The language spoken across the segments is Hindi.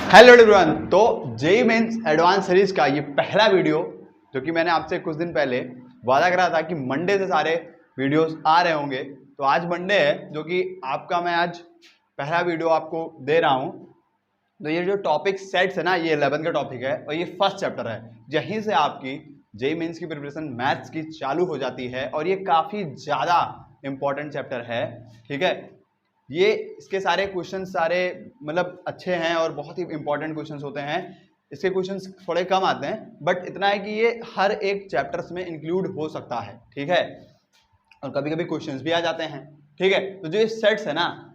Hello everyone. तो जेईई मेंस एडवांस सीरीज का ये पहला वीडियो जो कि मैंने आपसे कुछ दिन पहले वादा करा था कि मंडे से सारे वीडियोस आ रहे होंगे। तो आज मंडे है जो कि आपका मैं आज पहला वीडियो आपको दे रहा हूँ। तो ये जो टॉपिक सेट्स है ना, ये 11 का टॉपिक है और ये फर्स्ट चैप्टर है। यहीं से आपकी जेईई मेंस की प्रिपरेशन मैथ्स की चालू हो जाती है और ये काफ़ी ज़्यादा इंपॉर्टेंट चैप्टर है। ठीक है, ये इसके सारे क्वेश्चन सारे मतलब अच्छे हैं और बहुत ही इंपॉर्टेंट क्वेश्चंस होते हैं। इसके क्वेश्चंस थोड़े कम आते हैं बट इतना है कि ये हर एक चैप्टर्स में इंक्लूड हो सकता है। ठीक है, और कभी कभी क्वेश्चंस भी आ जाते हैं। ठीक है, तो जो ये सेट्स है ना,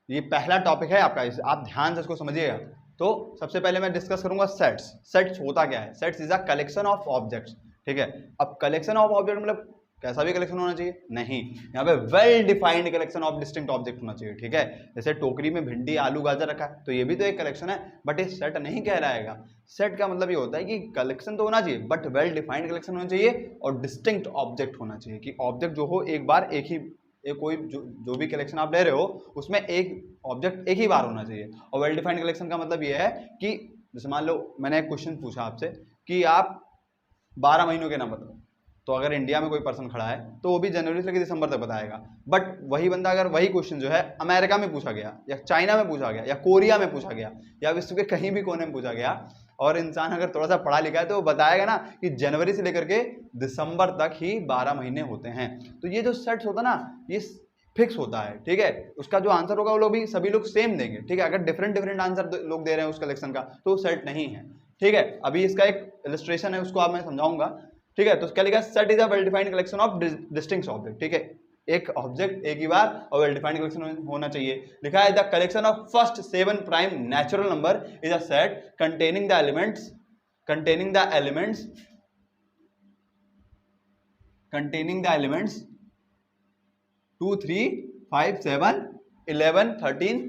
ये पहला टॉपिक है आपका, इसे आप ध्यान से इसको समझिएगा। तो सबसे पहले मैं डिस्कस करूंगा सेट्स। सेट्स होता क्या है? Sets is a collection of objects. ठीक है, अब कलेक्शन ऑफ ऑब्जेक्ट मतलब कैसा भी कलेक्शन होना चाहिए? नहीं, यहाँ पे well defined collection of distinct object होना चाहिए। ठीक है, जैसे टोकरी में भिंडी आलू गाजर रखा है तो ये भी तो एक कलेक्शन है, बट ये सेट नहीं कहलाएगा। सेट का मतलब ये होता है कि कलेक्शन तो होना चाहिए बट वेल डिफाइंड कलेक्शन होना चाहिए और डिस्टिंक्ट ऑब्जेक्ट होना चाहिए कि ऑब्जेक्ट जो हो एक बार एक ही कोई जो भी कलेक्शन आप ले रहे हो उसमें एक ऑब्जेक्ट एक ही बार होना चाहिए। और वेल डिफाइंड कलेक्शन का मतलब ये है कि जैसे मान लो मैंने एक क्वेश्चन पूछा आपसे कि आप 12 महीनों के नाम बताओ, तो अगर इंडिया में कोई पर्सन खड़ा है तो वो भी जनवरी से लेकर दिसंबर तक बताएगा। बट वही बंदा अगर वही क्वेश्चन जो है अमेरिका में पूछा गया या चाइना में पूछा गया या कोरिया में पूछा गया या विश्व के कहीं भी कोने में पूछा गया और इंसान अगर थोड़ा सा पढ़ा लिखा है तो वो बताएगा ना कि जनवरी से लेकर के दिसंबर तक ही 12 महीने होते हैं। तो ये जो सेट्स होता है ना, ये फिक्स होता है। ठीक है, उसका जो आंसर होगा वो लोग भी सभी लोग सेम देंगे। ठीक है, अगर डिफरेंट डिफरेंट आंसर लोग दे रहे हैं उस कलेक्शन का तो सेट नहीं है। ठीक है, अभी इसका एक इलस्ट्रेशन है, उसको आप मैं समझाऊंगा। ठीक है, तो क्या लिखा? Set is a well defined collection of distinct object. ठीक है, एक ऑब्जेक्ट एक ही बार और वेल डिफाइंड कलेक्शन होना चाहिए। लिखा है the collection of first 7 prime natural number is a set containing the elements 2 3 5 7 11 13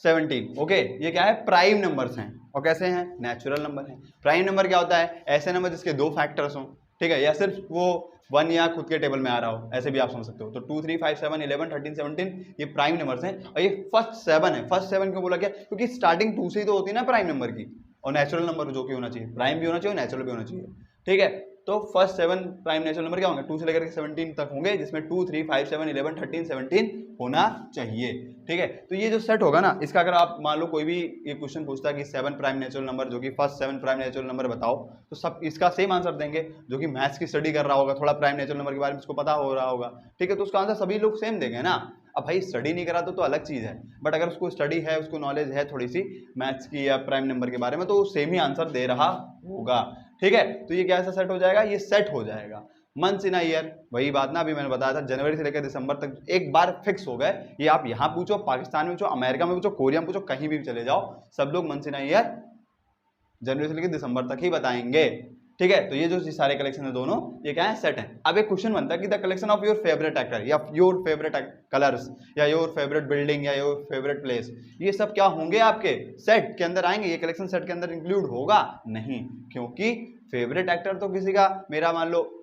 17। Okay, ये क्या है? प्राइम नंबर्स हैं। और कैसे हैं? नेचुरल नंबर हैं। प्राइम नंबर क्या होता है? ऐसे नंबर जिसके 2 फैक्टर्स हों। ठीक है, या सिर्फ वो 1 या खुद के टेबल में आ रहा हो, ऐसे भी आप समझ सकते हो। तो 2 3 5 7 11 13 17 ये प्राइम नंबर्स हैं। और ये फर्स्ट 7 है। फर्स्ट 7 क्यों बोला गया? क्योंकि स्टार्टिंग 2 से ही तो होती है ना प्राइम नंबर की। और नेचुरल नंबर जो कि होना चाहिए, प्राइम भी होना चाहिए नेचुरल भी होना चाहिए। ठीक है, तो फर्स्ट 7 प्राइम नेचुरल नंबर क्या होंगे? 2 से लेकर के 17 तक होंगे, जिसमें 2 3 5 7 11 13 17 होना चाहिए। ठीक है, तो ये जो सेट होगा ना, इसका अगर आप मान लो कोई भी ये क्वेश्चन पूछता है कि 7 प्राइम नेचुरल नंबर जो कि फर्स्ट 7 प्राइम नेचुरल नंबर बताओ, तो सब इसका सेम आंसर देंगे। जो कि मैथ्स की स्टडी कर रहा होगा, थोड़ा प्राइम नेचुरल नंबर के बारे में उसको पता हो रहा होगा। ठीक है, तो उसका आंसर सभी लोग सेम देंगे ना। अब भाई स्टडी नहीं करा तो अलग चीज़ है, बट अगर उसको स्टडी है, उसको नॉलेज है थोड़ी सी मैथ्स की या प्राइम नंबर के बारे में, तो सेम ही आंसर दे रहा होगा। ठीक है, तो ये कैसा सेट हो जाएगा? ये सेट हो जाएगा मंथ्स इन अ ईयर। वही बात ना अभी मैंने बताया था, जनवरी से लेकर दिसंबर तक एक बार फिक्स हो गए। ये आप यहाँ पूछो, पाकिस्तान में पूछो, अमेरिका में पूछो, कोरिया में पूछो, कहीं भी चले जाओ, सब लोग मंथ्स इन अ ईयर जनवरी से लेकर दिसंबर तक ही बताएंगे। ठीक है, तो ये जो सारे कलेक्शन है दोनों, ये क्या है? सेट है। अब एक क्वेश्चन बनता है कि the collection of your favourite actor या योर फेवरेट कलर्स या योर फेवरेट बिल्डिंग या योर फेवरेट प्लेस, ये सब क्या होंगे? आपके सेट के अंदर आएंगे? ये कलेक्शन सेट के अंदर इंक्लूड होगा? नहीं, क्योंकि फेवरेट एक्टर तो किसी का, मेरा मान लो,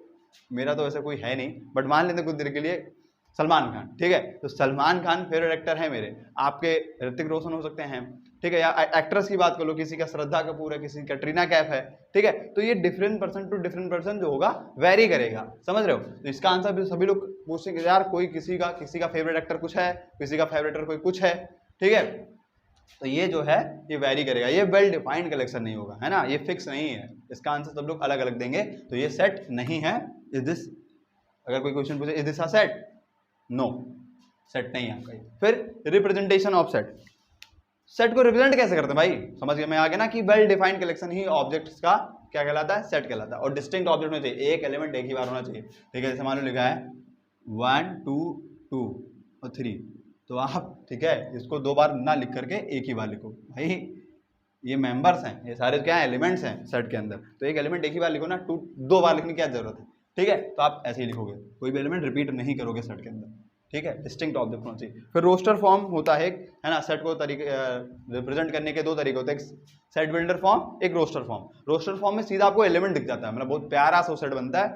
मेरा तो वैसे कोई है नहीं, बट मान लेते कुछ देर के लिए सलमान खान। ठीक है, तो सलमान खान फेवरेट एक्टर है मेरे, आपके ऋतिक रोशन हो सकते हैं। ठीक है, या एक्ट्रेस की बात कर लो, किसी का श्रद्धा कपूर है, किसी कैटरीना कैफ है। ठीक है, तो ये different person to different person जो होगा वेरी करेगा। समझ रहे हो? तो इसका आंसर भी सभी लोग पूछेंगे यार, कोई किसी का फेवरेट एक्टर कुछ है, किसी का फेवरेट एक्टर कोई कुछ है। ठीक है, तो ये जो है ये वेरी करेगा, ये वेल डिफाइंड कलेक्शन नहीं होगा, है ना, ये फिक्स नहीं है। इसका आंसर सब लोग अलग अलग देंगे, तो ये सेट नहीं है। इज दिस, अगर कोई क्वेश्चन पूछे is this a set? No, set नहीं है आपका। फिर रिप्रेजेंटेशन ऑफ सेट, सेट को रिप्रेजेंट कैसे करते हैं भाई? समझ में आ गया ना कि वेल डिफाइंड कलेक्शन ही ऑब्जेक्ट्स का क्या कहलाता है? सेट कहलाता है। और डिस्टिंक्ट ऑब्जेक्ट होना चाहिए, एक एलिमेंट एक ही बार होना चाहिए। ठीक है, जैसे मान लो लिखा है 1 2 2 और 3, तो आप ठीक है इसको 2 बार ना लिख करके एक ही बार लिखो। भाई ये मेंबर्स हैं, ये सारे क्या है? एलिमेंट्स हैं सेट के अंदर, तो एक एलिमेंट एक ही बार लिखो ना, 2 बार लिखने की क्या जरूरत है? ठीक है, तो आप ऐसे ही लिखोगे, कोई भी एलिमेंट रिपीट नहीं करोगे सेट के अंदर। ठीक है, डिस्टिंक्ट ऑब्जेक्ट होना चाहिए। फिर रोस्टर फॉर्म होता है, है ना, सेट को रिप्रेजेंट करने के 2 तरीके होते हैं, सेट बिल्डर फॉर्म, एक रोस्टर फॉर्म। रोस्टर फॉर्म में सीधा आपको एलिमेंट दिख जाता है, मतलब बहुत प्यारा सा सेट बनता है,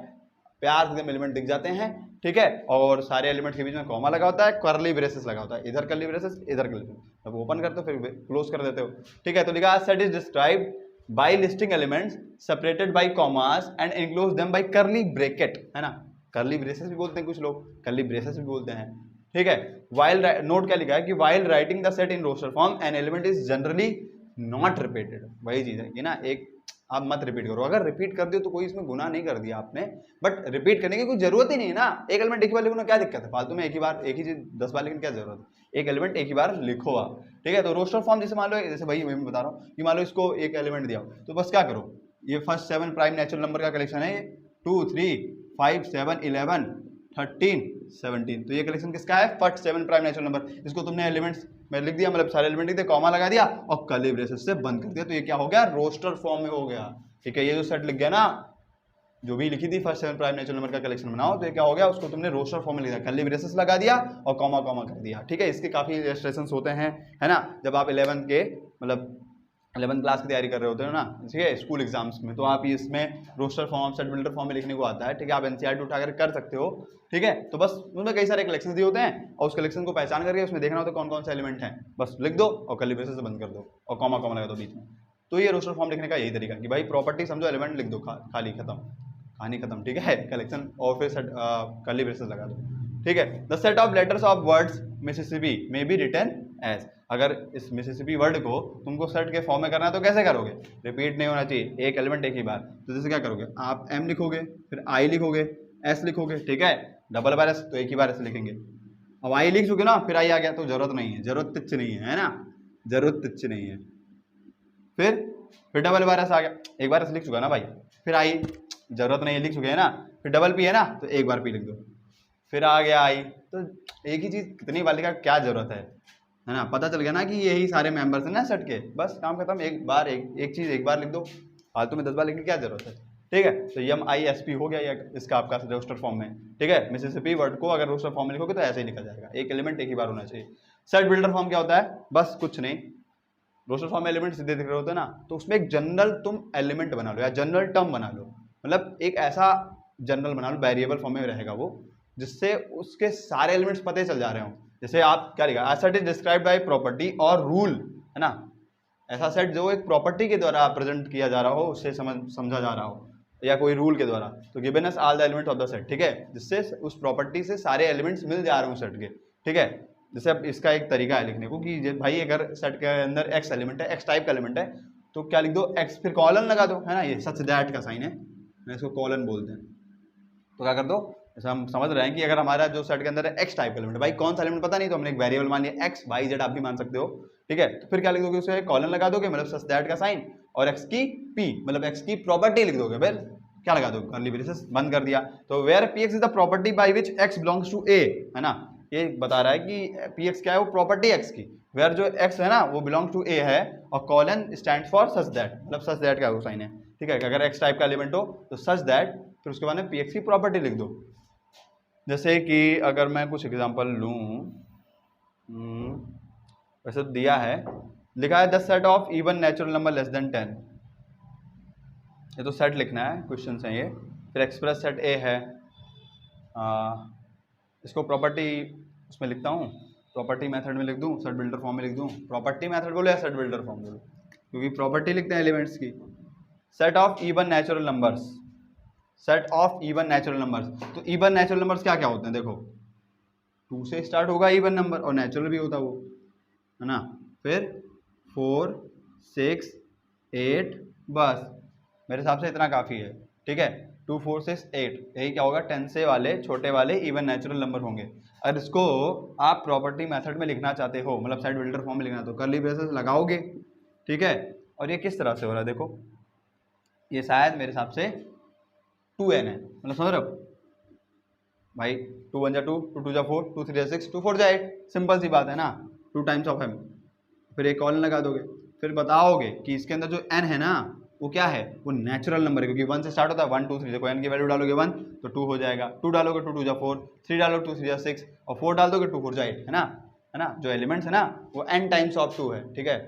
प्यार से एलिमेंट दिख जाते हैं, ठीक है। और सारे एलिमेंट के बीच में कॉमा लगा होता है, कर्ली ब्रेसेस लगा होता है, इधर कर्ली ब्रेसेस इधर कर्ली ब्रेसेस, अब ओपन करते हो फिर क्लोज कर देते हो, ठीक है। तो लिखा set is describe by listing elements separated by commas and enclose them by curly bracket, है ना। कर्ली ब्रेसेस भी बोलते हैं कुछ लोग, कर्ली ब्रेसेस भी बोलते हैं, ठीक है। वाइल नोट क्या लिखा है कि while writing the set in roster form an element is generally not repeated, वही चीज है कि ना, एक आप मत रिपीट करो, अगर रिपीट कर दियो तो कोई इसमें गुनाह नहीं कर दिया आपने, बट रिपीट करने की कोई जरूरत ही नहीं है ना। एक एलिमेंट एक ही बार लिखो ना, क्या दिक्कत है, फालतू में एक ही बार एक ही चीज 10 बार लिखने क्या जरूरत है, एक एलिमेंट एक ही बार लिखो आप, ठीक है। तो रोस्टर फॉर्म जैसे मान लो, जैसे भाई मैं बता रहा हूँ कि मान लो इसको एक एलिमेंट दिया तो बस क्या करो, ये फर्स्ट 7 प्राइम नेचुरल नंबर का कलेक्शन है, 2 3 5 7 11 13 17, तो ये कलेक्शन किसका है, फर्स्ट 7 प्राइम नेचुरल नंबर। इसको तुमने एलिमेंट्स में लिख दिया, मतलब सारे एलिमेंट लिख दिया, कॉमा लगा दिया और कर्ली ब्रेसेस से बंद कर दिया, तो ये क्या हो गया, रोस्टर फॉर्म में हो गया, ठीक है। ये जो सेट लिख गया ना, जो भी लिखी थी फर्स्ट 7 प्राइम नेचुरल नंबर का कलेक्शन बनाओ, तो ये क्या हो गया, उसको तुमने रोस्टर फॉर्म में लिख दिया, कर्ली ब्रेसेस लगा दिया और कॉमा कॉमा कर दिया, ठीक है। इसके काफी इलस्ट्रेशंस होते हैं, है ना, जब आप 11th के मतलब 11th क्लास की तैयारी कर रहे होते हो ना, ठीक है, स्कूल एग्जाम्स में, तो आप इसमें roster form set builder form में लिखने को आता है, ठीक है। आप एनसीईआरटी उठाकर कर सकते हो, ठीक है। तो बस उसमें कई सारे कलेक्शन दिए होते हैं और उस कलेक्शन को पहचान करके उसमें देखना होता है कौन कौन से एलिमेंट हैं, बस लिख दो और कर्ली ब्रेसेस से बंद कर दो और कॉमा कॉमा लगा दो बीच में। तो ये रोस्टर फॉर्म लिखने का यही तरीका कि भाई प्रॉपर्टी समझो, एलिमेंट लिख दो, खाली खत्म, कहानी खत्म, ठीक है, कलेक्शन, और फिर सेट कर्ली ब्रेसेस लगा दो, ठीक है। The set of letters of words Mississippi may be written as, अगर इस मिसिसिपी वर्ड को तुमको सेट के फॉर्म में करना है तो कैसे करोगे, रिपीट नहीं होना चाहिए, एक एलिमेंट एक ही बार, तो जैसे क्या करोगे, आप एम लिखोगे, फिर आई लिखोगे, एस लिखोगे, ठीक है, डबल बार एस तो एक ही बार एस लिखेंगे। अब आई लिख चुके ना, फिर आई आ गया तो जरूरत नहीं है, जरूरत तिच्छ नहीं है ना, जरूरत तिच्छ नहीं है। फिर डबल बार एस आ गया, एक बार एस लिख चुका ना भाई, फिर आई जरूरत नहीं है, लिख चुके हैं ना, फिर डबल पी है ना तो एक बार पी लिख दो, फिर आ गया आई, तो एक ही चीज कितनी बार लिखा, क्या जरूरत है ना, पता चल गया ना कि यही सारे मेंबर्स हैं ना सेट के, बस काम खत्म, एक बार एक चीज एक बार लिख दो, फालतू में 10 बार लिखने की क्या जरूरत है, ठीक है। तो MISP हो गया इसका आपका रोस्टर फॉर्म में, ठीक है। मिसिसिपी वर्ड को अगर रोस्टर फॉर्म में लिखोगे तो ऐसे ही लिखा जाएगा, एक एलिमेंट एक ही बार होना चाहिए। सेट बिल्डर फॉर्म क्या होता है, बस कुछ नहीं, रोस्टर फॉर्म में एलिमेंट सीधे दिख रहे होते हैं ना, तो उसमें एक जनरल तुम एलिमेंट बना लो या जनरल टर्म बना लो, मतलब एक ऐसा जनरल बना लो, वेरिएबल फॉर्म में रहेगा वो, जिससे उसके सारे एलिमेंट्स पते चल जा रहे हो। जैसे आप क्या लिखा, a set is described by property और रूल, है ना, ऐसा सेट जो एक प्रॉपर्टी के द्वारा प्रेजेंट किया जा रहा हो, उससे समझा जा रहा हो, या कोई रूल के द्वारा, तो given us all the elements of the set, ठीक है, जिससे उस प्रॉपर्टी से सारे एलिमेंट्स मिल जा रहे हो सेट के, ठीक है। जैसे अब इसका एक तरीका है लिखने को कि भाई अगर सेट के अंदर एक्स एलिमेंट है, एक्स टाइप का एलिमेंट है, तो क्या लिख दो, एक्स, फिर कॉलन लगा दो, है ना, ये सच दैट का साइन है, इसको कॉलन बोलते हैं। तो क्या कर दो, जैसे हम समझ रहे हैं कि अगर हमारा जो सेट के अंदर है एक्स टाइप का एलिमेंट, भाई कौन सा एलिमेंट पता नहीं, तो हमने एक वेरिएबल मान लिया एक्स, वाई जेड आप भी मान सकते हो, ठीक है। तो फिर क्या लिख दोगे, उसे कॉलन लगा दोगे, मतलब सच दैट का साइन, और एक्स की पी मतलब एक्स की प्रॉपर्टी लिख दोगे, फिर क्या लगा दोगे, कर्ली ब्रेसेस बंद कर दिया। तो where P x is the property by which x belongs to A, है ना, ये बता रहा है कि पी एक्स क्या है, वो प्रॉपर्टी एक्स की, वेयर जो एक्स है ना वो बिलोंग्स टू ए है, और colon stand for such that, मतलब सच दैट का वो साइन है, ठीक है। अगर एक्स टाइप का एलिमेंट हो तो सच दैट, फिर उसके बाद में पी एक्स की प्रॉपर्टी लिख दो। जैसे कि अगर मैं कुछ एग्जांपल लूँ, वैसे तो दिया है, लिखा है the set of even natural number less than 10, ये तो सेट लिखना है, क्वेश्चन है ये। फिर एक्सप्रेस सेट ए है, इसको प्रॉपर्टी उसमें लिखता हूँ, प्रॉपर्टी मेथड में लिख दूँ, सेट बिल्डर फॉर्म में लिख दूँ, प्रॉपर्टी मेथड बोलो या सेट बिल्डर फॉर्म बोलो, क्योंकि प्रॉपर्टी लिखते हैं एलिमेंट्स की। Set of even natural numbers, set of even natural numbers, तो इवन नेचुरल नंबर्स क्या क्या होते हैं, देखो 2 से स्टार्ट होगा इवन नंबर, और नेचुरल भी होता है वो, है ना, फिर 4 6 8, बस मेरे हिसाब से इतना काफ़ी है, ठीक है। 2 4 6 8, यही क्या होगा, 10 से वाले छोटे वाले इवन नेचुरल नंबर होंगे। अगर इसको आप प्रॉपर्टी मेथड में लिखना चाहते हो, मतलब सेट बिल्डर फॉर्म में लिखना, तो कर्ली ब्रेसेस लगाओगे, ठीक है। और ये किस तरह से हो रहा है, देखो ये शायद मेरे हिसाब से 2n है, मतलब समझ रहे हो भाई, 2 1 जा 2, 2 2 जा 4, 2 3 जा 6, 2 4 जा 8, सिंपल सी बात है ना, 2 टाइम्स ऑफ m, फिर एक कॉलन लगा दोगे, फिर बताओगे कि इसके अंदर जो n है ना वो क्या है, वो नेचुरल नंबर है, क्योंकि 1 से स्टार्ट होता है, 1 2 3, देखो n की वैल्यू डालोगे 1 तो 2 हो जाएगा, 2 डालोगे 2 2 जा 4, 3 डालोगे 2 3 जा 6, और 4 डाल दोगे 2 4 जा 8, है ना, जो एलिमेंट्स है ना वो n टाइम्स ऑफ 2 है, ठीक है,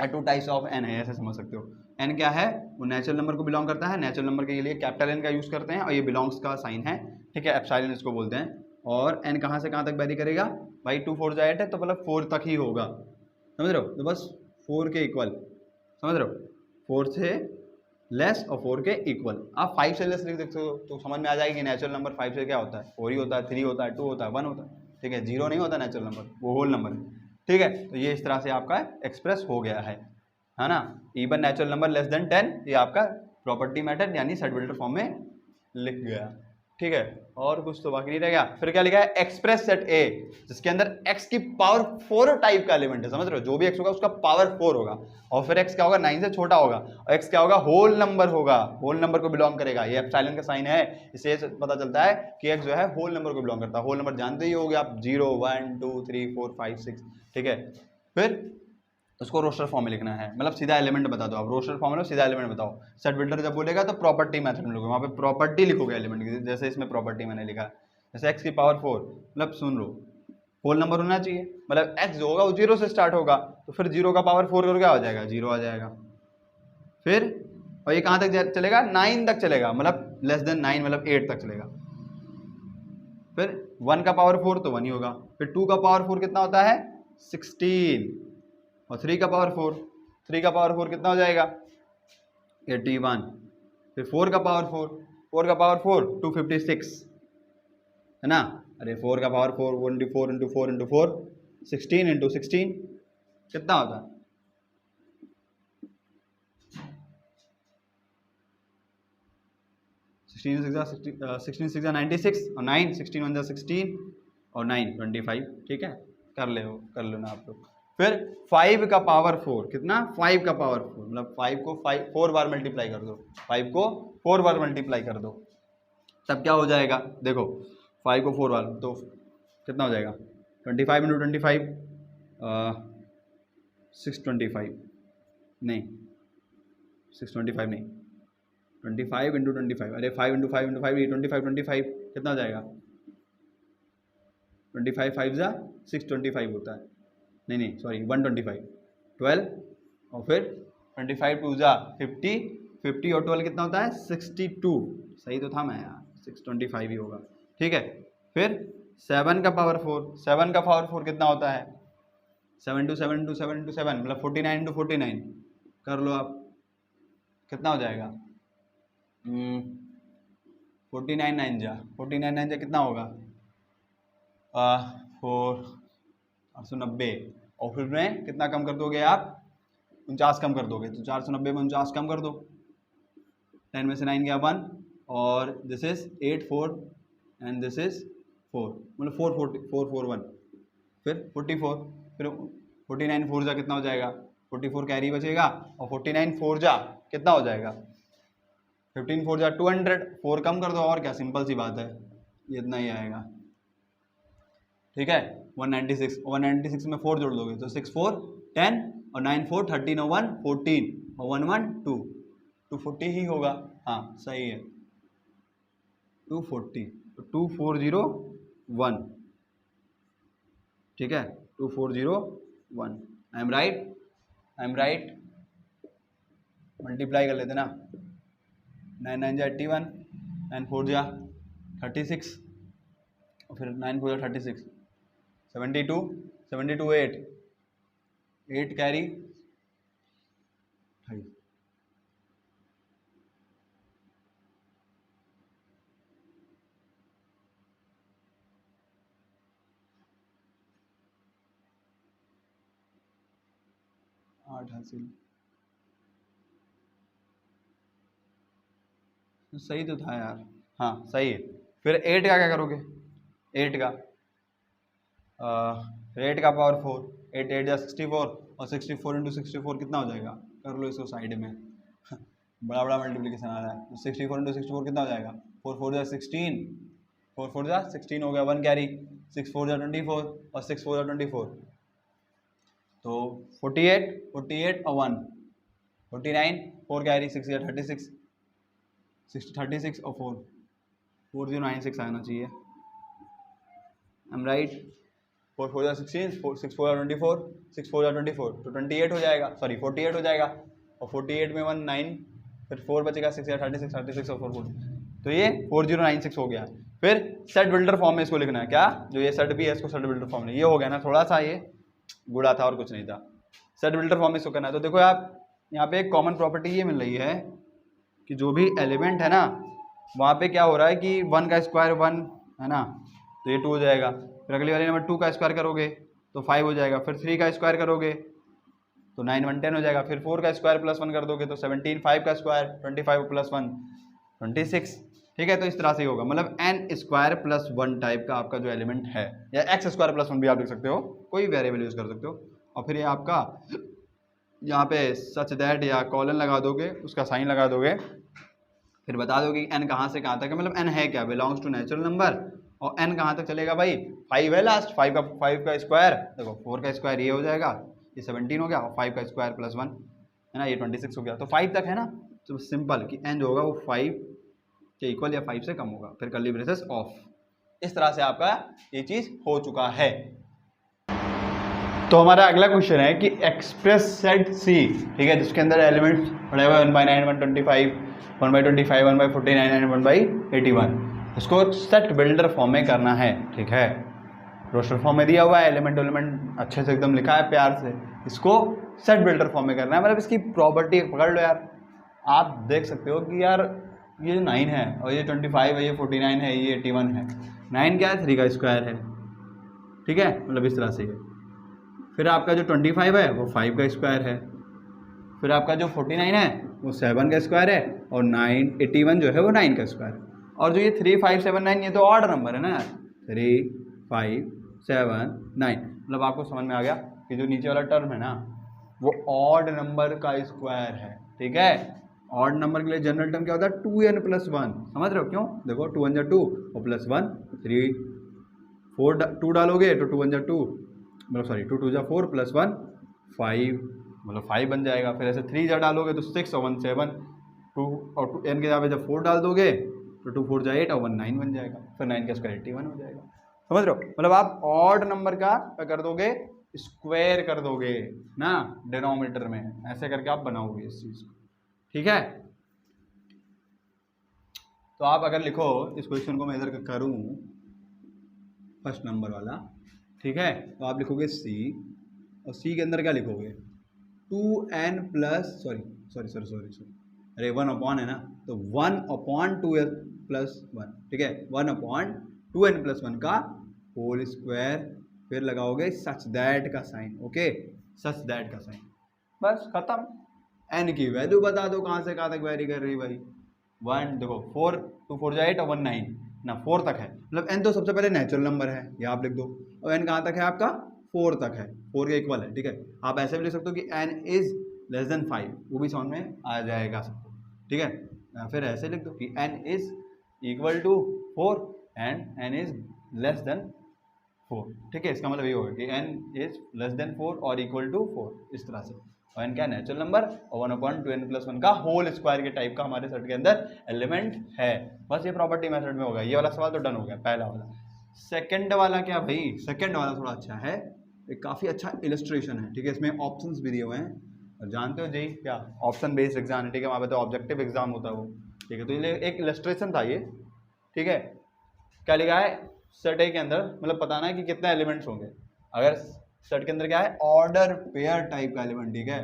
टू टाइप्स ऑफ एन है, ऐसे समझ सकते हो। एन क्या है, वो नेचुरल नंबर को बिलोंग करता है, नेचुरल नंबर के लिए कैपिटल एन का यूज करते हैं और ये बिलोंग्स का साइन है, ठीक है, एप्सिलॉन इसको बोलते हैं। और एन कहाँ से कहाँ तक वेरी करेगा भाई, 2 4 8 है तो मतलब 4 तक ही होगा, समझ रहे हो, तो बस 4 के इक्वल, समझ रहे हो, 4 से लेस और 4 के इक्वल। आप 5 से लेस लिख सकते हो तो समझ में आ जाएगी कि नेचुरल नंबर 5 से क्या होता है, 4 ही होता है, 3 होता है, 2 होता है, 1 होता है, ठीक है, 0 नहीं होता नेचुरल नंबर, वो होल नंबर है, ठीक है। तो ये इस तरह से आपका एक्सप्रेस हो गया है ना। Even natural number less than 10 ये आपका प्रॉपर्टी मेथड यानी सेट बिल्डर फॉर्म में लिख गया, ठीक है। और कुछ तो बाकी नहीं रह गया। फिर क्या लिखा है, एक्सप्रेस सेट ए, जिसके अंदर x की पावर 4 टाइप का एलिमेंट है, समझ रहे हो, जो भी x होगा उसका पावर 4 होगा, और फिर x क्या होगा, 9 से छोटा होगा, और x क्या होगा, होल नंबर होगा, होल नंबर को बिलोंग करेगा। ये एप्सिलॉन का साइन है, इससे पता चलता है कि x जो है होल नंबर को बिलोंग करता है। होल नंबर जानते ही होगे आप, 0 1 2 3 4 5 6, ठीक है। फिर उसको रोस्टर फॉर्म में लिखना है, मतलब सीधा एलिमेंट बता दो आप, रोस्टर फॉर्म में सीधा एलिमेंट बताओ। सेट बिल्डर जब बोलेगा तो प्रॉपर्टी मेथड में लिखोगे, वहाँ पे प्रॉपर्टी लिखोगे एलिमेंट की, जैसे इसमें प्रॉपर्टी मैंने लिखा है, जैसे x की पावर 4, मतलब सुन लो, होल नंबर होना चाहिए, मतलब x जो होगा वो 0 से स्टार्ट होगा, तो फिर 0 का पावर 4 क्या हो जाएगा, 0 आ जाएगा। फिर और ये कहाँ तक चलेगा, 9 तक चलेगा, मतलब लेस देन 9 मतलब 8 तक चलेगा। फिर 1 का पावर 4 तो 1 ही होगा। फिर 2 का पावर 4 कितना होता है, 16, और 3 का पावर 4, 3 का पावर 4 कितना हो जाएगा, 81। फिर 4 का पावर 4, 4 का पावर 4 256 है ना। अरे 4 का power 4 1 into 4 into 4 into 4 16 into 16 कितना होता है, 16 6 96 और 9 16 1 16 और 9 25, ठीक है, कर लो ना आप लोग। फिर 5 का पावर 4 कितना, 5 का पावर 4 मतलब 5 को 4 बार मल्टीप्लाई कर दो, 5 को 4 बार मल्टीप्लाई कर दो, तब क्या हो जाएगा, देखो 5 को 4 बार तो कितना हो जाएगा, 25 into 25 625 नहीं 625 नहीं 25 into 25, अरे 5 into 5 into 5 ये 25 कितना हो जाएगा, 25 5 जा 625 होता है, नहीं सॉरी 125 12, और फिर 25 2 जा 50 50 और 12 कितना होता है 62, सही तो था मैं यार, 625 ही होगा, ठीक है। फिर 7 का पावर 4, 7 का पावर 4 कितना होता है, 7 into 7 into 7 into 7 मतलब 49 into 49 कर लो आप, कितना हो जाएगा 49 9 जा कितना होगा 490, और फिर में कितना कम कर दोगे आप, 49 कम कर दोगे, तो 490 में 49 कम कर दो, 10 में से 9 गया 1, और this is 8 4 and this is 4 मतलब 441, फिर 44, फिर 49 4 जा कितना हो जाएगा, 44 कैरी बचेगा, और 49 4 जा कितना हो जाएगा, 15 4 जा 200, 4 कम कर दो, और क्या, सिंपल सी बात है, ये इतना ही आएगा, ठीक है। 196 में 4 जोड़ दोगे तो 6 4 10 और 9 4 13 और 1 14 और 1 1 2 240 ही होगा, हाँ सही है 240, तो 2401, ठीक है 2401, आई एम राइट, मल्टीप्लाई कर लेते ना, 9 9 जा 81, 9 4 जा 36, और फिर 9 4 जा 36, 72 8 कैरी 8 हासिल, सही तो था यार, हाँ सही है। फिर 8 का क्या करोगे, 8 का 8 का पावर 4, 8 8 जा 64, और 64 into 64 कितना हो जाएगा, कर लो इसको साइड में बड़ा मल्टीप्लिकेशन आ रहा है, तो 64 into 64 कितना हो जाएगा, 4 4 जा 16, 4 4 जा 16 हो गया, 1 कैरी, 6 4 जा 24 और 6 4 जा 24, तो 48 और 1 49, 4 कैरी 6 या 36 36 और 4 4096 आना चाहिए, आई एम राइट, 4 4 जा 16, 6 4 जा 24, 6 4 जा 24, तो 28 हो जाएगा, सॉरी 48 हो जाएगा। और 48 में 1 9, फिर 4 बचेगा, 6 या 36, 36 और 4 4, तो ये 4096 हो गया। फिर सेट बिल्डर फॉर्म में इसको लिखना है, क्या जो ये सेट भी है इसको सेट बिल्डर फॉर्म में, ये हो गया ना, थोड़ा सा ये गुड़ा था और कुछ नहीं था। सेट बिल्डर फॉर्म में इसको करना है। तो देखो आप यहाँ पे एक कॉमन प्रॉपर्टी ये मिल रही है कि जो भी एलिमेंट है ना वहाँ पे क्या हो रहा है कि 1 का स्क्वायर 1 है ना, तो ये 2 हो जाएगा। फिर अगली वाली नंबर 2 का स्क्वायर करोगे तो 5 हो जाएगा। फिर 3 का स्क्वायर करोगे तो 9 1 10 हो जाएगा। फिर 4 का स्क्वायर प्लस 1 कर दोगे तो 17, 5 का स्क्वायर 25 प्लस 1 26, ठीक है। तो इस तरह से ही होगा, मतलब n स्क्वायर प्लस 1 टाइप का आपका जो एलिमेंट है, या x स्क्वायर प्लस 1 भी आप लिख सकते हो, कोई वेरिएबल यूज कर सकते हो। और फिर ये आपका यहाँ पे सच दैट या कॉलन लगा दोगे, उसका साइन लगा दोगे, फिर बता दोगे n कहाँ से कहाँ तक है, मतलब n है क्या, बिलोंग्स टू नेचुरल नंबर। और n कहाँ तक चलेगा भाई, 5 है लास्ट, 5 का स्क्वायर, देखो 4 का स्क्वायर ये हो जाएगा, ये 17 हो गया, और 5 का स्क्वायर प्लस 1 है ना, ये 26 हो गया। तो 5 तक है ना, तो सिंपल कि n जो होगा वो 5 के इक्वल या 5 से कम होगा, फिर कर्ली ब्रेसेस ऑफ। इस तरह से आपका ये चीज़ हो चुका है। तो हमारा अगला क्वेश्चन है कि एक्सप्रेस सेट सी, ठीक है, जिसके अंदर एलिमेंट्स पड़े हुए 1/9, 125, 1/25, 1/49 एंड 1/81, इसको सेट बिल्डर फॉर्म में करना है, ठीक है। रोस्टर फॉर्म में दिया हुआ है, एलिमेंट अच्छे से एकदम लिखा है प्यार से, इसको सेट बिल्डर फॉर्म में करना है। मतलब इसकी प्रॉपर्टी पकड़ लो यार, आप देख सकते हो कि यार ये 9 है और ये 25 है, ये 49 है, ये 81 है। 9 क्या है, 3 का स्क्वायर है, ठीक है, मतलब इस तरह से है। फिर आपका जो 25 है वो 5 का स्क्वायर है। फिर आपका जो 49 है वो 7 का स्क्वायर है, और 81 जो है वो 9 का स्क्वायर है। और जो ये 3 5 7 9 ये तो ऑड नंबर है ना यार, 3 5 7 9, मतलब आपको समझ में आ गया कि जो नीचे वाला टर्म है ना वो ऑड नंबर का स्क्वायर है, ठीक है। ऑड नंबर के लिए जनरल टर्म क्या होता है, 2n + 1, समझ रहे हो क्यों, देखो 2 1 2 और प्लस 1 3 4 2 डालोगे तो 2 1 2, मतलब सॉरी 2 2 4 प्लस 1 5, मतलब 5 बन जाएगा। फिर ऐसे 3 डालोगे तो 6 और 1 7, 2 और 2 n के जगह पे जब 4 डाल दोगे तो 2 4 8 और 1 9 बन जाएगा। फिर 9 का स्क्वायर 81 हो जाएगा, समझ रहे हो। मतलब आप ऑड नंबर का क्या कर दोगे, स्क्वायर कर दोगे ना डिनोमिनेटर में, ऐसे करके आप बनाओगे इस चीज़ को, ठीक है। तो आप अगर लिखो इस क्वेश्चन को मैं इधर करूँ फर्स्ट नंबर वाला, ठीक है, तो आप लिखोगे c, और c के अंदर क्या लिखोगे 2n प्लस सॉरी अरे 1 है ना, तो 1/2n प्लस 1, ठीक है, 1/2n प्लस 1 का होल स्क्वायर, फिर लगाओगे सच दैट का साइन, ओके, सच दैट का साइन, बस खत्म। n की वैल्यू बता दो कहाँ से कहाँ तक वेरी कर रही भाई। 1 देखो 4 2 4 8 और 1 9 ना 4 तक है, मतलब n तो सबसे पहले नेचुरल नंबर है, ये आप लिख दो। और n कहाँ तक है आपका, 4 तक है, 4 के इक्वल है, ठीक है। आप ऐसे भी लिख सकते हो कि n इज लेस देन 5, वो भी समझ में आ जाएगा सबको, ठीक है। फिर ऐसे लिख दो कि n is equal to 4 and n is less than 4, ठीक है। इसका मतलब ये होगा कि n इज लेस देन 4 और इक्वल टू 4, इस तरह से। और n क्या नेचुरल नंबर, और 1/2n प्लस 1 का होल स्क्वायर के टाइप का हमारे सेट के अंदर एलिमेंट है। बस ये प्रॉपर्टी मेथड में होगा। ये वाला सवाल तो डन हो गया, पहला वाला। सेकंड वाला क्या भाई, सेकंड वाला थोड़ा अच्छा है, एक काफ़ी अच्छा इलस्ट्रेशन है, ठीक है। इसमें ऑप्शंस भी दिए हुए हैं, और जानते हो जी क्या ऑप्शन बेस्ड एग्जाम है, ठीक है, वहाँ पे तो ऑब्जेक्टिव एग्जाम होता है वो, ठीक है। तो ये एक इलस्ट्रेशन था ये, ठीक है। क्या लिखा है, सेट ए के अंदर मतलब बताना है कि कितने एलिमेंट्स होंगे। अगर सेट के अंदर क्या है, ऑर्डर पेयर टाइप का एलिमेंट, ठीक है,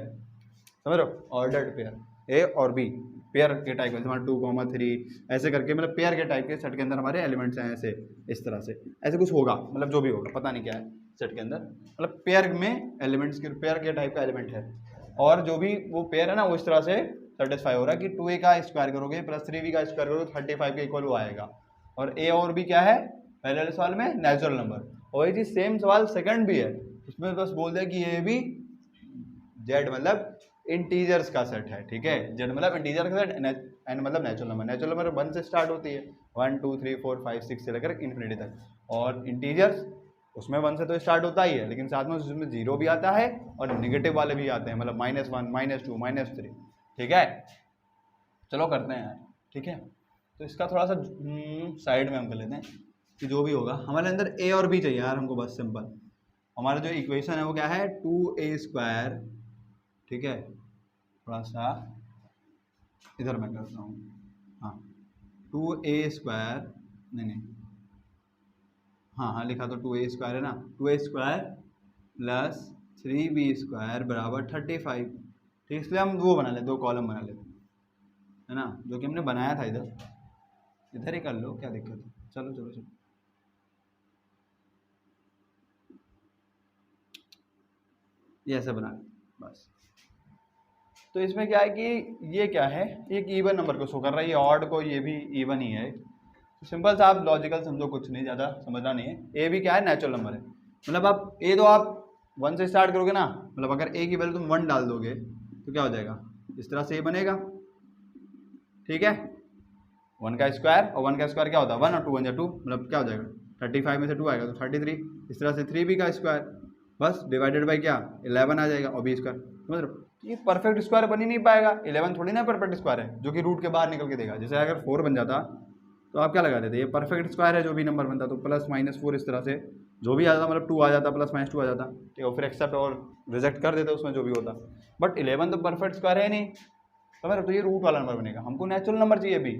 समझ रहे हो, ऑर्डर्ड पेयर ए और बी पेयर के टाइप का, हमारा 2, 3 ऐसे करके, मतलब पेयर के टाइप के सेट के अंदर हमारे एलिमेंट्स हैं, ऐसे इस तरह से, ऐसे कुछ होगा, मतलब जो भी होगा पता नहीं क्या है सेट के अंदर, मतलब पेयर में एलिमेंट्स के पेयर के टाइप का एलिमेंट है। और जो भी वो पेयर है ना वो इस तरह से सेटिस्फाई हो रहा है कि 2a का स्क्वायर करोगे प्लस 3b का स्क्वायर करोगे 35 के इक्वल वो आएगा। और a और b क्या है, पहले वाले सवाल में नेचुरल नंबर, और वही चीज सेम सवाल सेकंड भी है, उसमें बस बोल दिया कि ये भी जेड मतलब इंटीजर्स का सेट है, ठीक है। जेड मतलब इंटीजर का सेट, एन मतलब नेचुरल नंबर। नेचुरल नंबर 1 से स्टार्ट होती है, 1 2 3 4 5 6 से लेकर इन्फिनिटी तक। और इंटीजर्स उसमें 1 से तो स्टार्ट होता ही है, लेकिन साथ में उसमें 0 भी आता है और नेगेटिव वाले भी आते हैं, मतलब -1 -2 -3, ठीक है। चलो करते हैं यार, ठीक है। तो इसका थोड़ा सा साइड में हम कर लेते हैं कि जो भी होगा हमारे अंदर ए और बी चाहिए यार हमको, बस सिंपल। हमारा जो इक्वेशन है वो क्या है 2a², ठीक है, थोड़ा सा इधर मैं करता हूँ, हाँ 2a², नहीं हाँ लिखा तो 2a² है ना, 2a² प्लस 3b² बराबर 35, ठीक, इसलिए हम वो बना लेते, 2 कॉलम बना लेते है ना, जो कि हमने बनाया था इधर ही कर लो, क्या दिक्कत है, चलो चलो चलो, ये ऐसे बना बस। तो इसमें क्या है कि ये क्या है, एक इवन नंबर को शो कर रहा है, ये ऑड को, ये भी इवन ही है। तो सिंपल सा आप लॉजिकल समझो, कुछ नहीं ज़्यादा समझना नहीं है। ए भी क्या है, नेचुरल नंबर है, मतलब आप ए तो आप 1 से स्टार्ट करोगे ना, मतलब अगर ए की वैल्यू तुम 1 डाल दोगे तो क्या हो जाएगा, इस तरह से ए बनेगा, ठीक है, 1 का स्क्वायर, और 1 का स्क्वायर क्या होता है 1, और 2 1 2, मतलब क्या हो जाएगा 35 में से 2 आएगा तो 33, इस तरह से 3b का स्क्वायर, बस डिवाइडेड बाई क्या 11 आ जाएगा, और b स्क्वायर, मतलब ये परफेक्ट स्क्वायर बन ही नहीं पाएगा, 11 थोड़ी ना परफेक्ट स्क्वायर है जो कि रूट के बाहर निकल के देगा। जैसे अगर 4 बन जाता तो आप क्या लगा देते, ये परफेक्ट स्क्वायर है जो भी नंबर बनता, तो +-4 इस तरह से जो भी आ जाता, मतलब 2 आ जाता, +-2 आ जाता, ठीक है, फिर एक्सेप्ट और रिजेक्ट कर देते उसमें जो भी होता, बट 11 तो परफेक्ट स्क्वायर है नहीं, तो ये रूट वाला नंबर बनेगा, हमको नेचुरल नंबर चाहिए भी,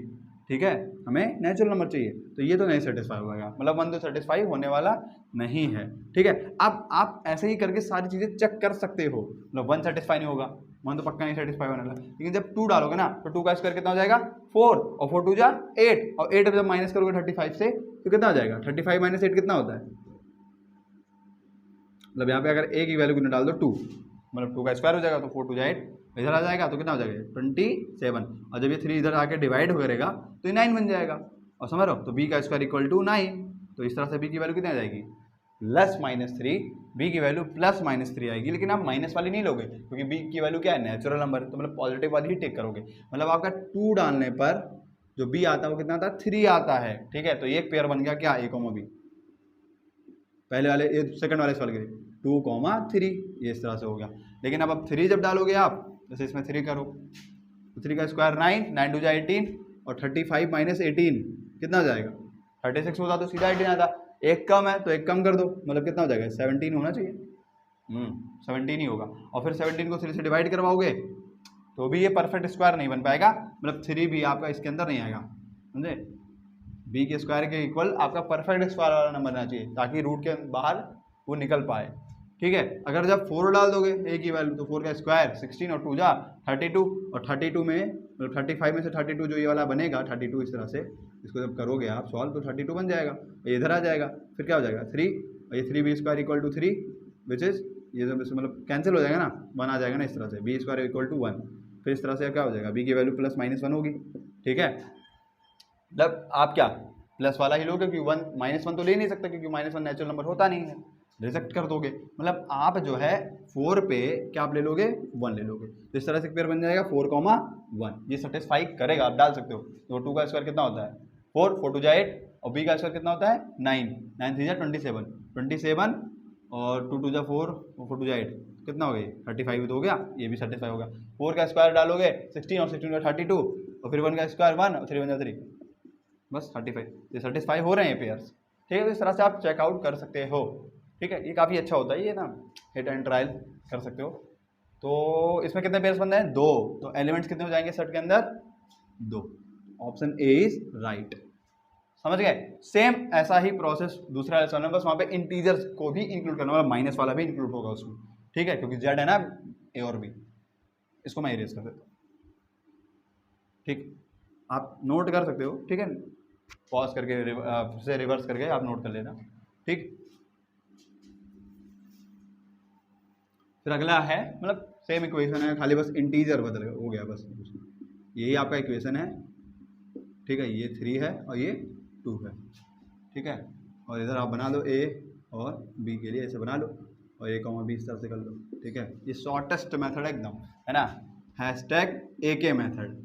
ठीक है, हमें नेचुरल नंबर चाहिए, तो ये तो नहीं सेटिस्फाई होगा, मतलब 1 तो सेटिस्फाई होने वाला नहीं है, ठीक है। अब आप ऐसे ही करके सारी चीज़ें चेक कर सकते हो, मतलब 1 सेटिस्फाई नहीं होगा, 1 तो पक्का नहीं सेटिस्फाई होने वाला, लेकिन जब 2 डालोगे ना तो 2 का स्क्वायर कितना हो जाएगा 4, और 4 2 जा 8, और 8 जब माइनस करोगे 35 से तो कितना हो जाएगा, 35 - 8 कितना होता है, मतलब यहाँ पे अगर a की वैल्यू कितना डाल दो 2, मतलब 2 का स्क्वायर हो जाएगा, तो 4 2 जा 8, इधर आ जाएगा तो कितना हो जाएगा 27, और जब ये 3 इधर आके डिवाइड करेगा तो ये 9 बन जाएगा, और समझ रहे हो, तो b का स्क्वायर इक्वल टू 9, तो इस तरह से b की वैल्यू कितनी आ जाएगी +-3, b की वैल्यू +-3 आएगी, लेकिन आप माइनस वाली नहीं लोगे क्योंकि b की वैल्यू क्या है नेचुरल नंबर, तो मतलब पॉजिटिव वाली ही टेक करोगे, मतलब आपका 2 डालने पर जो b आता है वो कितना आता है 3 आता है, ठीक है, तो ये एक पेयर बन गया क्या a, b, पहले वाले ये सेकंड वाले सवाल के लिए 2, 3, ये इस तरह से हो गया, लेकिन अब 3 जब डालोगे आप, जैसे इसमें 3 करो तो 3 का स्क्वायर 9, 9 2 जा 18, और 35 - 18 कितना हो जाएगा 36 होता तो सीधा 18 आता, एक कम है तो एक कम कर दो, मतलब कितना हो जाएगा 17 होना चाहिए, 17 ही होगा, और फिर 17 को 3 से डिवाइड करवाओगे तो भी ये परफेक्ट स्क्वायर नहीं बन पाएगा, मतलब 3 भी आपका इसके अंदर नहीं आएगा, समझे, b के स्क्वायर के इक्वल आपका परफेक्ट स्क्वायर वाला नंबर रहना चाहिए ताकि रूट के बाहर वो निकल पाए, ठीक है। अगर जब 4 डाल दोगे a की वैल्यू तो 4 का स्क्वायर 16, और 2 जा 32, और 32 में मतलब 35 में से 32 जो ये वाला बनेगा 32, इस तरह से इसको जब करोगे आप सॉल्व तो 32 बन जाएगा, ये इधर आ जाएगा, फिर क्या हो जाएगा 3, और ये 3b² equal to 3, which is ये जब मतलब कैंसिल हो जाएगा ना, 1 आ जाएगा ना, इस तरह से b² इक्वल टू 1, फिर इस तरह से क्या हो जाएगा b की वैल्यू +-1 होगी, ठीक है, मतलब आप क्या प्लस वाला ही लोगे क्योंकि 1 -1 तो ले नहीं सकते क्योंकि -1 नेचुरल नंबर होता नहीं है, रिजेक्ट कर दोगे, मतलब आप जो है 4 पे क्या आप ले लोगे 1 ले लोगे, तो इस तरह से पेयर बन जाएगा 4, 1, ये सेटिस्फाई करेगा, आप डाल सकते हो, तो 2 का स्क्वायर कितना होता है 4, 4 2 जा 8, और b का स्क्वायर कितना होता है 9, 9 3 जा 27, और 2 2 जा 4, और 4 2 जा 8 कितना हो गया 35 तो हो गया, ये भी सेटिस्फाई होगा, 4 का स्क्वायर डालोगे 16, और 16 का 32, और फिर 1 का स्क्वायर 1, और 3 1 जा 3, बस 35, ये सेटिस्फाई हो रहे हैं पेयर्स, ठीक है, तो इस तरह से आप चेकआउट कर सकते हो, ठीक है, ये काफ़ी अच्छा होता है ये ना, हिट एंड ट्रायल कर सकते हो। तो इसमें कितने पेयर्स बनते हैं 2, तो एलिमेंट्स कितने हो जाएंगे सेट के अंदर 2, ऑप्शन ए इज राइट, समझ गए। सेम ऐसा ही प्रोसेस दूसरा वाला है, बस वहाँ पे इंटीजर्स को भी इंक्लूड करना, मतलब माइनस वाला भी इंक्लूड होगा उसमें, ठीक है, क्योंकि जेड है ना ए और बी, इसको मैं इरेज कर देता हूँ, ठीक, आप नोट कर सकते हो, ठीक है, पॉज करके फिर से रिवर्स करके आप नोट कर लेना, ठीक। फिर अगला है मतलब सेम इक्वेशन है, खाली बस इंटीजर बदल हो गया, बस यही आपका इक्वेशन है, ठीक है, ये 3 है और ये 2 है, ठीक है, और इधर आप बना लो a और b के लिए ऐसे बना लो, और a, b इस तरह से कर लो, ठीक है, ये शॉर्टेस्ट मेथड है एकदम, है ना, #AK मेथड,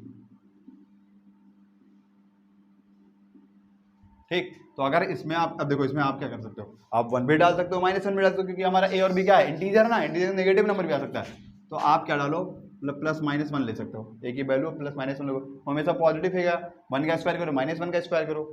ठीक। तो अगर इसमें आप अब देखो, इसमें आप क्या कर सकते हो, आप 1 भी डाल सकते हो, -1 भी डाल सकते हो, क्योंकि हमारा a और b क्या है इंटीजर ना, इंटीजर नेगेटिव नंबर भी आ सकता है, तो आप क्या डालो मतलब +-1 ले सकते हो, a की वैल्यू +-1 लो, हमेशा पॉजिटिव है, 1 का स्क्वायर करो -1 का स्क्वायर करो,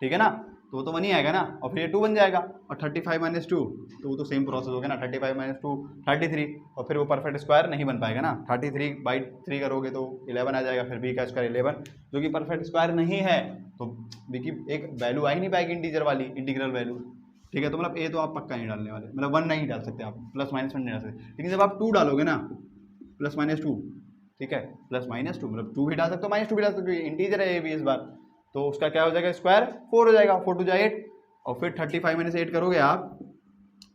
ठीक है ना, तो वो तो 1 ही आएगा ना, और फिर ये 2 बन जाएगा, और 35 माइनस 2 तो वो तो सेम प्रोसेस हो गया ना, 35 माइनस 2 33, और फिर वो परफेक्ट स्क्वायर नहीं बन पाएगा ना, 33/3 करोगे तो 11 आ जाएगा, फिर बी का स्क्वायर 11 जो कि परफेक्ट स्क्वायर नहीं है, तो बी की एक वैल्यू आ ही नहीं पाएगी इंटीजर वाली, इंटीग्रल वैल्यू। ठीक है, तो मतलब ए तो आप पक्का नहीं डालने वाले, मतलब 1 नहीं डाल सकते आप, प्लस माइनस 1 नहीं डाल सकते, लेकिन जब आप 2 डालोगे ना, प्लस माइनस 2, ठीक है, प्लस माइनस 2 मतलब 2 भी डाल सकते हो, माइनस 2 भी डाल सकते हो, इंटीजर है ये भी इस बार, तो उसका क्या हो जाएगा, स्क्वायर 4 हो जाएगा, 4 2 जा 8, और फिर 35 माइनस 8 करोगे आप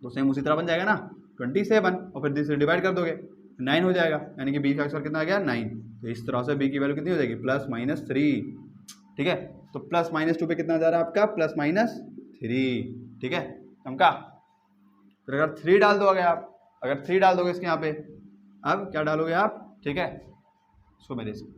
तो सेम उसी तरह बन जाएगा ना 27, और फिर दिस से डिवाइड कर दोगे 9 हो जाएगा, यानी कि बी का स्क्वायर कितना आ गया 9। तो इस तरह से बी की वैल्यू कितनी हो जाएगी, प्लस माइनस 3। ठीक है, तो प्लस माइनस 2 पे कितना जा रहा है आपका, प्लस माइनस 3। ठीक है, समझा। फिर अगर 3 डाल दोगे आप, अगर 3 डाल दोगे इसके यहाँ पे, अब क्या डालोगे आप, ठीक है, इसको मेरे से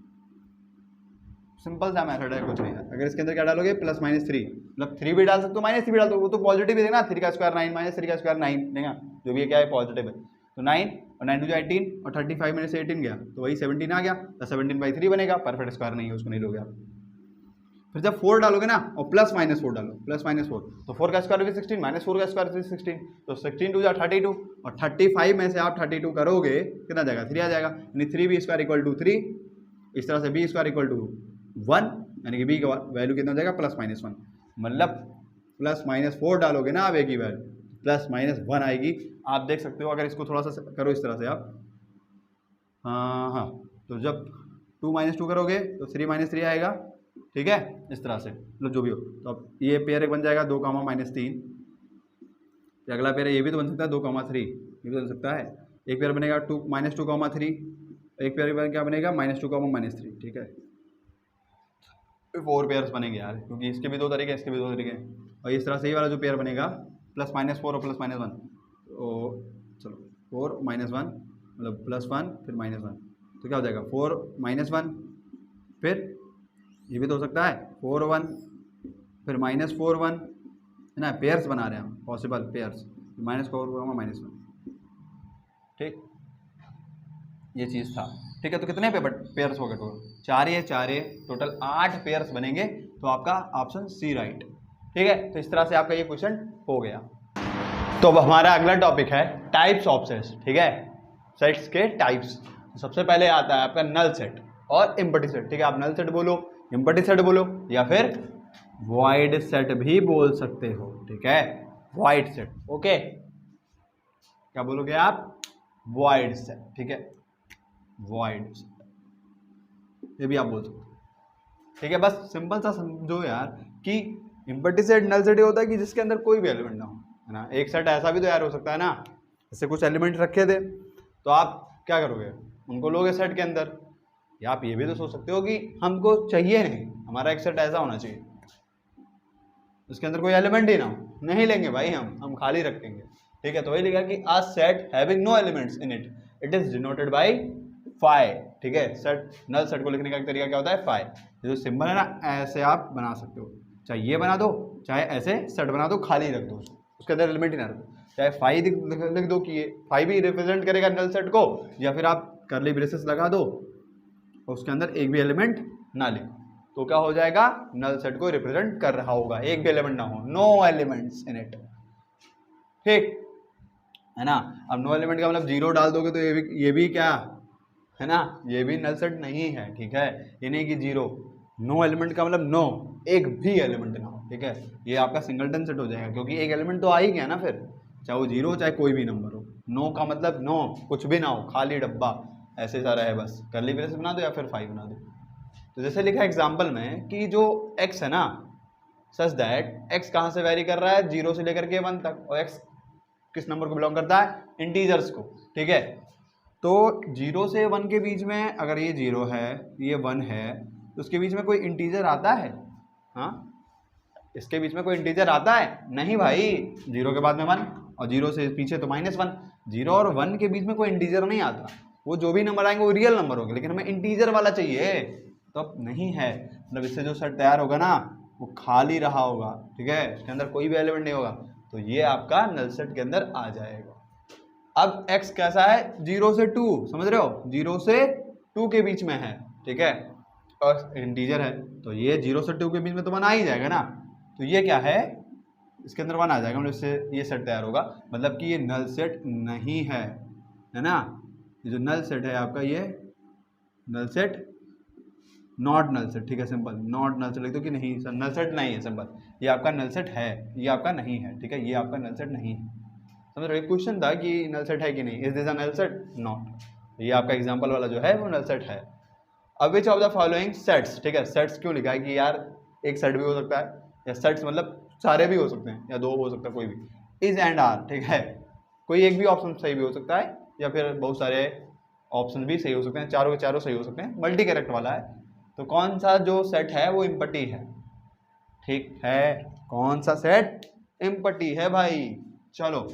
सिंपल सा मेथड है, कुछ नहीं है। अगर इसके अंदर क्या डालोगे, प्लस माइनस 3, मतलब 3 भी डाल सकते हो, माइनस 3 भी डाल दो, वो तो पॉजिटिव ही देगा ना, 3 का स्क्वायर 9 माइनस 3 का स्क्वायर 9 देगा, जो भी क्या है पॉजिटिव है, तो 9 और 9 टू 18 और 35 में से 18 गया तो वही 17 आ गया, तो 17/3 बनेगा, परफेक्ट स्क्वायर नहीं है उसको नहीं लोगे आप। फिर जब 4 डालोगे ना और प्लस माइनस 4 डालो, प्लस माइनस 4 तो 4 का स्क्वायर भी 16, माइनस 4 का स्क्वायर भी 16, तो 16 टू 32, और 35 में से आप 32 करोगे कितना जाएगा, 3 आ जाएगा, यानी 3b स्क्वायर इक्वल टू 3। इस तरह से बी स्क्वायर इक्वल टू 1, यानी कि बी का वैल्यू कितना हो जाएगा, प्लस माइनस 1, मतलब प्लस माइनस 4 डालोगे ना आप ए की वैल्यू, प्लस माइनस 1 आएगी। आप देख सकते हो, अगर इसको थोड़ा सा करो इस तरह से आप, हाँ, तो जब 2 माइनस 2 करोगे तो 3 माइनस 3 आएगा। ठीक है, इस तरह से, मतलब जो भी हो, तो अब ये पेयर एक बन जाएगा 2 माइनस 3, अगला पेयर ये भी तो बन सकता है 2 3, ये भी बन सकता है। एक पेयर बनेगा 2 माइनस 2 3, एक पेयर क्या बनेगा, माइनस 2 माइनस 3। ठीक है, 4 पेयर्स बनेंगे यार, क्योंकि इसके भी 2 तरीके हैं, इसके भी 2 तरीके हैं, और इस तरह से ये वाला जो पेयर बनेगा प्लस माइनस 4 और प्लस माइनस 1, तो चलो 4 माइनस 1 मतलब प्लस 1 फिर माइनस 1, तो क्या हो जाएगा 4 माइनस 1, फिर ये भी तो हो सकता है 4 1 फिर माइनस 4 1, है ना, पेयर्स बना रहे हैं हम, पॉसिबल पेयर्स, माइनस 4 माइनस 1। ठीक, ये चीज़ था। ठीक है, तो कितने पेयर्स हो गए टोटल, 4 ये टोटल 8 पेयर्स बनेंगे, तो आपका ऑप्शन सी राइट। ठीक है, तो इस तरह से आपका ये क्वेश्चन हो गया। तो अब हमारा अगला टॉपिक है टाइप्स ऑफ सेट्स। ठीक है, सेट्स के टाइप्स। सबसे पहले आता है आपका नल सेट और एम्प्टी सेट। ठीक है, आप नल सेट बोलो, एम्प्टी सेट बोलो, या फिर वॉइड सेट भी बोल सकते हो। ठीक है, वॉइड सेट, ओके, क्या बोलोगे आप, वॉइड सेट। ठीक है, वॉइड सेट, ये भी आप बोल सकते हो। ठीक है, बस सिंपल सा समझो यार कि एम्प्टी सेट नल सेट होता है कि जिसके अंदर कोई भी एलिमेंट ना हो, है ना। एक सेट ऐसा भी तो यार हो सकता है ना, जैसे कुछ एलिमेंट रखे थे तो आप क्या करोगे, उनको लोगे सेट के अंदर, या आप ये भी तो सोच सकते हो कि हमको चाहिए नहीं, हमारा एक सेट ऐसा होना चाहिए उसके अंदर कोई एलिमेंट ही ना हो, नहीं लेंगे भाई, हम खाली रखेंगे। ठीक है, तो वही लिखा कि a set having no elements in it, it is denoted by phi. ठीक है, सेट नल सेट को लिखने का एक तरीका क्या होता है, फाई। जो सिंबल है ना, ऐसे आप बना सकते हो, चाहे ये बना दो, चाहे ऐसे सेट बना दो, खाली रख दो, उसके अंदर एलिमेंट ही ना रखो, चाहे फाई लिख दो कि ये फाई भी रिप्रेजेंट करेगा नल सेट को, या फिर आप कर्ली ब्रेसेस लगा दो उसके अंदर एक भी एलिमेंट ना लिखो, तो क्या हो जाएगा, नल सेट को रिप्रेजेंट कर रहा होगा, एक भी एलिमेंट ना हो, नो एलिमेंट्स इन इट। ठीक है ना, अब नो एलिमेंट का मतलब 0 डाल दोगे तो ये भी क्या है ना, ये भी नल सेट नहीं है। ठीक है, ये नहीं कि 0, नो एलिमेंट का मतलब नो, एक भी एलिमेंट ना हो। ठीक है, ये आपका सिंगलटन सेट हो जाएगा, क्योंकि एक एलिमेंट तो आ ही गया ना, फिर चाहे वो 0 चाहे कोई भी नंबर हो। नो का मतलब नो, कुछ भी ना हो, खाली डब्बा ऐसे सारा है, बस कर्ली ब्रेस बना दो या फिर 5 बना दो। तो जैसे लिखा एग्जाम्पल में कि जो x है ना, सच दैट x कहाँ से वेरी कर रहा है, 0 से लेकर के 1 तक, और x किस नंबर को बिलोंग करता है, इंटीजर्स को। ठीक है, तो 0 से 1 के बीच में अगर ये 0 है, ये 1 है, तो उसके बीच में कोई इंटीजर आता है, हाँ, इसके बीच में कोई इंटीजर आता है, नहीं भाई, 0 के बाद में 1 और 0 से पीछे तो -1, 0 और 1 के बीच में कोई इंटीजर नहीं आता, वो जो भी नंबर आएंगे वो रियल नंबर होंगे, लेकिन हमें इंटीजर वाला चाहिए, तो अब नहीं है, मतलब इससे जो सेट तैयार होगा ना वो खाली रहा होगा। ठीक है, इसके अंदर कोई भी एलिमेंट नहीं होगा, तो ये आपका नल सेट के अंदर आ जाएगा। अब x कैसा है, 0 से 2, समझ रहे हो, 0 से 2 के बीच में है। ठीक है, और इंटीजर है, तो ये 0 से 2 के बीच में तो 1 आ ही जाएगा ना, तो ये क्या है, इसके अंदर 1 आ जाएगा, मतलब इससे ये सेट तैयार होगा, मतलब कि ये नल सेट नहीं है ना। ये जो नल सेट है आपका, ये null set, not null set, ठीक है, सिंपल नॉट नल सेट लिख दो कि नहीं सर नल सेट नहीं है, सिंपल ये आपका नल सेट है, ये आपका नहीं है, ठीक है, ये आपका नल सेट नहीं है। समझ रहे हो, क्वेश्चन था कि नल सेट है कि नहीं, is this a null set, not. ये आपका एग्जांपल वाला जो है वो नल सेट है। अब विच ऑफ द फॉलोइंग सेट्स, ठीक है, सेट्स क्यों लिखा है कि यार एक सेट भी हो सकता है, या सेट्स मतलब सारे भी हो सकते हैं, या 2 हो सकता है, कोई भी, इज एंड आर, ठीक है, कोई एक भी ऑप्शन सही भी हो सकता है, या फिर बहुत सारे ऑप्शन भी सही हो सकते हैं, चारों के चारों सही हो सकते हैं, मल्टी कैरेक्टर वाला है। तो कौन सा जो सेट है वो इम्पटी है, ठीक है, कौन सा सेट इम्पटी है भाई। चलो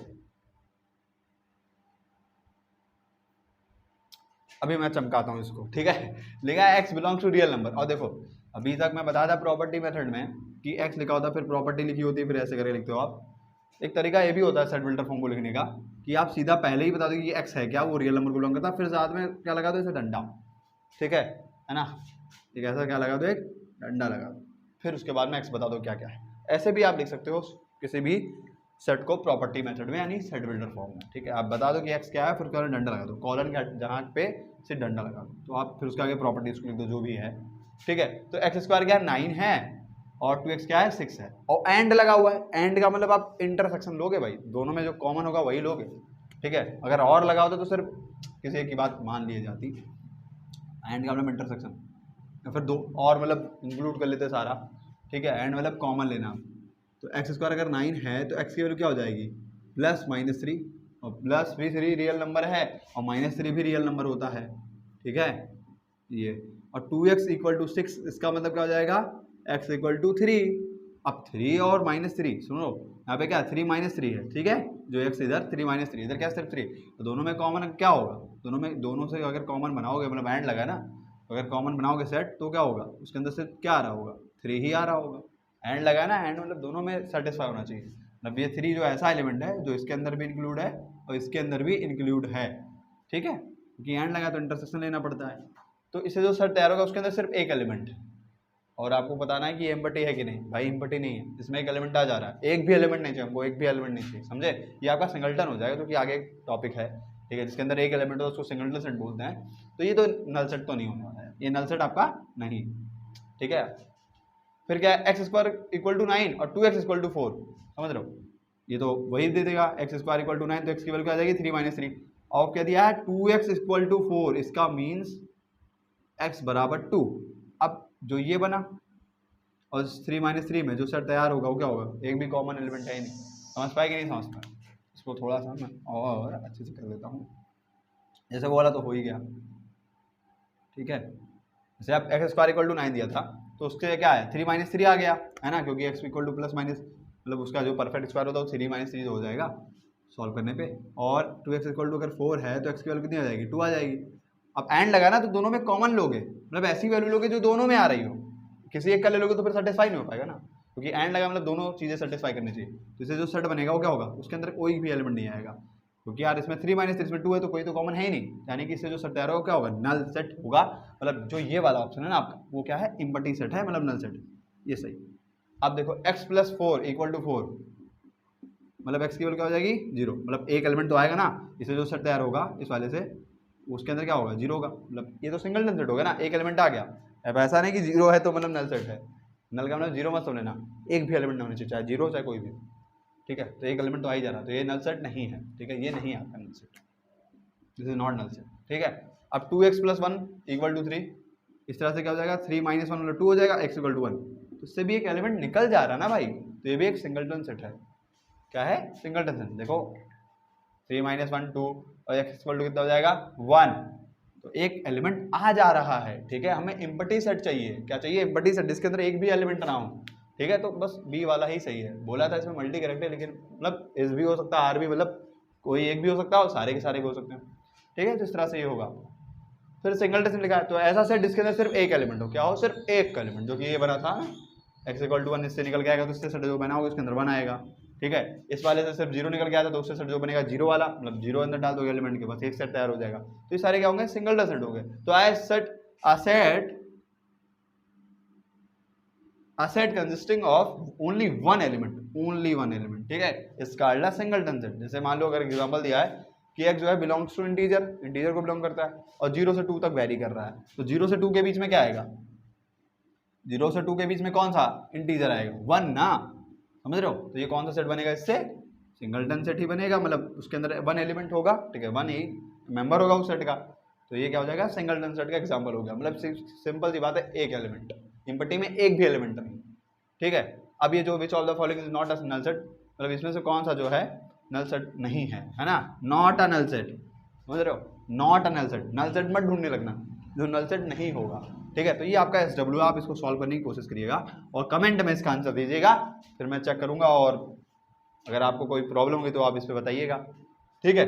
अभी मैं चमकाता हूँ इसको, ठीक है, लिखा है x belongs to real number. और देखो अभी तक मैं बताया था प्रॉपर्टी मेथड में कि x लिखा होता है, फिर प्रॉपर्टी लिखी होती है, फिर ऐसे करके लिखते हो आप। एक तरीका ये भी होता है सेट फिल्टर फॉर्म को लिखने का कि आप सीधा पहले ही बता दो कि x है क्या, वो रियल नंबर को बिलोंग करता है, फिर साथ में क्या लगा दो, इसे डंडा, ठीक है ना, एक ऐसा क्या लगा दो, एक डंडा लगा दो, फिर उसके बाद में x बता दो क्या क्या है। ऐसे भी आप लिख सकते हो किसी भी सेट को प्रॉपर्टी मेथड में, यानी सेट बिल्डर फॉर्म में, ठीक है, आप बता दो कि x क्या है, फिर उसके डंडा लगा दो, कॉलन का जहाँ पे से डंडा लगा दो, तो आप फिर उसके आगे प्रॉपर्टीज को लिख दो जो भी है, ठीक है। तो एक्स स्क्वायर क्या है, 9 है, और 2x क्या है, 6 है, और एंड लगा हुआ है, एंड का मतलब आप इंटरसेक्शन लोगे भाई, दोनों में जो कॉमन होगा वही लोगे, ठीक है। अगर और लगा होता तो सिर्फ किसी एक की बात मान ली जाती, एंड का मतलब इंटरसेक्शन, या फिर 2 और मतलब इंक्लूड कर लेते सारा, ठीक है, एंड मतलब कॉमन लेना। तो एक्स स्क्वायर अगर 9 है तो एक्स की वैल्यू क्या हो जाएगी, प्लस -3, और प्लस भी 3 रियल नंबर है, और -3 भी रियल नंबर होता है, ठीक है ये, और 2x इक्वल टू 6, इसका मतलब क्या हो जाएगा, x इक्वल टू 3। अब 3 और -3 सुनो, यहाँ पे क्या 3 -3 है, ठीक है, जो x इधर 3 -3, इधर क्या सिर्फ 3, तो दोनों में कॉमन क्या होगा, दोनों से अगर कॉमन बनाओगे, मतलब एंड लगा ना, अगर कॉमन बनाओगे सेट तो क्या होगा, उसके अंदर से क्या आ रहा होगा, 3 ही आ रहा होगा, एंड लगा ना, एंड मतलब दोनों में सेटिस्फाई होना चाहिए, मतलब ये 3 जो ऐसा एलिमेंट है जो इसके अंदर भी इंक्लूड है और इसके अंदर भी इंक्लूड है, ठीक है, क्योंकि एंड लगा तो इंटरसेक्शन लेना पड़ता है। तो इससे जो सेट तैयार होगा उसके अंदर सिर्फ एक एलिमेंट है, और आपको बताना है कि ये एम्पटी है कि नहीं, भाई एम्पटी नहीं है, इसमें एक एलिमेंट आ जा रहा है, एक भी एलिमेंट नहीं चाहिए हमको, एक भी एलिमेंट नहीं चाहिए, समझे, ये आपका सिंगलटन हो जाएगा, क्योंकि आगे एक टॉपिक है, ठीक है, जिसके अंदर एक एलिमेंट हो उसको सिंगलटन सेट बोलते हैं, तो ये तो नल सेट तो नहीं होने वाला है, ये नल सेट आपका नहीं, ठीक है। फिर क्या है, एक्स स्क्वायर इक्वल टू 9 और 2x इक्वल टू 4, समझ रहे हो, ये तो वही दे देगा, एक्स स्क्वायर इक्वल टू 9, तो एक्स की वैल्यू क्या आ जाएगी 3 - 3, और क्या दिया है 2x इक्वल टू 4, इसका मीन्स x बराबर 2। अब जो ये बना और 3 - 3 में जो सेट तैयार होगा वो क्या होगा, एक भी कॉमन एलिमेंट है ही नहीं, समझ पाए कि नहीं समझ पाए, इसको थोड़ा सा मैं और अच्छे से कर देता हूँ, जैसे वो वाला तो हो ही गया, ठीक है, जैसे आप एक्स स्क्वायर इक्वल टू 9 दिया था तो उसके क्या है 3 - 3 आ गया है ना, क्योंकि x equal two plus minus मतलब उसका जो परफेक्ट स्क्वायर होता है वो 3 - 3 हो जाएगा सॉल्व करने पे, और 2x इक्वल टू अगर 4 है तो x की वैल्यू कितनी आ जाएगी 2 आ जाएगी। अब एंड लगा ना तो दोनों में कॉमन लोगे, मतलब ऐसी वैल्यू लोगे जो दोनों में आ रही हो, किसी एक का ले लोगे तो फिर सेटिस्फाई नहीं हो पाएगा ना, क्योंकि एंड लगा मतलब दोनों चीज़ें सेटिस्फाई करनी चाहिए, तो इससे जो सेट बनेगा वो क्या होगा, उसके अंदर कोई भी एलिमेंट नहीं आएगा, क्योंकि यार इसमें 3 - 3 इसमें 2 है तो कोई तो कॉमन है ही नहीं, यानी कि इससे जो सेट तैयार होगा क्या होगा, नल सेट होगा, मतलब जो ये वाला ऑप्शन है ना आपका वो क्या है, इम्पटी सेट है, मतलब नल सेट, ये सही। अब देखो x + 4 इक्वल टू 4, मतलब x की वैल्यू क्या हो जाएगी 0, मतलब एक एलिमेंट तो आएगा ना, इससे जो सेट तैयार होगा इस वाले से उसके अंदर क्या होगा 0 होगा, मतलब ये तो सिंगल नल सेट होगा ना, एक एलिमेंट आ गया, अब ऐसा नहीं कि 0 है तो मतलब नल सेट है, नल का मतलब 0 मत समझ लेना, एक भी एलिमेंट होना चाहिए, चाहे 0 चाहे कोई भी, ठीक है, तो एक एलिमेंट तो आ ही जा रहा है, तो ये नल सेट नहीं है, ठीक है, ये नहीं है आपका null set, this is not null set, ठीक है। अब 2x + 1 इक्वल टू 3, इस तरह से क्या हो जाएगा 3 - 1 मतलब 2 हो जाएगा, x इक्वल टू 1, तो इससे भी एक एलिमेंट निकल जा रहा है ना भाई, तो ये भी एक सिंगलटन सेट है, क्या है सिंगलटन सेट, देखो 3 - 1 2 और x इक्वल टू कितना हो जाएगा 1, तो एक एलिमेंट आ जा रहा है, ठीक है, हमें एम्पटी सेट चाहिए, क्या चाहिए एम्पटी सेट जिसके अंदर एक भी एलिमेंट ना हो, ठीक है, तो बस बी वाला ही सही है, बोला था इसमें मल्टी कैरेक्टर, लेकिन मतलब एस भी हो सकता है, आर भी, मतलब कोई एक भी हो सकता है और सारे के सारे भी हो सकते हैं, ठीक है, तो इस तरह से ये होगा। फिर सिंगलटन सेट लिखा है तो ऐसा सेट जिसके अंदर सिर्फ एक एलिमेंट हो, क्या हो सिर्फ एक एलिमेंट, जो कि ये बना था x इक्वल टू 1, इससे निकल के आएगा तो इससे सेट जो बना होगा उसके अंदर 1 आएगा, ठीक है, इस वाले से सिर्फ 0 निकल के आता तो उससे सेट जो बनेगा 0 वाला, मतलब 0 अंदर डाल दो एलिमेंट के, बस एक सेट तैयार हो जाएगा, तो ये सारे क्या होंगे सिंगलटन सेट हो गए। तो a set consisting of only one element, ठीक है, is called a singleton set. जैसे मान लो अगर एग्जांपल दिया है कि x जो है बिलोंग्स टू इंटीजर को बिलोंग करता है और 0 से 2 तक वेरी कर रहा है, तो 0 से 2 के बीच में क्या आएगा, 0 से 2 के बीच में कौन सा इंटीजर आएगा, 1 ना, समझ रहे हो। तो ये कौन सा सेट बनेगा, इससे सिंगलटन सेट ही बनेगा, मतलब उसके अंदर वन एलिमेंट होगा, ठीक है, वन ही मेंबर होगा उस सेट का, तो ये क्या हो जाएगा, सिंगलटन सेट का एग्जांपल हो गया। मतलब सिंपल सी बात है, एक एलिमेंट, इंपटी में एक भी एलिमेंट नहीं, ठीक है। अब ये जो which of the following is not a null set, मतलब इसमें से कौन सा जो है नल सेट नहीं है, है ना, नॉट अ नल सेट, समझ रहे हो, not a null set, null set मत ढूंढने लगना जो नल सेट नहीं होगा, ठीक है। तो ये आपका SW, आप इसको सॉल्व करने की कोशिश करिएगा और कमेंट में इसका आंसर दीजिएगा, फिर मैं चेक करूंगा और अगर आपको कोई प्रॉब्लम होगी तो आप इस पर बताइएगा, ठीक है।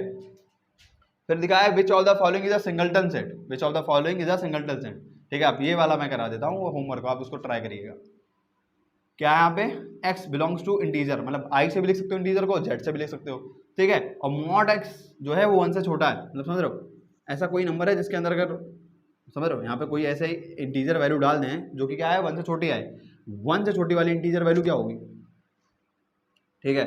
फिर दिखाया विच of the following is a singleton set, which of the following is a singleton set, ठीक है। आप ये वाला मैं करा देता हूँ, वो होमवर्क आप उसको ट्राई करिएगा। क्या है यहाँ पे, x बिलोंग्स टू इंटीजर, मतलब i से भी लिख सकते हो इंटीजर को, z से भी लिख सकते हो, ठीक है। और मॉड x जो है वो 1 से छोटा है, मतलब समझ रहे हो, ऐसा कोई नंबर है जिसके अंदर अगर समझ रहे हो यहाँ पे कोई ऐसे इंटीजर वैल्यू डाल दें जो कि क्या है 1 से छोटी है, 1 से छोटी वाली इंटीजर वैल्यू क्या होगी, ठीक है,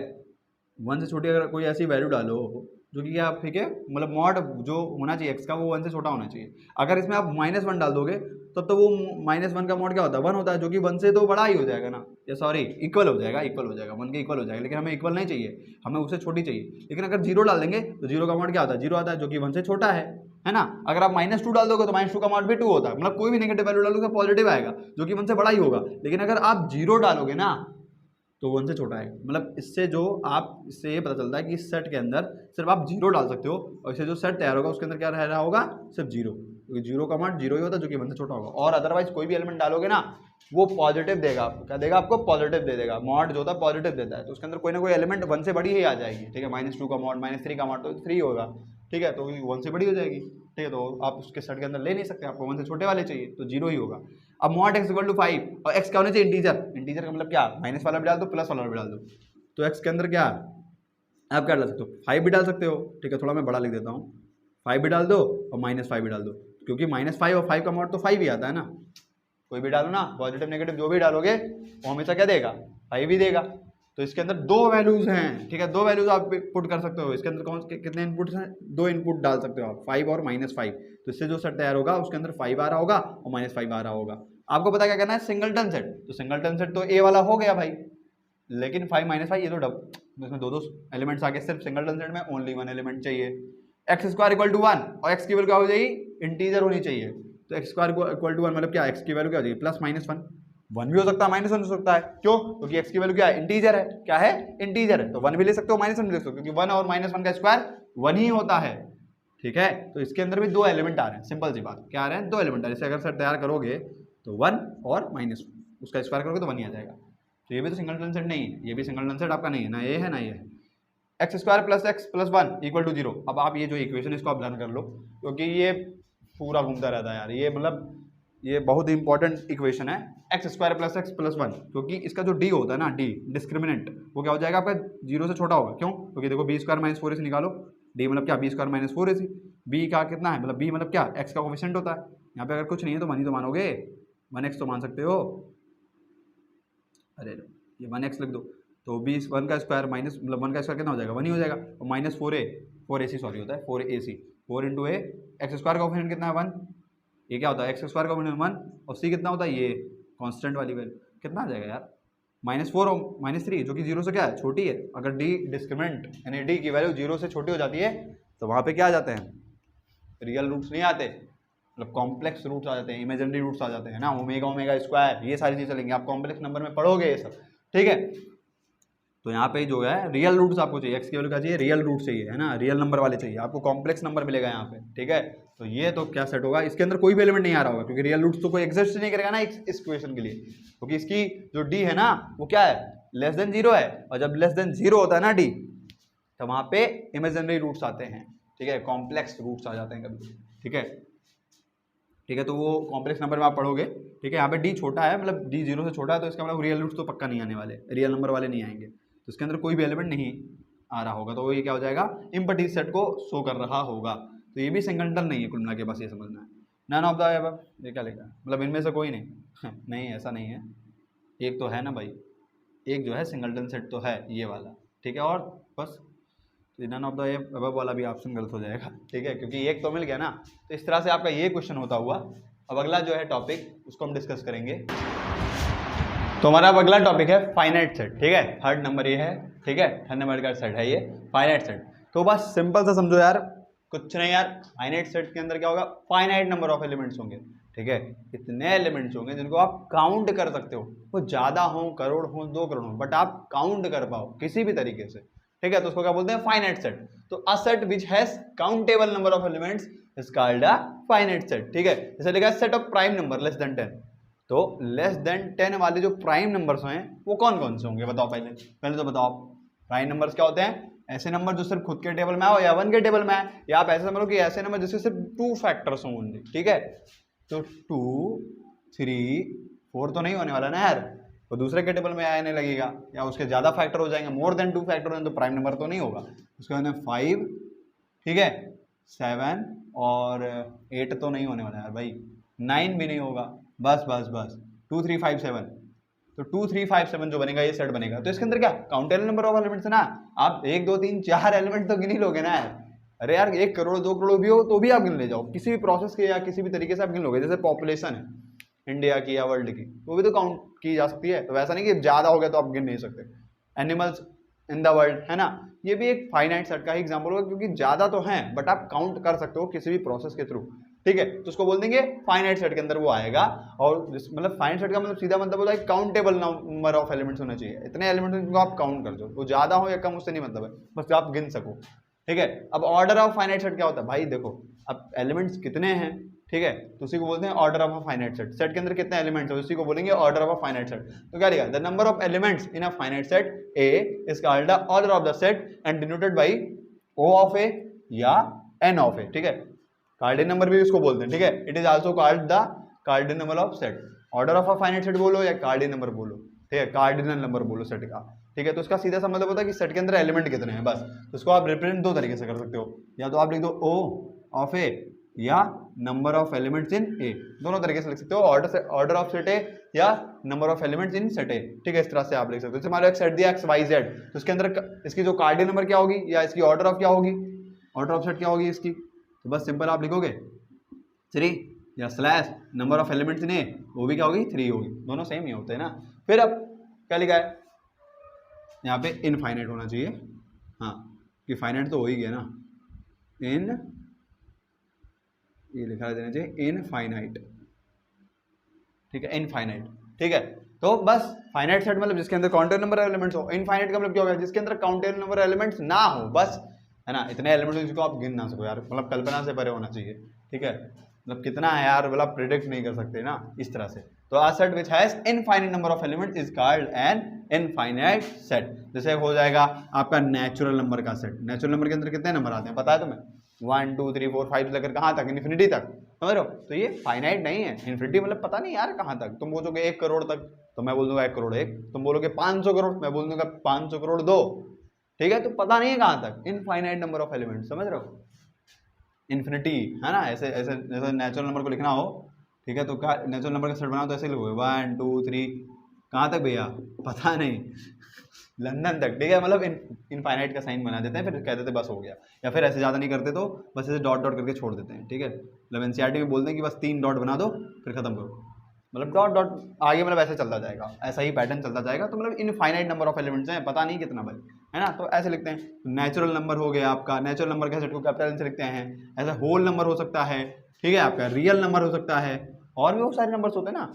1 से छोटी अगर कोई ऐसी वैल्यू डालो जो कि क्या, ठीक है, मतलब मॉड जो होना चाहिए x का वो 1 से छोटा होना चाहिए। अगर इसमें आप -1 डाल दोगे तब तो वो -1 का मॉड क्या होता है, 1 होता है, जो कि 1 से तो बड़ा ही हो जाएगा ना, या सॉरी इक्वल हो जाएगा, 1 के इक्वल हो जाएगा, लेकिन हमें इक्वल नहीं चाहिए, हमें उससे छोटी चाहिए। लेकिन अगर 0 डाल देंगे तो 0 का मॉड क्या होता है, 0 आता है, जो कि 1 से छोटा है ना। अगर आप -2 डाल दोगे तो -2 का मॉड भी 2 होता है, मतलब कोई भी नेगेटिव वैल्यू डालोगे पॉजिटिव आएगा, जो कि 1 से बड़ा ही होगा। लेकिन अगर आप 0 डालोगे ना तो 1 से छोटा है, मतलब इससे जो आप इससे ये पता चलता है कि इस सेट के अंदर सिर्फ आप 0 डाल सकते हो और इससे जो सेट तैयार होगा उसके अंदर क्या रह रहा होगा, सिर्फ 0, क्योंकि 0 का मान 0 ही होता है जो कि 1 से छोटा होगा। और अदरवाइज कोई भी एलिमेंट डालोगे ना वो पॉजिटिव देगा आपको, क्या देगा आपको, पॉजिटिव दे देगा, मॉड जो होता है पॉजिटिव देता है, तो उसके अंदर कोई ना कोई एलिमेंट 1 से बड़ी ही आ जाएगी, ठीक है। -2 का मॉड, -3 का मॉड तो 3 होगा, ठीक है, तो 1 से बड़ी हो जाएगी, ठीक है। तो आप उसके सेट के अंदर ले नहीं सकते, आपको 1 से छोटे वाले चाहिए, तो 0 ही होगा। अब मॉड x = 5 और x क्या होना चाहिए, इंटीजर का मतलब क्या, माइनस वाला भी डाल दो प्लस वाला भी डाल दो, तो x के अंदर क्या आप क्या डाल सकते हो, 5 भी डाल सकते हो, ठीक है, थोड़ा मैं बड़ा लिख देता हूँ, 5 भी डाल दो और -5 भी डाल दो, क्योंकि -5 और 5 का मॉड तो 5 ही आता है ना, कोई भी डालो ना, पॉजिटिव नेगेटिव जो भी डालोगे वो हमेशा क्या देगा, 5 ही देगा। तो इसके अंदर 2 वैल्यूज हैं, ठीक है, 2 वैल्यूज आप पुट कर सकते हो, इसके अंदर कौन कितने इनपुट्स हैं, 2 इनपुट डाल सकते हो आप, 5 और -5, तो इससे जो सेट तैयार होगा उसके अंदर 5 आ रहा होगा और -5 आ रहा होगा। आपको पता क्या करना है, सिंगलटन सेट, तो सिंगलटन सेट तो ए वाला हो गया भाई, लेकिन 5 -5 ये तो डबल, इसमें 2 एलिमेंट्स आ गए, सिर्फ सिंगलटन सेट में ओनली 1 एलिमेंट चाहिए। x² = 1 और x की वैल्यू क्या हो जाएगी, इंटीजर होनी चाहिए, तो x² = 1 मतलब क्या, x की वैल्यू क्या हो जाएगी, +-1, 1 भी हो सकता है -1 हो सकता है, क्यों, क्योंकि x की वैल्यू क्या है, इंटीजर है, क्या है, इंटीजर है, तो 1 भी ले सकते हो -1 भी ले सकते हो, क्योंकि 1 और -1 का स्क्वायर 1 ही होता है, ठीक है। तो इसके अंदर भी 2 एलिमेंट आ रहे हैं, सिंपल सी बात, क्या आ रहे हैं, 2 एलिमेंट आ रहे हैं। जैसे अगर सेट तैयार करोगे तो 1 और -1 उसका स्क्वायर करोगे तो 1 ही आ जाएगा, तो ये भी तो सिंगलटन सेट नहीं है, ये भी सिंगलटन सेट आपका नहीं है, ना ये है ना ये है। x² + x + 1 = 0। अब आप ये जो इक्वेशन इसको आप लर्न कर लो, क्योंकि ये पूरा घूमता रहता है यार, ये मतलब ये बहुत इंपॉर्टेंट इक्वेशन है, x² + x + 1, क्योंकि इसका जो d होता है ना, d डिस्क्रिमिनेंट, वो क्या हो जाएगा आपका 0 से छोटा होगा, क्यों, क्योंकि देखो b² - 4ac निकालो, d मतलब क्या, b² - 4ac, b का कितना है, मतलब b मतलब क्या, x का कोफिशिएंट होता है, यहाँ पे अगर कुछ नहीं है तो 1 ही तो मानोगे, 1x तो मान सकते हो, अरे ये 1x लिख दो, तो 1 का स्क्वायर माइनस मतलब 1 का स्क्वायर कितना हो जाएगा, 1 ही हो जाएगा, और -4ac सॉरी होता है 4ac, 4 × a, x² का कोफिशिएंट कितना है 1, ये क्या होता है x² का कोफिशिएंट 1, और c कितना होता है, ये कांस्टेंट वाली वैल्यू, कितना आ जाएगा यार, -4 और -3, जो कि 0 से क्या है, छोटी है। अगर d डिस्क्रिमिनेंट यानी d की वैल्यू 0 से छोटी हो जाती है तो वहाँ पे क्या आ जाते हैं, रियल रूट्स नहीं आते, मतलब कॉम्प्लेक्स रूट्स आ जाते हैं, इमेजिनरी रूट्स आ जाते हैं ना, ओमेगा स्क्वायर, ये सारी चीज़ चलेंगी, आप कॉम्प्लेक्स नंबर में पढ़ोगे ये सब, ठीक है। तो यहाँ पे जो है रियल रूट्स आपको चाहिए, x की वैल्यू क्या चाहिए, रियल रूट चाहिए, है ना, रियल नंबर वाले चाहिए, आपको कॉम्प्लेक्स नंबर मिलेगा यहाँ पे, ठीक है। तो ये तो क्या सेट होगा, इसके अंदर कोई भी एलिमेंट नहीं आ रहा होगा, क्योंकि रियल रूट्स तो कोई एग्जिस्ट नहीं करेगा ना इस इक्वेशन के लिए, क्योंकि इसकी जो d है ना वो क्या है, <0 है, और जब <0 होता है ना d, तो वहाँ पे इमेजिनरी रूट्स आते हैं, ठीक है, कॉम्प्लेक्स रूट्स आ जाते हैं कभी, ठीक है, ठीक है। तो वो कॉम्प्लेक्स नंबर में आप पढ़ोगे, ठीक है। यहाँ पे d छोटा है, मतलब d 0 से छोटा है, तो इसका मतलब रियल रूट्स तो पक्का नहीं आने वाले, रियल नंबर वाले नहीं आएंगे, तो इसके अंदर कोई भी एलिमेंट नहीं आ रहा होगा, तो ये क्या हो जाएगा, इम्पटी सेट को शो कर रहा होगा, तो ये भी सिंगलटन नहीं है, कुल मिला के बस ये समझना है। नन ऑफ द अबव, ये क्या लिखा है, मतलब इनमें से कोई नहीं नहीं, ऐसा नहीं है, एक तो है ना भाई, एक जो है सिंगलटन सेट तो है ये वाला, ठीक है, और बस नन ऑफ द अबव वाला भी ऑप्शन गलत हो जाएगा, ठीक है, क्योंकि एक तो मिल गया ना। तो इस तरह से आपका ये क्वेश्चन होता हुआ। अब अगला जो है टॉपिक उसको हम डिस्कस करेंगे। तो हमारा अब अगला टॉपिक है फाइनाइट सेट, ठीक है, थर्ड नंबर ये है, ठीक है, थर्ड नंबर का सेट है ये फाइनाइट सेट। तो बस सिंपल सा समझो यार, कुछ नहीं यार, फाइनाइट सेट के अंदर क्या होगा, फाइनाइट नंबर ऑफ एलिमेंट्स होंगे, ठीक है, इतने एलिमेंट्स होंगे जिनको आप काउंट कर सकते हो, वो ज्यादा हो, करोड़ हो, 2 करोड़ हो, बट आप काउंट कर पाओ किसी भी तरीके से, ठीक है, तो उसको क्या बोलते हैं, फाइनाइट सेट। तो a set which has countable number of elements is called a finite set, ठीक है। जैसे लिखा है set of prime number less than 10, तो लेस देन 10 वाले जो प्राइम नंबर्स हैं वो कौन कौन से होंगे, बताओ पहले तो बताओ। प्राइम नंबर्स क्या होते हैं, ऐसे नंबर जो सिर्फ खुद के टेबल में हो या 1 के टेबल में है, या आप ऐसे समझ लो कि ऐसे नंबर जिसके सिर्फ 2 फैक्टर्स हों ओनली, ठीक है। तो 2, 3, 4 तो नहीं होने वाला ना यार, वो दूसरे के टेबल में आने लगेगा, या उसके ज्यादा फैक्टर हो जाएंगे, मोर देन 2 फैक्टर हो तो प्राइम नंबर तो नहीं होगा। उसके बाद में 5, ठीक है, 7 और 8 तो नहीं होने वाला यार भाई, 9 भी नहीं होगा, बस 2, 3, 5, 7। तो 2, 3, 5, 7 जो बनेगा ये सेट बनेगा। तो इसके अंदर क्या काउंटेबल नंबर ऑफ एलिमेंट्स है ना, आप 1, 2, 3, 4 एलिमेंट तो गिन ही लोगे ना यार। अरे यार 1 करोड़ 2 करोड़ भी हो तो भी आप गिन ले जाओ, किसी भी प्रोसेस के या किसी भी तरीके से आप गिन लोगे। जैसे पॉपुलेशन है इंडिया की या वर्ल्ड की, वो भी तो काउंट की जा सकती है, तो वैसा नहीं कि ज्यादा हो गया तो आप गिन नहीं सकते। एनिमल्स इन द वर्ल्ड है ना, ये भी एक फाइनाइट सेट का ही एग्जांपल होगा, क्योंकि ज्यादा तो है बट आप काउंट कर सकते हो किसी भी प्रोसेस के थ्रू, ठीक है। तो उसको बोल देंगे फाइनाइट सेट के अंदर वो आएगा। और मतलब फाइनाइट सेट का मतलब सीधा मतलब होता है काउंटेबल नंबर ऑफ एलिमेंट्स होना चाहिए, इतने एलिमेंट्स जिनको आप काउंट कर दो, वो ज्यादा हो या कम उससे नहीं मतलब है, बस आप गिन सको, ठीक है। अब ऑर्डर ऑफ फाइनाइट सेट क्या होता है भाई, देखो अब एलिमेंट्स कितने हैं, ठीक है, तो उसी को बोलते हैं order of a finite set. Set के अंदर कितने एलिमेंट्स है उसी को बोलेंगे order of a finite set. तो क्या लिखा, the number of elements in a finite set A is called the order of the set and denoted by O of A या एन ऑफ ए, ठीक है। कार्डिनल नंबर भी इसको बोलते हैं, ठीक है। It is also called the cardinal number of set. Order of a finite set बोलो या कार्डिनल नंबर बोलो, ठीक है, कार्डिनल नंबर बोलो सेट का, ठीक है। तो इसका सीधा सा मतलब होता है कि सेट के अंदर एलिमेंट कितने हैं, बस। तो इसको आप रिप्रेजेंट 2 तरीके से कर सकते हो, या तो आप लिख दो ओ ऑफ ए या नंबर ऑफ एलिमेंट्स इन ए, दोनों तरीके से लिख सकते हो, ऑर्डर ऑफ सेट ए या number of elements in set ए, ठीक है। इस तरह से आप लिख सकते हो। जैसे हमारा एक सेट दिया एक्स वाई जेड, तो इसके अंदर इसकी जो कार्डिनल नंबर क्या होगी या इसकी ऑर्डर ऑफ क्या होगी, ऑर्डर ऑफ सेट क्या होगी इसकी, तो बस सिंपल आप लिखोगे 3 या slash number of elements in A, वो भी क्या होगी 3 होगी, दोनों सेम ही होते हैं ना। फिर अब क्या लिखा है यहाँ पे, इनफाइनाइट होना चाहिए, हाँ कि फाइनाइट तो हो ही गया ना, इन ये लिखा देना चाहिए इनफाइनाइट, ठीक है, इनफाइनाइट, ठीक है। तो बस फाइनाइट सेट मतलब जिसके अंदर काउंटेबल नंबर एलिमेंट्स हो। इनफाइनाइट का मतलब क्या होगा, जिसके अंदर काउंटेबल नंबर एलिमेंट्स ना हो, बस, है ना, इतने एलिमेंट्स जिसको आप गिन ना सको यार, मतलब कल्पना से परे होना चाहिए, ठीक है, मतलब कितना है यार, मतलब प्रिडिक्ट नहीं कर सकते ना, इस तरह से। तो a set which has infinite number of elements is called an infinite set. जैसे हो जाएगा आपका नेचुरल नंबर का सेट। नेचुरल नंबर के अंदर कितने नंबर आते हैं पता है तुम्हें, 1, 2, 3, 4, 5 लेकर कहाँ तक, इन्फिनिटी तक, समझ रहे हो। तो ये फाइनाइट नहीं है, इन्फिनिटी मतलब पता नहीं यार कहाँ तक। तुम बोलोगे 1 करोड़ तक, तो मैं बोल दूंगा 1 करोड़ 1, तुम बोलोगे 500 करोड़, मैं बोल दूंगा 500 करोड़ 2, ठीक है। तो पता नहीं है कहाँ तक, इनफाइनाइट नंबर ऑफ एलिमेंट, समझ रहे हो, इन्फिनिटी, है ना। ऐसे ऐसे जैसे नेचुरल नंबर को लिखना हो, ठीक है, तो क्या नेचुरल नंबर का सेट बनाओ तो ऐसे लिखोगे 1, 2, 3, कहाँ तक भैया पता नहीं, लंदन तक, ठीक है। मतलब इनफाइनाइट का साइन बना देते हैं, फिर कह देते बस हो गया, या फिर ऐसे ज़्यादा नहीं करते तो बस ऐसे डॉट डॉट करके छोड़ देते हैं, ठीक है। मतलब एनसीईआरटी में बोलते हैं कि बस 3 डॉट बना दो फिर खत्म करो, मतलब डॉट डॉट आगे, मतलब ऐसे चलता जाएगा, ऐसा ही पैटर्न चलता जाएगा। तो मतलब इनफाइनाइट नंबर ऑफ एलिमेंट्स हैं, पता नहीं कितना भाई, है ना। तो ऐसे लिखते हैं। नेचुरल नंबर हो गया आपका, नेचुरल नंबर के सेट को कैपिटल एन से लिखते हैं। ऐसा होल नंबर हो सकता है, ठीक है, आपका रियल नंबर हो सकता है, और भी बहुत सारे नंबर्स होते हैं ना,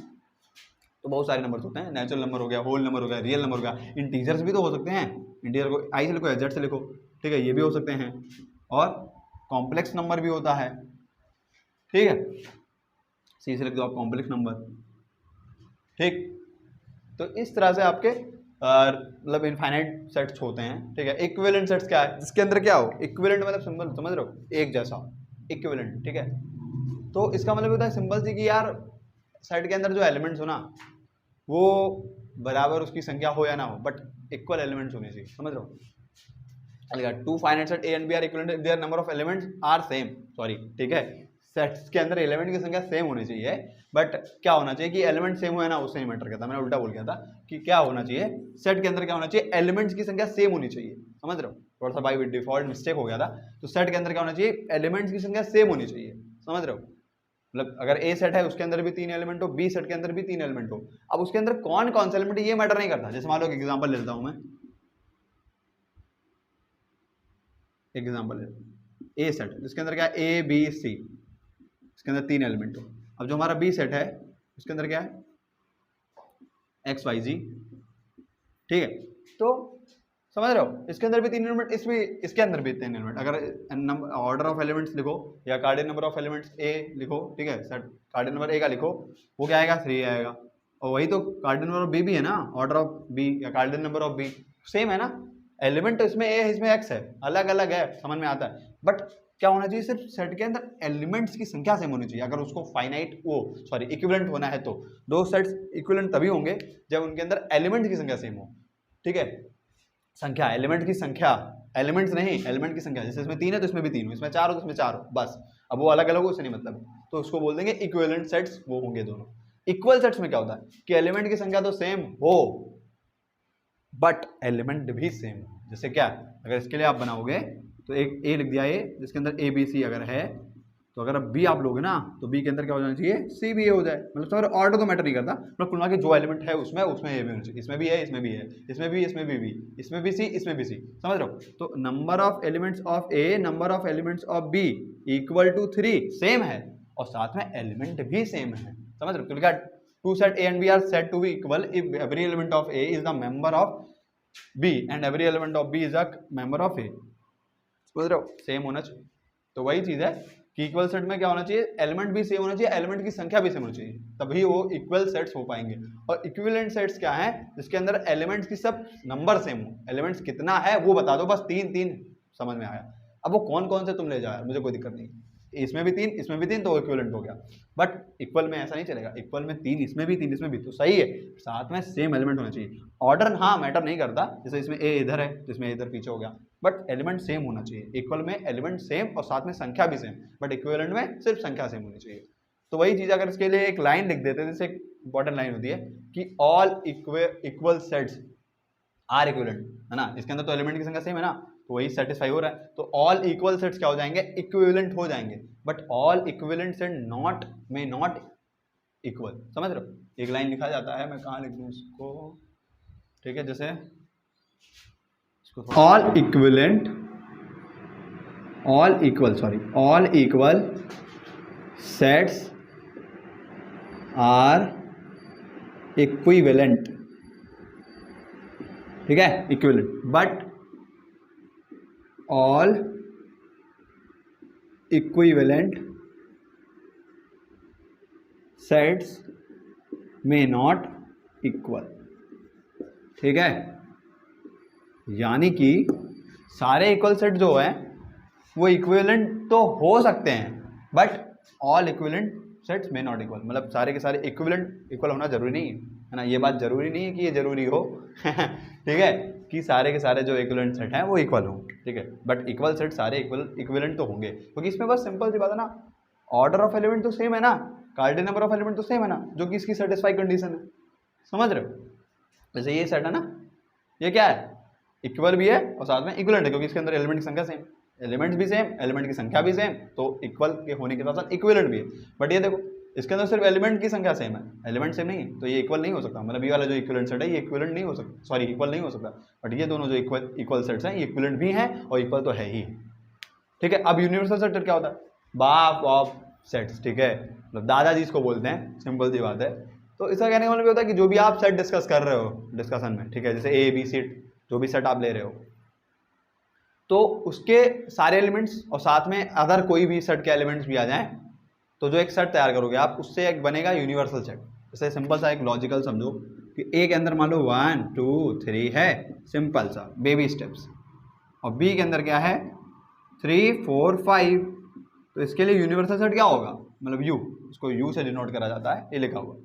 तो बहुत सारे नंबर्स होते हैं। नेचुरल नंबर हो गया, होल नंबर हो गया, रियल नंबर हो गया, इंटीजर्स भी तो हो सकते हैं। इंटीजर को आई से लिखो या जेड से लिखो, ठीक है, ये भी हो सकते हैं। और कॉम्प्लेक्स नंबर भी होता है, ठीक है, सी से लिख दो आप कॉम्प्लेक्स नंबर, ठीक। तो इस तरह से आपके मतलब इनफाइनाइट सेट्स होते हैं, ठीक है। इक्विवेलेंट सेट्स क्या है, जिसके अंदर क्या हो, इक्विवेलेंट मतलब सिंबल समझ रहे हो, एक जैसा, इक्विवेलेंट, ठीक है। तो इसका मतलब होता है सिंपल सी कि यार सेट के अंदर जो एलिमेंट्स हो ना वो बराबर उसकी संख्या हो या ना हो, बट इक्वल एलिमेंट्स होने चाहिए, समझ रहे हो। Two finite set A and B are equivalent, their number of elements are same, sorry, ठीक है, सेट्स के अंदर एलिमेंट की संख्या सेम होनी चाहिए, बट क्या होना चाहिए कि एलिमेंट सेम हुआ है ना, उससे नहीं मैटर करता। मैंने उल्टा बोल गया था कि क्या होना चाहिए, सेट के अंदर क्या होना चाहिए, एलिमेंट्स की संख्या सेम होनी चाहिए। समझ रहे हो, थोड़ा सा बाय डिफॉल्ट मिस्टेक हो गया था। तो सेट के अंदर क्या होना चाहिए, एलिमेंट्स की संख्या सेम होनी चाहिए। समझ रहे हो, मतलब अगर ए सेट है उसके अंदर भी 3 एलिमेंट हो, बी सेट के अंदर भी 3 एलिमेंट हो, अब उसके अंदर कौन कौन सा एलिमेंट ये मैटर नहीं करता। जैसे मान लो एक एग्जांपल ले लेता हूं मैं, एग्जांपल ले लेता हूं ए सेट जिसके अंदर क्या है ए बी सी, इसके अंदर 3 एलिमेंट हो। अब जो हमारा बी सेट है उसके अंदर क्या है एक्स वाई जी, ठीक है। तो समझ रहे हो, इसके अंदर भी 3 एलिमेंट, इसके अंदर भी 3 एलिमेंट। अगर ऑर्डर ऑफ एलिमेंट्स लिखो या कार्डिनल नंबर ऑफ एलिमेंट्स ए लिखो, ठीक है, सेट कार्डिनल नंबर ए का लिखो, वो क्या आएगा 3 आएगा। और वही तो कार्डिनल नंबर ऑफ बी भी है ना, ऑर्डर ऑफ बी या cardinal number of B same है ना। एलिमेंट तो इसमें ए है, इसमें एक्स है, अलग अलग है, समझ में आता है। बट क्या होना चाहिए, सिर्फ सेट के अंदर एलिमेंट्स की संख्या सेम होनी चाहिए। अगर उसको फाइनाइट इक्विवेलेंट होना है तो दो सेट्स इक्विवेलेंट तभी होंगे जब उनके अंदर एलिमेंट की संख्या सेम हो, ठीक है। संख्या, एलिमेंट की संख्या, एलिमेंट्स नहीं, एलिमेंट की संख्या। जैसे इसमें 3 है तो इसमें भी 3 हो, इसमें 4 हो तो इसमें 4 हो, बस। अब वो अलग अलग हो उससे नहीं मतलब, तो उसको बोल देंगे इक्विवेलेंट सेट्स, वो होंगे दोनों। इक्वल सेट्स में क्या होता है कि एलिमेंट की संख्या तो सेम हो बट एलिमेंट भी सेम हो। जैसे क्या, अगर इसके लिए आप बनाओगे तो एक ए लिख दिया, ए जिसके अंदर ए बी सी अगर है, तो अगर अब बी आप लोगे ना तो बी के अंदर क्या हो जाना चाहिए, सी भी ए हो जाए। मतलब तो ऑर्डर तो मैटर नहीं करता, मतलब कुल मिला के जो एलिमेंट है उसमें ए भी होना चाहिए। इसमें भी है, इसमें भी है, इसमें भी, इसमें भी, इसमें भी सी, इसमें भी सी। समझ रहे हो, तो number of elements of A, number of elements of B equal to 3 same है, और साथ में एलिमेंट भी सेम है। समझ रहे हो, क्योंकि two set A and B are said to be equal if every element of A is the member of B and every element of B is a member of A. समझ रहे हो, सेम होना चाहिए। तो वही चीज है कि इक्वल सेट में क्या होना चाहिए, एलिमेंट भी सेम होना चाहिए, एलिमेंट की संख्या भी सेम होनी चाहिए, तभी वो इक्वल सेट्स हो पाएंगे। और इक्विवेलेंट सेट्स क्या है, जिसके अंदर एलिमेंट्स की सब नंबर सेम हो, एलिमेंट्स कितना है वो बता दो बस, 3 3 समझ में आया। अब वो कौन कौन से तुम ले जाओ, मुझे कोई दिक्कत नहीं, इसमें भी 3 इसमें भी 3 तो इक्विवेलेंट हो गया। बट इक्वल में ऐसा नहीं चलेगा, इक्वल में 3 इसमें भी 3 इसमें भी, तो सही है, साथ में सेम एलिमेंट होना चाहिए। ऑर्डर हाँ मैटर नहीं करता, जैसे इसमें ए इधर है तो इसमें इधर पीछे हो गया, बट एलिमेंट सेम होना चाहिए। इक्वल में एलिमेंट सेम और साथ में संख्या भी सेम, बट इक्विवेलेंट में सिर्फ संख्या सेम होनी चाहिए। तो वही चीज अगर इसके लिए एक लाइन लिख देते, जैसे एक इंपॉर्टेंट लाइन होती है कि all equal sets are equivalent, है ना, इसके अंदर तो एलिमेंट की संख्या सेम है ना, तो वही सेटिस्फाई हो रहा है। तो ऑल इक्वल सेट्स क्या हो जाएंगे, इक्विवेलेंट हो जाएंगे, but all equivalent set not may not equal. समझ रहे हो, एक लाइन लिखा जाता है, मैं कहाँ लिख दूँ इसको, ठीक है, जैसे all equal sets are equivalent, ठीक है, equivalent, but all equivalent sets में नॉट इक्वल, ठीक है। यानी कि सारे इक्वल सेट जो है वो इक्विवेलेंट तो हो सकते हैं, बट ऑल इक्विवेलेंट सेट्स में नॉट इक्वल, मतलब सारे के सारे इक्वल होना जरूरी नहीं है ना, ये बात जरूरी नहीं है कि ये जरूरी हो ठीक है, कि सारे के सारे जो इक्विवेलेंट सेट हैं वो इक्वल हो, ठीक है, बट इक्वल सेट सारे इक्विवेलेंट तो होंगे, क्योंकि इसमें बस सिंपल सी बात है ना, ऑर्डर ऑफ एलिमेंट तो सेम है ना, कार्डिनल नंबर ऑफ एलिमेंट तो सेम है ना, जो कि इसकी सेटिस्फाई कंडीशन है। समझ रहे हो, जैसे ये सेट है ना, ये क्या है, इक्वल भी है और साथ में इक्विवेलेंट है, क्योंकि इसके अंदर एलिमेंट की संख्या सेम, एलिमेंट्स भी सेम, एलिमेंट की संख्या भी सेम, तो इक्वल के होने के साथ इक्विवेलेंट भी है। बट ये देखो, इसके अंदर सिर्फ एलिमेंट की संख्या सेम है, एलिमेंट सेम नहीं है, तो ये इक्वल नहीं हो सकता। मतलब ये वाला जो इक्विवेलेंट सेट है ये इक्विवेलेंट नहीं हो सकता, सॉरी इक्वल नहीं हो सकता। बट ये दोनों जो इक्वल सेट्स हैं ये इक्विवेलेंट भी हैं और इक्वल तो है ही, ठीक है। अब यूनिवर्सल सेट क्या होता है, बाप ऑफ सेट्स, ठीक है, मतलब दादाजी इसको बोलते हैं, सिंपल सी बात है। तो इसका कहने का मतलब होता है कि जो भी आप सेट डिस्कस कर रहे हो डिस्कशन में, ठीक है, जैसे ए बी सी जो भी सेट आप ले रहे हो, तो उसके सारे एलिमेंट्स और साथ में अदर कोई भी सेट के एलिमेंट्स भी आ जाएं, तो जो एक सेट तैयार करोगे आप, उससे एक बनेगा यूनिवर्सल सेट। जैसे सिंपल सा एक लॉजिकल समझो कि ए के अंदर मान लो 1 2 3 है, सिंपल सा बेबी स्टेप्स, और बी के अंदर क्या है 3 4 5, तो इसके लिए यूनिवर्सल सेट क्या होगा, मतलब यू, इसको यू से डिनोट करा जाता है, ये लिखा हुआ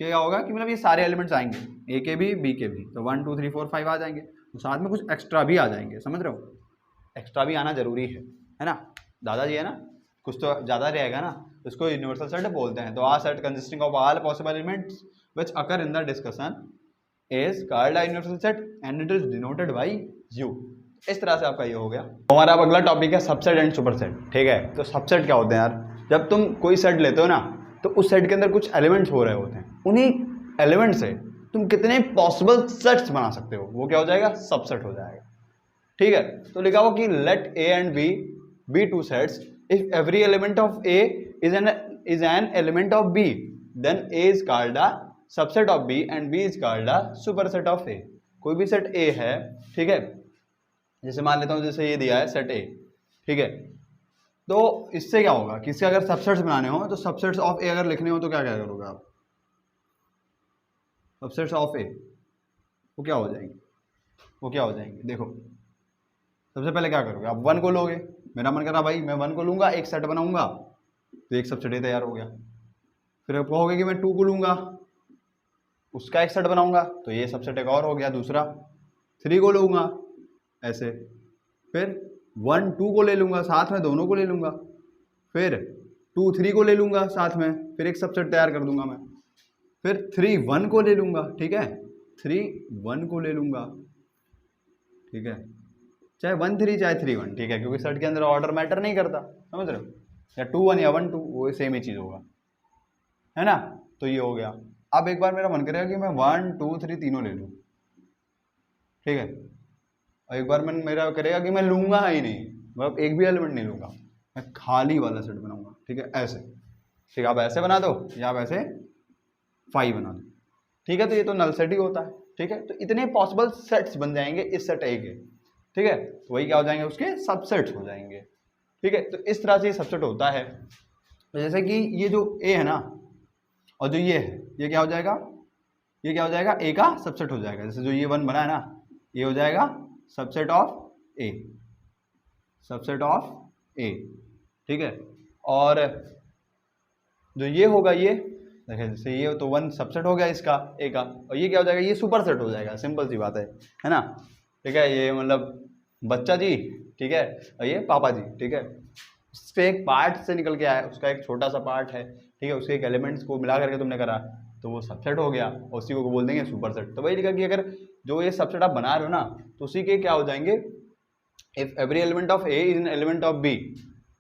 क्या होगा कि मतलब ये सारे एलिमेंट्स आएंगे, ए के भी बी के भी, तो 1 2 3 4 5 आ जाएंगे, तो साथ में कुछ एक्स्ट्रा भी आ जाएंगे। समझ रहे हो, एक्स्ट्रा भी आना जरूरी है ना, दादाजी है ना, कुछ तो ज़्यादा रहेगा ना, इसको यूनिवर्सल सेट बोलते हैं। तो a set consisting of all possible elements which occur in the discussion is called a universal set and it is denoted by U. इस तरह से आपका ये हो गया। हमारा अब अगला टॉपिक है सबसेट एंड सुपरसेट। ठीक है, तो सबसेट क्या होते हैं यार, जब तुम कोई सेट लेते हो ना तो उस सेट के अंदर कुछ एलिमेंट्स हो रहे होते हैं, उन्हीं एलिमेंट से तुम कितने पॉसिबल सेट्स बना सकते हो, वो क्या हो जाएगा, सबसेट हो जाएगा। ठीक है, तो लिखा हुआ कि let A and B be two sets if every element of A is an element of B then A is called a subset of B and B is called a superset of A. कोई भी सेट ए है, ठीक है, जैसे मान लेता हूँ जैसे ये दिया है सेट ए, ठीक है, तो इससे क्या होगा कि इससे अगर सबसेट्स बनाने हो तो सबसेट्स ऑफ ए अगर लिखने हो तो क्या क्या करोगे आप, सबसेट्स ऑफ ए वो क्या हो जाएंगे, वो क्या हो जाएंगे, देखो सबसे पहले क्या करोगे आप, वन को लोगे, मेरा मन कर रहा भाई मैं वन को लूंगा, एक सेट बनाऊंगा तो एक सबसेट तैयार हो गया। फिर आप कहोगे कि मैं टू को लूंगा, उसका एक सेट बनाऊंगा तो ये सबसेट एक और हो गया दूसरा। थ्री को लूंगा ऐसे, फिर वन टू को ले लूंगा साथ में, दोनों को ले लूंगा, फिर टू थ्री को ले लूंगा साथ में, फिर एक सबसेट तैयार कर दूंगा मैं। फिर थ्री वन को ले लूंगा, ठीक है, थ्री वन को ले लूंगा, ठीक है, चाहे वन थ्री चाहे थ्री वन, ठीक है, क्योंकि सेट के अंदर ऑर्डर मैटर नहीं करता, समझ रहे हो, या टू वन या वन टू वो सेम ही चीज़ होगा, है ना। तो ये हो गया। अब एक बार मेरा मन करेगा कि मैं वन टू थ्री तीनों ले लूँ, ठीक है, और एक बार मन मेरा करेगा कि मैं लूंगा ही नहीं, मतलब एक भी एलिमेंट नहीं लूंगा, मैं खाली वाला सेट बनाऊंगा, ठीक है, ऐसे, ठीक है, आप ऐसे बना दो या आप ऐसे फाइव बना दो, ठीक है, तो ये तो नल सेट ही होता है, ठीक है, तो इतने पॉसिबल सेट्स बन जाएंगे इस सेट ए के, ठीक है, तो वही क्या हो जाएंगे, उसके सबसेट्स हो जाएंगे, ठीक है, तो इस तरह से ये सबसेट होता है। तो जैसे कि ये जो ए है ना और जो ये है, ये क्या हो जाएगा, ये क्या हो जाएगा, ए का सबसेट हो जाएगा। जैसे जो ये वन बना है ना, ये हो जाएगा subset of A, subset of A, ठीक है, और जो ये होगा, ये देखिए जैसे ये तो वन सबसेट हो गया इसका ए का, और ये क्या हो जाएगा, ये सुपर सेट हो जाएगा, सिंपल सी बात है ना, ठीक है, ये मतलब बच्चा जी, ठीक है, और ये पापा जी, ठीक है, उससे एक पार्ट से निकल के आया, उसका एक छोटा सा पार्ट है, ठीक है, उसके एक एलिमेंट्स को मिला करके तुमने करा तो वो सबसेट हो गया, और उसी को बोल देंगे सुपर सेट। तो वही लिखा कि अगर जो ये सबसेट आप बना रहे हो ना तो उसी के क्या हो जाएंगे, if every element of A is an element of B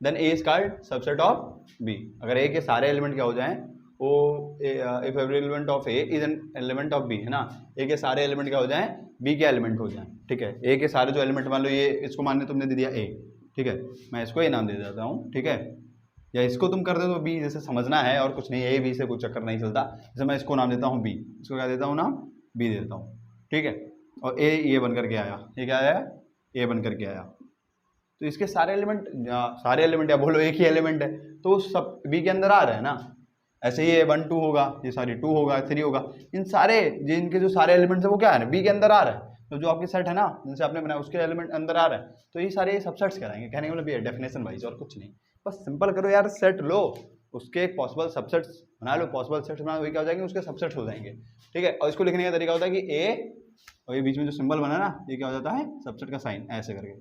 then A is called subset of B. अगर ए के सारे एलिमेंट क्या हो जाएं, वो if every element of A is an element of B, है ना, ए के सारे एलिमेंट क्या हो जाएं, बी के एलिमेंट हो जाएं, ठीक है, ए के सारे जो एलिमेंट, मान लो ये इसको मानने तुमने दे दिया ए, ठीक है, मैं इसको ए नाम दे देता हूँ, ठीक है, या इसको तुम कर दे तो बी, जैसे समझना है और कुछ नहीं, ए बी से कुछ चक्कर नहीं चलता। जैसे मैं इसको नाम देता हूँ बी, इसको क्या देता हूँ नाम, बी देता हूँ, ठीक है, और ए ये बन करके आया, ये क्या आया, ए बन करके आया, तो इसके सारे एलिमेंट या बोलो एक ही एलिमेंट है तो सब बी के अंदर आ रहे हैं ना। ऐसे ही ये वन टू होगा, ये सारी टू होगा, थ्री होगा, इन सारे जिनके जो सारे एलिमेंट्स है वो क्या है, बी के अंदर आ रहा है। तो जो आपकी सेट है ना जिनसे आपने बनाया उसके एलिमेंट अंदर आ रहे हैं, तो ये सारे सबसेट्स कराएंगे, कहने का मतलब ये डेफिनेशन वाइज और कुछ नहीं, बस सिंपल करो यार, सेट लो, उसके एक पॉसिबल सबसेट्स बना लो, पॉसिबल सेट्स बना, वही क्या हो जाएंगे, उसके सबसेट्स हो जाएंगे, ठीक है। और इसको लिखने का तरीका होता है कि ए और ये बीच में जो सिंबल बना ना, ये क्या हो जाता है, सबसेट का साइन, ऐसे करके,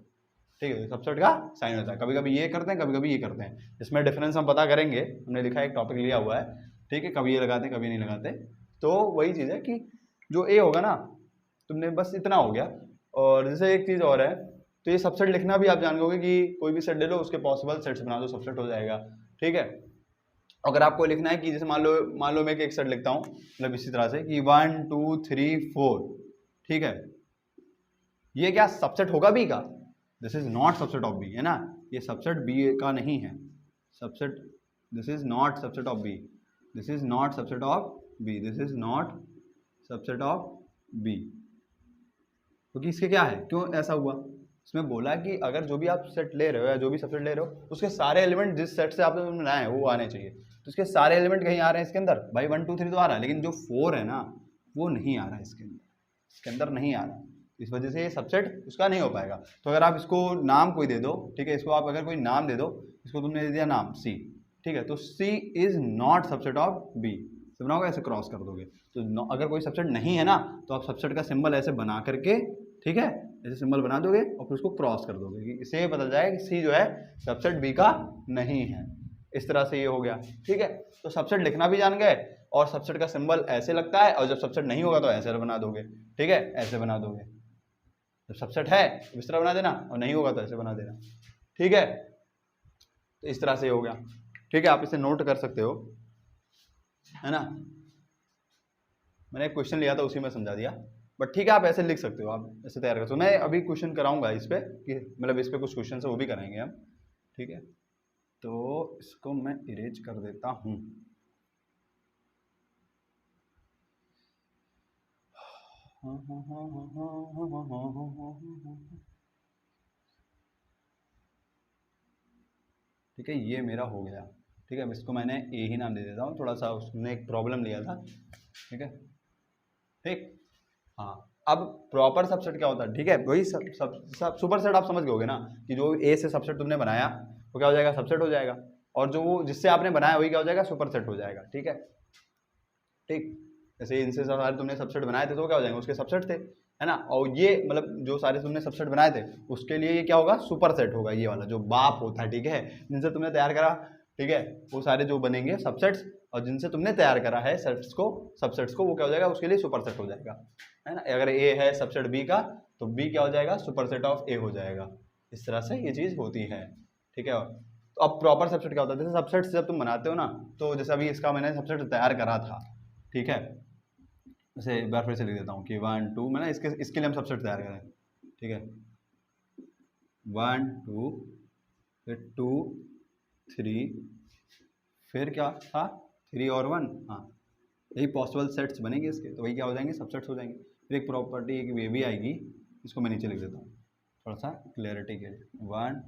ठीक है, सबसेट का साइन होता है। कभी कभी ये करते हैं, कभी कभी ये करते हैं, इसमें डिफरेंस हम पता करेंगे, हमने लिखा है, एक टॉपिक लिया हुआ है, ठीक है, कभी ये लगाते हैं कभी नहीं लगाते। तो वही चीज़ है कि जो ए होगा ना, तुमने बस इतना हो गया। और जैसे एक चीज़ और है, तो ये सबसेट लिखना भी आप जानोगे कि कोई भी सेट ले लो, उसके पॉसिबल सेट्स बना दो, सबसेट हो जाएगा, ठीक है। अगर आपको लिखना है कि जैसे मान लो मैं एक सेट लिखता हूँ, मतलब इसी तरह से कि 1 2 3 4, ठीक है, ये क्या सबसेट होगा बी का, this is not subset of B, है ना, ये सबसेट बी का नहीं है, subset, this is not subset of B, this is not subset of B, this is not subset of B, क्योंकि इसके क्या है, क्यों ऐसा हुआ, इसमें बोला कि अगर जो भी आप सेट ले रहे हो या जो भी सबसेट ले रहे हो, उसके सारे एलिमेंट जिस सेट से आपने बनाए हैं वो आने चाहिए। तो इसके सारे एलिमेंट कहीं आ रहे हैं इसके अंदर, भाई 1 2 3 तो आ रहा है, लेकिन जो 4 है ना वो नहीं आ रहा है इसके अंदर नहीं आ रहा, इस वजह से ये सबसेट उसका नहीं हो पाएगा। तो अगर आप इसको नाम कोई दे दो, ठीक है, इसको आप अगर कोई नाम दे दो, इसको तुमने दे दिया नाम सी, ठीक है, तो C is not subset of B, बनाओगे ऐसे क्रॉस कर दोगे, तो अगर कोई सबसेट नहीं है ना तो आप सबसेट का सिंबल ऐसे बना करके, ठीक है, ऐसे सिंबल बना दोगे और फिर उसको क्रॉस कर दोगे, इससे ये पता जाएगा कि सी जो है सबसेट बी का नहीं है। इस तरह से ये हो गया। ठीक है, तो सबसेट लिखना भी जान गए और सबसेट का सिंबल ऐसे लगता है, और जब सबसेट नहीं होगा तो ऐसे बना दोगे। ठीक है, ऐसे बना दोगे, जब सबसेट है तो इस तरह बना देना और नहीं होगा तो ऐसे बना देना। ठीक है, तो इस तरह से हो गया। ठीक है, आप इसे नोट कर सकते हो, है ना। मैंने एक क्वेश्चन लिया था उसी में समझा दिया, बट ठीक है आप ऐसे लिख सकते हो, आप ऐसे तैयार कर सकते हो। मैं अभी क्वेश्चन कराऊंगा इस पे कि मतलब इस पे कुछ क्वेश्चन है वो भी कराएंगे हम। ठीक है, तो इसको मैं इरेज कर देता हूं। ठीक है, ये मेरा हो गया। ठीक है, इसको मैंने ए ही नाम दे देता हूँ, थोड़ा सा उसने एक प्रॉब्लम लिया था। ठीक है, ठीक, हाँ। अब प्रॉपर सबसेट क्या होता है? ठीक है, वही सब सुपर सेट आप समझ गए ना, कि जो ए से सबसेट तुमने बनाया वो क्या हो जाएगा, सबसेट हो जाएगा, और जो वो जिससे आपने बनाया वही क्या हो जाएगा, सुपर सेट हो जाएगा। ठीक है, ठीक, जैसे इनसे सारे तुमने सबसेट बनाए थे तो क्या हो जाएंगे, उसके सबसेट थे, है ना। और ये मतलब जो सारे तुमने सबसेट बनाए थे उसके लिए ये क्या होगा, सुपर सेट होगा, ये वाला जो बाप होता है। ठीक है, जिनसे तुमने तैयार करा, ठीक है, वो सारे जो बनेंगे सबसेट्स, और जिनसे तुमने तैयार करा है सेट्स को, सबसेट्स को, वो क्या हो जाएगा, उसके लिए सुपर सेट हो जाएगा, है ना। अगर ए है सबसेट बी का तो बी क्या हो जाएगा, सुपर सेट ऑफ ए हो जाएगा। इस तरह से ये चीज होती है। ठीक है, तो अब प्रॉपर सबसेट क्या होता है, जैसे सबसेट जब तुम बनाते हो ना, तो जैसे अभी इसका मैंने सबसेट तैयार करा था। ठीक है, जैसे एक बार फिर से लिख देता हूँ कि 1 2, मैंने इसके लिए हम सबसेट तैयार करें। ठीक है, 1 2, फिर 2 3, फिर क्या था 3 और 1, हाँ, यही पॉसिबल सेट्स बनेंगे इसके, तो वही क्या हो जाएंगे, सबसेट्स हो जाएंगे। फिर एक प्रॉपर्टी एक वे भी आएगी, इसको मैं नीचे लिख देता हूँ थोड़ा सा क्लैरिटी के लिए, 1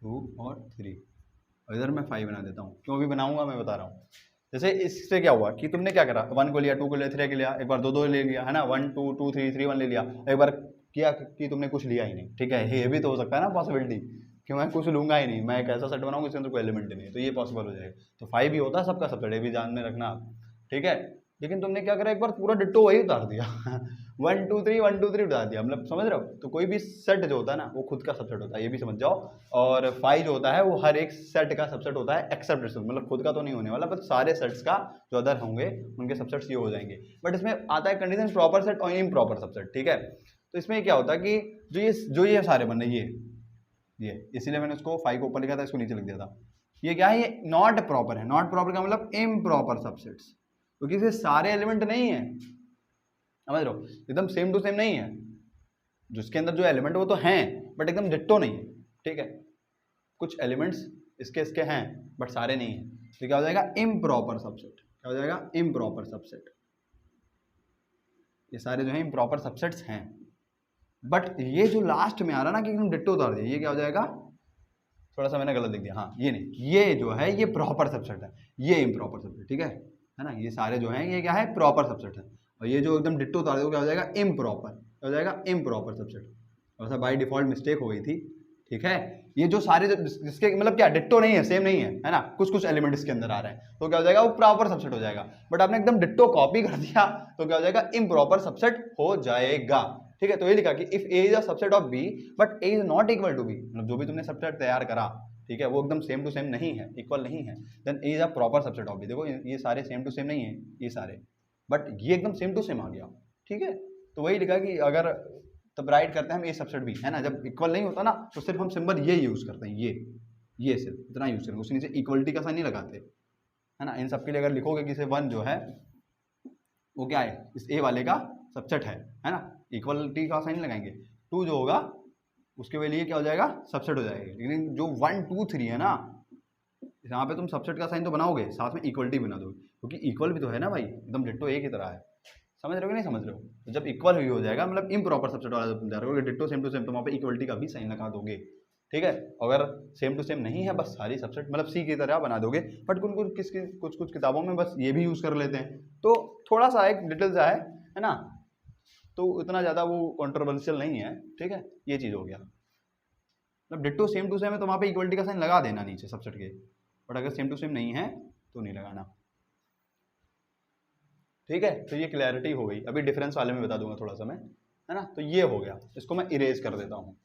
2 और 3, और इधर मैं 5 बना देता हूँ, क्यों भी बनाऊंगा मैं बता रहा हूँ। जैसे इससे क्या हुआ कि तुमने क्या करा, 1 को लिया, 2 को लिया, 3 को लिया, एक बार 2 2 ले लिया, है ना, 1 2 2 3 3 1 ले लिया, एक बार किया कि तुमने कुछ लिया ही नहीं। ठीक है, ये भी तो हो सकता है ना पॉसिबिलिटी, कि मैं कुछ लूंगा ही नहीं, मैं एक ऐसा सेट बनाऊंगा जिसके अंदर कोई एलिमेंट नहीं है, तो ये पॉसिबल हो जाएगा। तो 5 ही होता है सबका सबसेट, ये भी ध्यान में रखना आप। ठीक है, लेकिन तुमने क्या करा, एक बार पूरा डिट्टो वही उतार दिया 1 2 3 1 2 3 उतार दिया, मतलब समझ रहे हो। तो कोई भी सेट जो होता है ना वो खुद का सबसेट होता है, ये भी समझ जाओ। और 5 जो होता है वो हर एक सेट का सबसेट होता है, एक्सेप्ट इसमें, मतलब खुद का तो नहीं होने वाला, बस सारे सेट्स का जो अदर होंगे उनके सबसेट्स ये हो जाएंगे। बट इसमें आता है कंडीशन प्रॉपर सेट और इम्प्रॉपर सबसेट। ठीक है, तो इसमें क्या होता है कि जो ये सारे बन रहे ये इसीलिए मैंने उसको 5 को ऊपर लिखा था, इसको नीचे लिख दिया था। ये क्या है, ये नॉट प्रॉपर है। नॉट प्रॉपर का मतलब इम्प्रॉपर सबसेट्स, क्योंकि इसके सारे एलिमेंट नहीं है, समझ रहे हो, एकदम सेम टू सेम नहीं है, जिसके अंदर जो एलिमेंट वो तो हैं बट एकदम डिट्टो नहीं है। ठीक है, कुछ एलिमेंट्स इसके हैं बट सारे नहीं है, तो क्या हो जाएगा, इम्प्रॉपर सबसेट। क्या हो जाएगा, इम्प्रॉपर सबसेट। ये सारे जो है इम्प्रॉपर सबसेट्स हैं, बट ये जो लास्ट में आ रहा ना कि एकदम डिट्टो उतार दिया, ये क्या हो जाएगा, थोड़ा सा मैंने गलत लिख दिया, हाँ ये नहीं, ये जो है ये प्रॉपर सबसेट है, ये इम्प्रॉपर सबसेट। ठीक है ना, ये सारे जो हैं ये क्या है, प्रॉपर सबसेट है, और ये जो एकदम डिट्टो उतार दे क्या हो जाएगा, इम्प्रॉपर। क्या हो जाएगा, इम्प्रॉपर सबसेट। और बाय डिफॉल्ट मिस्टेक हो गई थी। ठीक है, ये जो सारे जिसके मतलब क्या डिट्टो नहीं है, सेम नहीं है ना, कुछ कुछ एलिमेंट इसके अंदर आ रहे हैं, तो क्या हो जाएगा, वो प्रॉपर सबसेट हो जाएगा। बट आपने एकदम डिट्टो कॉपी कर दिया तो क्या हो जाएगा, इम्प्रॉपर सबसेट हो जाएगा। ठीक है, तो ये लिखा कि if A is a subset of B but A is not equal to B, मतलब जो भी तुमने सबसेट तैयार करा, ठीक है, वो एकदम सेम टू सेम नहीं है, इक्वल नहीं है, then A is a proper subset of B. देखो ये सारे सेम टू सेम नहीं है, ये सारे, बट ये एकदम सेम टू सेम आ गया। ठीक है, तो वही लिखा कि अगर तब राइट करते हैं हम ए सबसेट बी, है ना, जब इक्वल नहीं होता ना तो सिर्फ हम सिंबल ये यूज करते हैं, ये सिर्फ इतना यूज करेंगे, उसके नीचे इक्वलिटी का साइन नहीं लगाते, है ना। इन सब के लिए अगर लिखोगे कि 1 जो है वो क्या है, इस ए वाले का सबसेट है ना, इक्वलिटी का साइन लगाएंगे। 2 जो होगा उसके लिए क्या हो जाएगा, सबसेट हो जाएगा। लेकिन जो 1 2 3 है ना, यहाँ पे तुम सबसेट का साइन तो बनाओगे, साथ में इक्वलिटी बना दोगे, क्योंकि इक्वल भी तो है ना भाई, एकदम डिट्टो ए की तरह है। समझ रहे हो कि नहीं समझ रहे हो, तो जब इक्वल भी हो जाएगा, मतलब इम्प्रॉपर सबसेट वाला जब तुम तैयार करोगे, डिट्टो सेम टू सेम, तो वहाँ पे इक्वलिटी का भी साइन लगा दोगे। ठीक है, अगर सेम टू सेम नहीं है, बस सारी सबसेट मतलब सी की तरह बना दोगे। बट कुछ कुछ किताबों में बस ये भी यूज कर लेते हैं, तो थोड़ा सा एक डिटेल सा है ना, तो इतना ज़्यादा वो कॉन्ट्रोवर्शियल नहीं है। ठीक है, ये चीज़ हो गया, मतलब डिट्टो सेम टू सेम है तो वहाँ पे इक्वलिटी का साइन लगा देना नीचे सबसेट के, बट अगर सेम टू सेम नहीं है तो नहीं लगाना। ठीक है, तो ये क्लैरिटी हो गई। अभी डिफरेंस वाले में बता दूंगा थोड़ा सा मैं, है ना। तो ये हो गया, इसको मैं इरेज कर देता हूँ,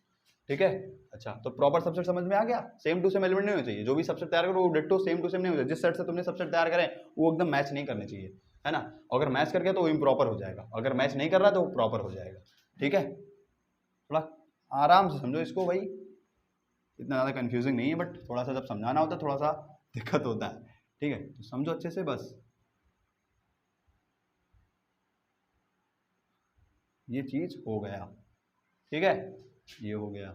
ठीक है। अच्छा, तो प्रॉपर सबसेट समझ में आ गया। सेम टू सेम एलिमेंट नहीं होना चाहिए, जो भी सबसेट तैयार करो वो डिट्टो सेम टू सेम नहीं होना चाहिए। जिस सेट से तुमने सबसेट तैयार करें वो एकदम मैच नहीं करने चाहिए, है ना। अगर मैच कर गया तो वो इम्प्रॉपर हो जाएगा, अगर मैच नहीं कर रहा तो वो प्रॉपर हो जाएगा, ठीक है। थोड़ा आराम से समझो इसको भाई, इतना ज़्यादा कंफ्यूजिंग नहीं है, बट थोड़ा सा जब समझाना होता है थोड़ा सा दिक्कत होता है, ठीक है। तो समझो अच्छे से बस, ये चीज हो गया, ठीक है, ये हो गया।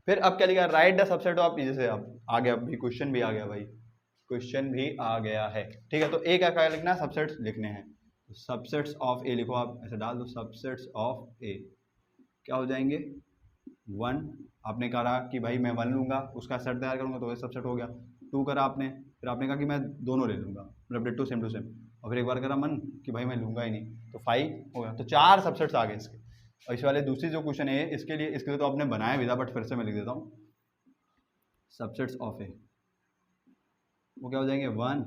फिर अब क्या लिखा, राइट द सबसेट ऑफ, जैसे अब आ गया, अभी क्वेश्चन भी आ गया भाई, क्वेश्चन भी आ गया है, ठीक है। तो ए का क्या लिखना है, सबसेट्स लिखने हैं। तो सबसेट्स ऑफ ए लिखो, आप ऐसे डाल दो, सबसेट्स ऑफ ए क्या हो जाएंगे, 1, आपने कहा कि भाई मैं 1 लूंगा, उसका सेट तैयार करूंगा तो ये सबसेट हो गया। 2 करा आपने, फिर आपने कहा कि मैं दोनों ले लूंगा, मतलब डिट्टो सेम टू सेम, और फिर एक बार करा मन कि भाई मैं लूंगा ही नहीं, तो 5 हो गया। तो 4 सबसेट्स आ गए इसके। और इस वाले दूसरी जो क्वेश्चन है इसके लिए तो आपने बनाया भी था, बट फिर से मैं लिख देता हूँ, सबसेट्स ऑफ ए वो क्या हो जाएंगे, 1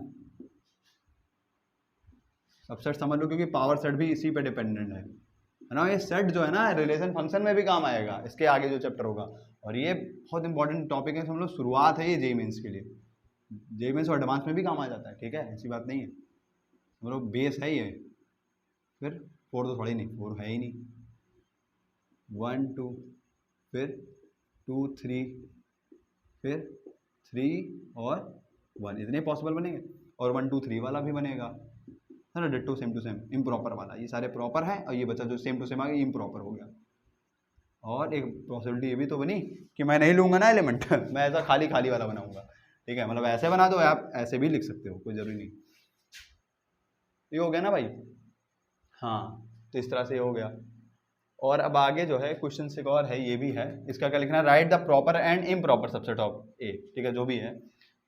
सबसेट समझ लो, क्योंकि पावर सेट भी इसी पे डिपेंडेंट है ना। ये सेट जो है ना रिलेशन फंक्शन में भी काम आएगा, इसके आगे जो चैप्टर होगा। और ये बहुत इंपॉर्टेंट टॉपिक है, समझ लो शुरुआत है ये जेईई मेंस के लिए, जेईई मेंस और एडवांस में भी काम आ जाता है, ठीक है, ऐसी बात नहीं है, मतलब बेस है ये। फिर 4 तो थोड़ी नहीं, 4 है ही नहीं, 1 2, फिर 2 3, फिर 3 और 1, इतने पॉसिबल बनेंगे। और 1 2 3 वाला भी बनेगा, है ना, ditto same to same improper वाला। ये सारे प्रॉपर हैं, और ये बच्चा जो सेम टू सेम आ गया ये इम्प्रॉपर हो गया। और एक पॉसिबिलिटी ये भी तो बनी कि मैं नहीं लूंगा ना एलिमेंट मैं ऐसा खाली खाली वाला बनाऊंगा, ठीक है, मतलब ऐसे बना दो, आप ऐसे भी लिख सकते हो, कोई जरूरी नहीं। ये हो गया ना भाई, हाँ, तो इस तरह से हो गया। और अब आगे जो है क्वेश्चन से और है, ये भी है, इसका क्या लिखना है, write the proper and improper subset of A, ठीक है, जो भी है।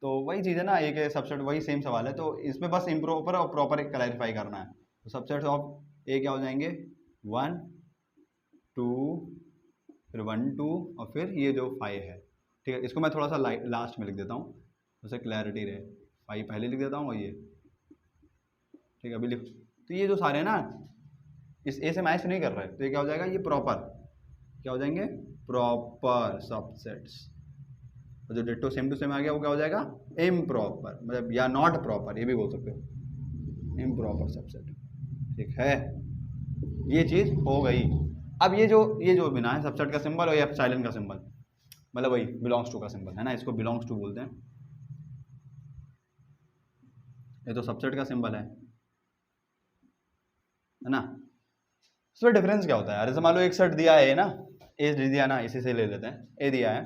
तो वही चीज़ है ना, एक सबसेट वही सेम सवाल है, तो इसमें बस इम्प्रॉपर और प्रॉपर क्लैरिफाई करना है। तो सबसेट ऑफ ए क्या हो जाएंगे, 1 2, फिर 1 2, और फिर ये जो 5 है, ठीक है। इसको मैं थोड़ा सा लास्ट में लिख देता हूँ, जैसे क्लैरिटी रहे, 5 पहले लिख देता हूँ, और ये ठीक है अभी लिख। तो ये जो सारे हैं ना इस ए से मैच नहीं कर रहा है, तो ये क्या हो जाएगा, ये प्रॉपर क्या हो जाएंगे, प्रॉपर सबसेट्स। और जो डिट्टो सेम टू सेम आ गया वो क्या हो जाएगा, इम्प्रॉपर, मतलब या नॉट प्रॉपर, ये भी बोल सकते हो, इम्प्रॉपर सबसेट, ठीक है। ये चीज हो गई। अब ये जो बिना है सबसेट का सिंबल और ये एप्सिलॉन का सिंबल, मतलब वही बिलोंग्स टू का सिंबल है ना, इसको बिलोंग्स टू बोलते हैं। ये तो सबसेट का सिंबल है ना। इसमें डिफरेंस क्या होता है, जैसे मान लो एक सेट दिया है ना, ए दिया ना, इसी से ले लेते हैं, ए दिया है,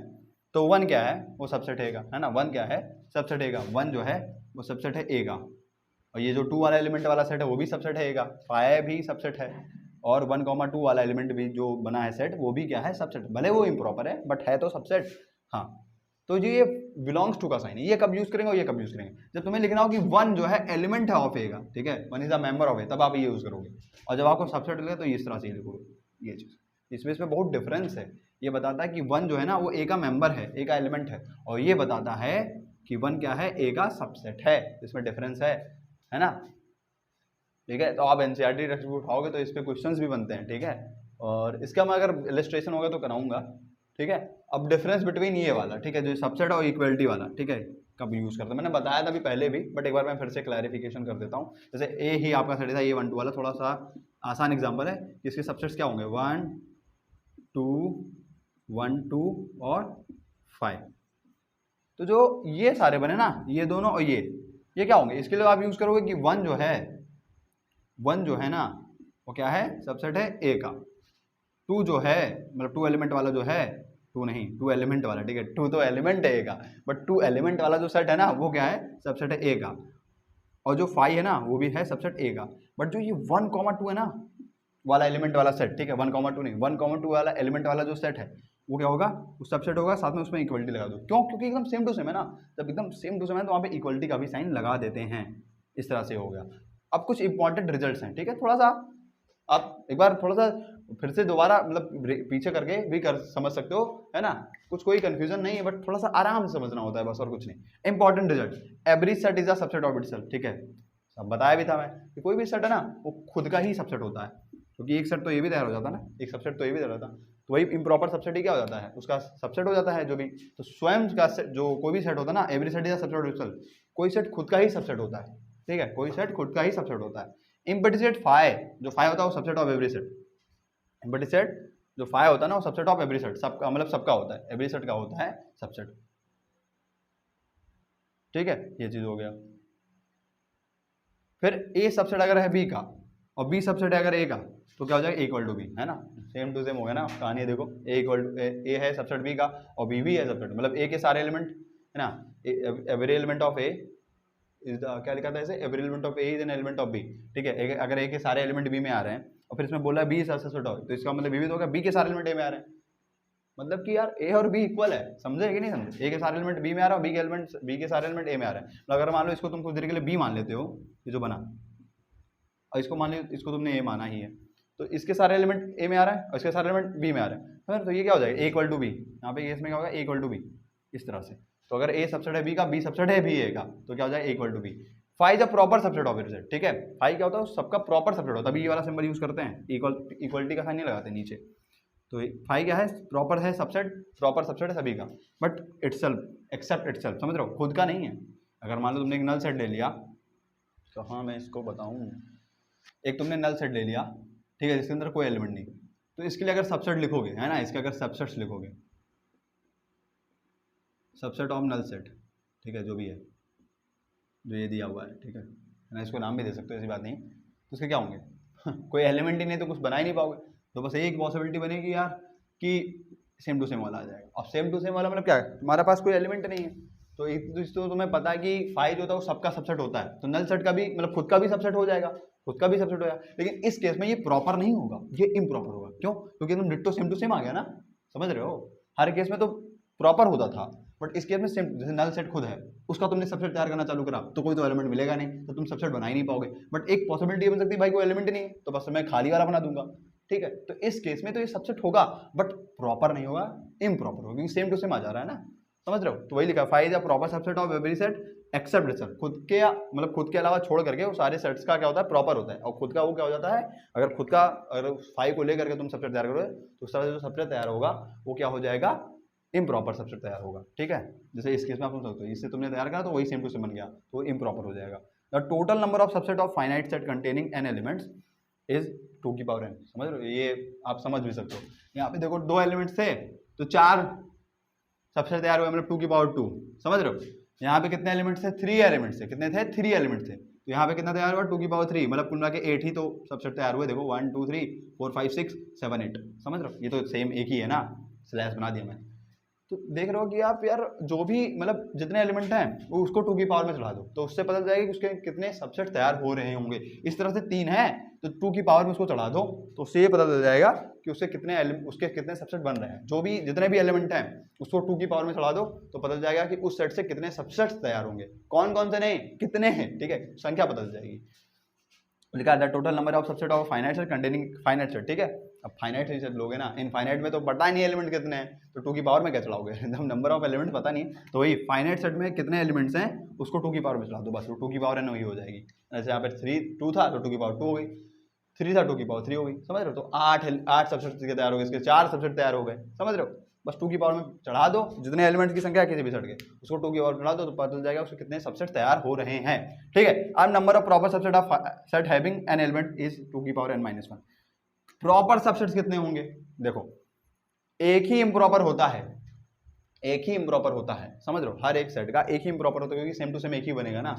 तो 1 क्या है, वो सबसेट ए का है ना, 1 क्या है, सबसेट ए का, 1 जो है वो सबसेट है ए का। और ये जो 2 वाला एलिमेंट वाला सेट है वो भी सबसेट है ए का, 5 भी सबसेट है, और 1 2 वाला एलिमेंट भी जो बना है सेट वो भी क्या है, सबसेट, भले वो इम्प्रॉपर है बट है तो सबसेट। हाँ, तो ये बिलोंग्स टू का साइन है, ये कब यूज करेंगे और ये कब यूज करेंगे, जब तुम्हें लिखना हो कि 1 जो है एलिमेंट है ऑफ ए का, ठीक है, 1 इज अ मेंबर ऑफ ए, तब आप ये यूज करोगे। और जब आपको सबसेट लगे तो इस तरह से ही लिखोगे। ये चीज इसमें बहुत डिफरेंस है। ये बताता है कि 1 जो है ना वो ए का मेंबर है, ए का एलिमेंट है, और ये बताता है कि 1 क्या है, ए का सबसेट है। इसमें डिफरेंस है ना, ठीक है। तो आप एनसीईआरटी टेक्स्ट बुक उठाओगे तो इस पे क्वेश्चंस भी बनते हैं, ठीक है। और इसका मैं अगर इलस्ट्रेशन होगा तो कराऊंगा, ठीक है। अब डिफरेंस बिटवीन ये वाला, ठीक है, जो सबसेट और इक्वलिटी वाला, ठीक है, कब यूज करते हैं, मैंने बताया था अभी पहले भी, बट एक बार मैं फिर से क्लैरिफिकेशन कर देता हूँ। जैसे ए ही आपका सेट था, ये 1 2 वाला थोड़ा सा आसान एग्जाम्पल है। इसके सबसेट्स क्या होंगे, 1 2 1 2 और 5। तो जो ये सारे बने ना, ये दोनों और ये क्या होंगे, इसके लिए आप यूज करोगे कि 1 जो है ना वो क्या है, सबसेट है ए का। 2 जो है मतलब 2 एलिमेंट वाला जो है, 2 नहीं 2 एलिमेंट वाला, ठीक है, 2 तो एलिमेंट है ए का, बट 2 एलिमेंट वाला जो सेट है ना वो क्या है, सबसेट है ए का। और जो 5 है ना वो भी है सबसेट ए का। बट जो ये 1 2 है ना वाला एलिमेंट वाला सेट, ठीक है, 1 2 नहीं, 1 2 वाला एलिमेंट वाला जो सेट है वो क्या होगा, वो सबसेट होगा, साथ में उसमें इक्वलिटी लगा दो। क्यों, क्योंकि एकदम सेम टू सेम है ना, जब एकदम सेम टू सेम है तो वहाँ पे इक्वलिटी का भी साइन लगा देते हैं। इस तरह से हो गया। अब कुछ इंपॉर्टेंट रिजल्ट्स हैं, ठीक है, थोड़ा सा आप एक बार थोड़ा सा फिर से दोबारा मतलब पीछे करके भी कर समझ सकते हो, है ना, कुछ कोई कंफ्यूजन नहीं है, बट थोड़ा सा आराम से समझना होता है बस, और कुछ नहीं। Important result, every set is a subset of itself, ठीक है, सब बताया भी था मैं कि कोई भी सेट है ना वो खुद का ही सबसेट होता है। क्योंकि एक सेट तो ये भी तैयार हो जाता ना, एक सबसेट तो ये भी तैयार होता, तो वही इम्प्रॉपर सबसेट ही क्या हो जाता है, उसका सबसेट हो जाता है जो भी। तो स्वयं का जो कोई भी सेट होता है ना, every set is subset of itself, कोई सेट खुद का ही सबसेट होता है, ठीक है, कोई सेट खुद का ही सबसेट होता है। एम्प्टी सेट फाई, जो फाई होता है वो subset of every set, empty set जो फाई होता है ना वो सबसेट ऑफ एवरी सेट, सबका मतलब सबका होता है, एवरी सेट का होता है सबसेट, ठीक है, ये चीज हो गया। फिर ए सबसेट अगर है बी का और बी सबसेट है अगर ए का, तो क्या हो जाएगा, इक्वल टू बी, है ना, सेम टू सेम हो गया ना कहानी। देखो ए इक्वल टू ए है सबसेट बी का और बी भी है सबसेट, मतलब ए के सारे एलिमेंट है ना, every element of A is the, क्या लिखा था ऐसे, every element of A is an element of B, ठीक है। अगर ए के सारे एलिमेंट बी में आ रहे हैं और फिर इसमें बोला बी सबसेट ऑफ, तो इसका मतलब बी भी तो होगा बी के सारे एलिमेंट ए में आ रहे हैं, मतलब कि यार ए और बी इक्वल है, समझे कि नहीं समझे, ए के सारे एलिमेंट बी में आ रहा है, बी के सारे एलिमेंट ए में आ रहे हैं। तो अगर मान लो इसको तुम कुछ देर के लिए बी मान लेते हो, ये जो बना, और इसको मान लो इसको तुमने ए माना ही है, तो इसके सारे एलिमेंट ए में आ रहा है और इसके सारे एलिमेंट बी में आ रहे हैं, तो ये क्या हो जाएगा, ए इक्वल टू बी, यहाँ पे इसमें क्या होगा, ए इक्वल टू बी, इस तरह से। तो अगर ए सबसेट है बी का, बी सबसेट है बी ए का, तो क्या हो जाएगा, A equal to B. Phi is a proper subset of every set, ठीक है, फाई क्या होता है, सबका प्रॉपर सबसेट होता है, अभी ये वाला सिंबल यूज करते हैं, इक्वलिटी का साइन नहीं लगाते नीचे, तो फाई क्या है, प्रॉपर है सबसेट, प्रॉपर सबसेट है सभी का, बट इटसेल्फ एक्सेप्ट इटसेल्फ, समझ रहे हो, खुद का नहीं है। अगर मान लो तुमने एक नल सेट ले लिया, तो हाँ मैं इसको बताऊँ, एक तुमने नल सेट ले लिया, ठीक है, जिसके अंदर कोई एलिमेंट नहीं, तो इसके लिए अगर सबसेट लिखोगे, है ना, इसके अगर सबसेट्स लिखोगे, सबसेट ऑफ नल सेट, ठीक है, जो भी है, जो ये दिया हुआ है, ठीक है ना, इसको नाम भी दे सकते हो, ऐसी बात नहीं, तो उसके क्या होंगे कोई एलिमेंट ही नहीं तो कुछ बना ही नहीं पाओगे, तो बस एक पॉसिबिलिटी बनेगी यार कि सेम टू सेम वाला आ जाएगा। अब सेम टू सेम वाला मतलब क्या है, तुम्हारे पास कोई एलिमेंट नहीं है, तो एक तो तुम्हें पता है कि फाई जो होता है वो सबका सबसेट होता है, तो नल सेट का भी मतलब खुद का भी सबसेट हो जाएगा, खुद का भी सबसेट हो जाएगा, लेकिन इस केस में ये प्रॉपर नहीं होगा, ये इम्प्रॉपर होगा। क्यों? क्योंकि तुम डिट्टो सेम टू सेम आ गया ना, समझ रहे हो, हर केस में तो प्रॉपर होता था, बट इस केस में सेम, जैसे नल सेट खुद है, उसका तुमने सबसेट तैयार करना चालू करा तो कोई तो एलिमेंट मिलेगा नहीं, तो तुम सबसेट बना ही नहीं पाओगे। बट एक पॉसिबिलिटी बन सकती है भाई कोई एलिमेंट नहीं है, तो बस मैं खाली वाला बना दूंगा, ठीक है। तो इस केस में तो ये सबसेट होगा, बट प्रॉपर नहीं होगा, इम्प्रॉपर होगा, क्योंकि सेम टू सेम आ जा रहा है ना, समझ रहे हो। तो वही लिखा, phi is a proper subset of every set except itself, खुद के मतलब खुद के अलावा छोड़ करके वो सारे सेट्स का क्या होता है, प्रॉपर होता है, और खुद का वो क्या हो जाता है, अगर खुद का, अगर फाई को लेकर के तुम सबसेट तैयार करोगे तो उस तरह से जो सबसेट तैयार होगा वो क्या हो जाएगा, इम्प्रॉपर सबसेट तैयार होगा, ठीक है। जैसे इस केस में आप सुन सकते हो, इससे तुमने तैयार करा तो वही सेम टू सेम बन गया, तो इम्प्रॉपर हो जाएगा। The total number of subset of finite set containing N elements is 2 की पावर n, समझ रहे हो, ये आप समझ भी सकते हो। यहाँ पे देखो 2 एलिमेंट्स थे तो 4 सबसेट तैयार हुए, मतलब 2 की पावर 2, समझ रहे हो। यहाँ पे कितने एलिमेंट्स थे, 3 एलिमेंट्स थे, कितने थे, 3 एलिमेंट्स थे, तो यहाँ पे कितना तैयार हुआ, 2 की पावर 3, मतलब कुल मिला के 8 ही तो सबसेट तैयार हुए। देखो 1 2 3 4 5 6 7 8, समझ रहे हो, ये तो सेम एक ही है ना, स्लैश बना दिया मैंने। तो देख रहे हो कि आप यार जो भी मतलब जितने एलिमेंट हैं वो उसको 2 की पावर में चढ़ा दो, तो उससे पता जाएगा कि उसके कितने सबसेट तैयार हो रहे होंगे। इस तरह से 3 है तो 2 की पावर में उसको चढ़ा दो, तो उससे ये पता चल जाएगा कि उसके कितने सबसेट बन रहे हैं। जो भी जितने भी एलिमेंट हैं उसको 2 की पावर में चढ़ा दो तो पता चल जाएगा कि उस सेट से कितने सबसेट्स तैयार होंगे, कौन कौन से नहीं, कितने हैं, ठीक है, संख्या पता चल जाएगी। लिखा है total number of subset of finite set containing finite set, ठीक है। अब फाइनाइट सेट लोगे ना, इनफाइनाइट में तो पता ही नहीं एलिमेंट कितने हैं, तो 2 की पावर में क्या चलाओगे, जब नंबर ऑफ एलिमेंट पता नहीं, तो वही फाइनाइट सेट में कितने एलिमेंट्स हैं उसको 2 की पावर में चला दो, बस 2 की पावर n वही हो जाएगी। जैसे यहाँ पे 2 था तो 2 की पावर 2 हो गई, 3 था 2 की पावर 3 हो गई, समझ रहे हो। तो 8 सबसेट तैयार हो गए, इसके 4 सबसेट तैयार हो गए, समझ रहे हो। बस 2 की पावर में चढ़ा दो, जितने एलिमेंट की संख्या है किसी भी सेट के उसको 2 की पावर चढ़ा दो तो पता चल जाएगा उसके कितने सबसेट तैयार हो रहे हैं, ठीक है। अब number of proper subset of set having an element is 2 की पावर n-1। प्रॉपर सबसेट्स कितने होंगे, देखो एक ही इम्प्रॉपर होता है, एक ही इम्प्रॉपर होता है, समझ रहे हो, हर एक सेट का एक ही इम्प्रॉपर होता है, क्योंकि सेम टू सेम एक ही बनेगा ना।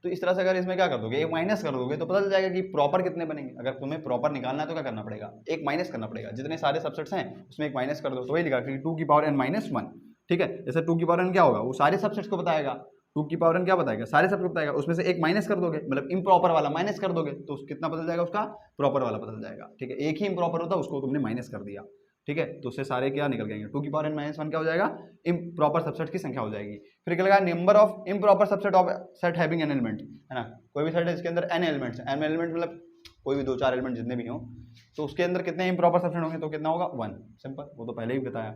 तो इस तरह से अगर इसमें क्या कर दोगे, एक माइनस कर दोगे तो पता चल जाएगा कि प्रॉपर कितने बनेंगे। अगर तुम्हें प्रॉपर निकालना है तो क्या करना पड़ेगा, एक माइनस करना पड़ेगा, जितने सारे सबसेट्स हैं उसमें एक माइनस कर दो, तो वही लिखा कि 2 की पावर n-1, ठीक है। जैसे 2 की पावर n क्या होगा, वो सारे सबसेट्स को बताएगा, 2 की पावर n क्या बताएगा, सारे सबको बताएगा, उसमें से एक माइनस कर दोगे, मतलब इम्प्रॉपर वाला माइनस कर दोगे तो कितना पता जाएगा, उसका प्रॉपर वाला पता जाएगा, ठीक है। एक ही इम्प्रॉपर होता है उसको तुमने माइनस कर दिया, ठीक है, तो उससे सारे क्या निकल जाएंगे, 2 की पावर n-1 क्या हो जाएगा, इम्प्रॉपर सबसेट की संख्या हो जाएगी। फिर क्या लगा, number of improper subset of set having an element, है ना, कोई भी सेट है जिसके अंदर n एलिमेंट्स, n एलिमेंट मतलब कोई भी 2-4 एलिमेंट जितने भी हों, तो उसके अंदर कितने इम्प्रॉपर सबसेट होंगे, तो कितना होगा 1, सिंपल, वो तो पहले ही बताया,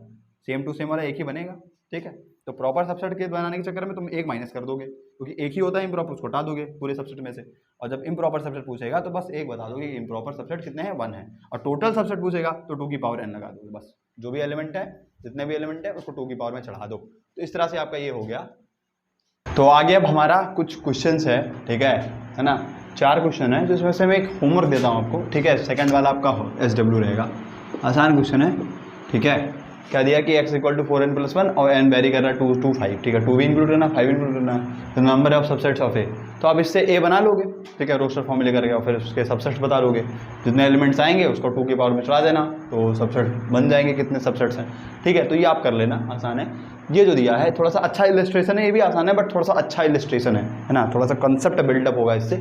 सेम टू सेम वाला एक ही बनेगा, ठीक है। तो प्रॉपर सबसेट के बनाने के चक्कर में तुम एक माइनस कर दोगे, क्योंकि एक ही होता है इम्प्रॉपर, उसको हटा दोगे पूरे सबसेट में से, और जब इम्प्रॉपर सबसेट पूछेगा तो बस एक बता दोगे कि इम्प्रॉपर सबसेट कितने हैं, 1 है। और टोटल सबसेट पूछेगा तो 2 की पावर n लगा दोगे, बस जो भी एलिमेंट है, जितने भी एलिमेंट है उसको 2 की पावर में चढ़ा दो। तो इस तरह से आपका ये हो गया। तो आगे अब हमारा कुछ क्वेश्चंस है, ठीक है ना, 4 क्वेश्चन है जिसमें से मैं एक होमवर्क देता हूँ आपको, ठीक है। सेकंड वाला आपका SW रहेगा, आसान क्वेश्चन है, ठीक है। क्या दिया कि x इक्वल टू 4n+1 और n वेरी कर रहा है 2 to 5, ठीक है। 2 भी इंक्लूड करना, 5 इंक्लूड करना है। तो नंबर ऑफ सबसेट्स ऑफ ए, तो आप इससे a बना लोगे, ठीक है, रोस्टर फॉर्मूले करके, और फिर उसके सबसेट्स बता दोगे। जितने एलिमेंट्स आएंगे उसको 2 की पावर में चढ़ा देना, तो सबसेट बन जाएंगे कितने सबसेट्स हैं, ठीक है। तो ये आप कर लेना, आसान है। ये जो दिया है थोड़ा सा अच्छा इलस्ट्रेशन है, ये भी आसान है बट थोड़ा सा अच्छा इलस्ट्रेशन है ना, थोड़ा सा कंसेप्ट बिल्डअप होगा इससे।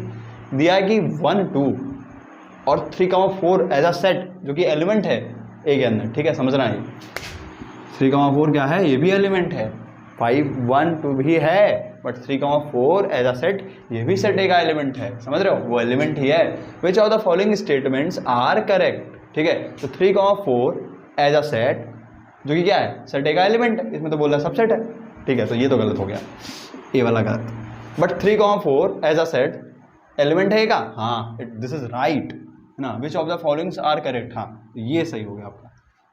दिया है कि 1, 2 और 3, 4 एज अ सेट जो कि एलिमेंट है ए के अंदर, ठीक है, समझना है। 3, 4 क्या है, ये भी एलिमेंट है। 5, 1, 2 भी है, बट 3, 4 एज अ सेट ये भी सेट ए का एलिमेंट है, समझ रहे हो, वो एलिमेंट ही है। Which of the following statements are correct, ठीक है। तो 3, 4 एज अ सेट जो कि क्या है, सेट ए का एलिमेंट है, इसमें तो बोल रहा है सबसेट है, ठीक है। तो ये तो गलत हो गया, ए वाला गलत। But 3, 4 as a set element है ए का, हाँ, दिस इज राइट, है ना। Which of the followings are correct, हाँ, ये सही हो गया आपका।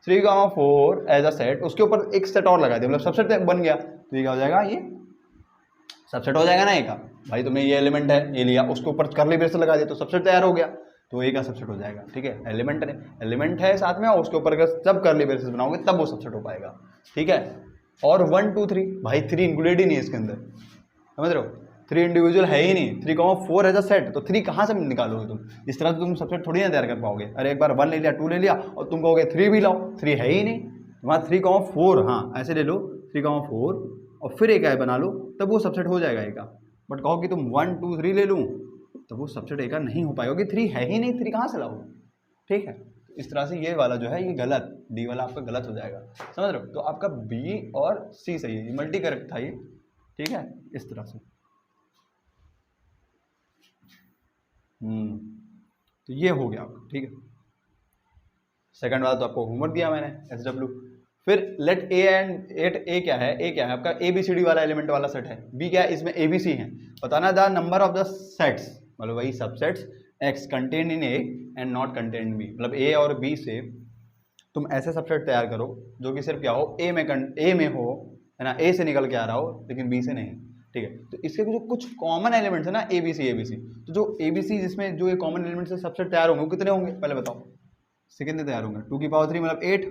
3, 4 एज अ सेट, उसके ऊपर एक सेट और लगा दिया, मतलब सबसेट बन गया, तो ये क्या हो जाएगा, ये सबसेट हो जाएगा ना ए का। भाई तुमने ये एलिमेंट है ये लिया, उसके ऊपर करली ब्रेस लगा दिया तो सबसेट तैयार हो गया, तो ए का सबसेट हो जाएगा, ठीक है। एलिमेंट है साथ में, और उसके ऊपर जब करली ब्रेसेस बनाओगे तब वो सबसेट हो पाएगा, ठीक है। और 1, 2, 3, भाई 3 इंक्लूडेड ही नहीं है इसके अंदर, समझ रहे हो, 3 इंडिविजुअल है ही नहीं। 3, 4 एज अ सेट, तो 3 कहाँ से निकालोगे तुम, इस तरह से तुम सबसेट थोड़ी ना तैयार कर पाओगे। अरे एक बार 1 ले लिया, 2 ले लिया, और तुम कहोगे 3 भी लाओ, 3 है ही नहीं वहाँ। 3, 4, हाँ ऐसे ले लो, 3, 4 और फिर एक बना लो, तब वो सबसेट हो जाएगा ए का। बट कहो कि तुम 1, 2, 3 ले लूँ, तो वो सबसेट ए का नहीं हो पाएगा, क्योंकि 3 है ही नहीं, 3 कहाँ से लाओ, ठीक है। इस तरह से ये वाला जो है ये गलत, डी वाला आपका गलत हो जाएगा, समझ रहे हो। तो आपका बी और सी सही है, ये मल्टी करेक्ट था ये, ठीक है, इस तरह से। तो ये हो गया आपका, ठीक है। सेकंड वाला तो आपको होमवर्क दिया मैंने, SW। फिर लेट ए क्या है, ए क्या है आपका ABCD वाला एलिमेंट वाला सेट है। बी क्या है, इसमें ABC है। बताना the number of the sets, मतलब वही subsets X contain in A and not contain in B, मतलब A और B से तुम ऐसे सबसेट तैयार करो जो कि सिर्फ क्या हो, ए में हो, है ना, A से निकल के आ रहा हो लेकिन B से नहीं, ठीक है। तो इसके जो कुछ कॉमन एलिमेंट्स है ना, ABC, तो जो ABC जिसमें जो ये कॉमन एलिमेंट से सबसेट तैयार होंगे वो कितने होंगे, पहले बताओ। इससे कितने तैयार होंगे, 2 की पावर 3 मतलब 8,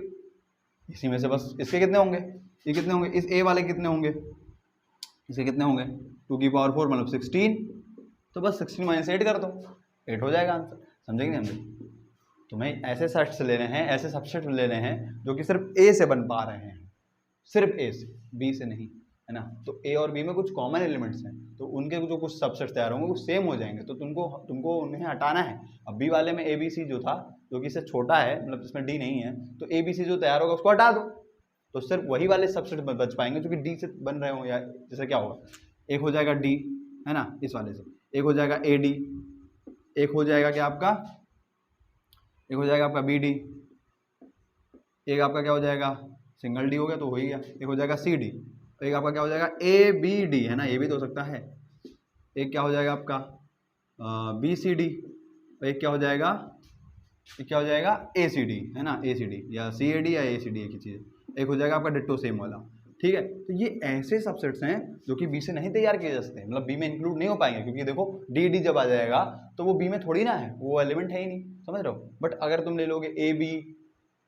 इसी में से बस इसके कितने होंगे, ये कितने होंगे, इस ए वाले कितने होंगे, इसके कितने होंगे, 2 की पावर 4 मतलब 16, तो बस 16 माइनस 8 कर दो, 8 हो जाएगा आंसर, समझेंगे हम लोग। तुम्हें ऐसे सेट्स लेने हैं, ऐसे सबसेट लेने हैं जो कि सिर्फ ए से बन पा रहे हैं, सिर्फ ए से, बी से नहीं, है ना। तो ए और बी में कुछ कॉमन एलिमेंट्स हैं, तो उनके जो कुछ सबसेट्स तैयार होंगे वो सेम हो जाएंगे, तो तुमको उन्हें हटाना है। अब बी वाले में ABC जो था, जो कि इससे छोटा है, मतलब जिसमें डी नहीं है, तो ABC जो तैयार होगा उसको हटा दो, तो सिर्फ वही वाले सबसेट बच पाएंगे जो कि डी से बन रहे हो। या जैसे क्या होगा, एक हो जाएगा डी, है ना, इस वाले से, एक हो जाएगा AD, एक हो जाएगा क्या आपका, एक हो जाएगा आपका BD, एक आपका क्या हो जाएगा, सिंगल डी हो गया तो हो ही गया, एक हो जाएगा CD, एक आपका क्या हो जाएगा ABD, है ना, ये भी तो हो सकता है। एक क्या हो जाएगा आपका BCD, एक क्या हो जाएगा, एक क्या हो जाएगा ACD, है ना, ACD या CAD या ACD एक ही चीज़। एक हो जाएगा आपका डिट्टो सेम वाला, ठीक है। तो ये ऐसे सबसेट्स हैं जो कि बी से नहीं तैयार किए जा सकते, मतलब बी में इंक्लूड नहीं हो पाएंगे, क्योंकि देखो DD जब आ जाएगा तो वो बी में थोड़ी ना है, वो एलिमेंट है ही नहीं, समझ रहे हो। बट अगर तुम ले लोगे AB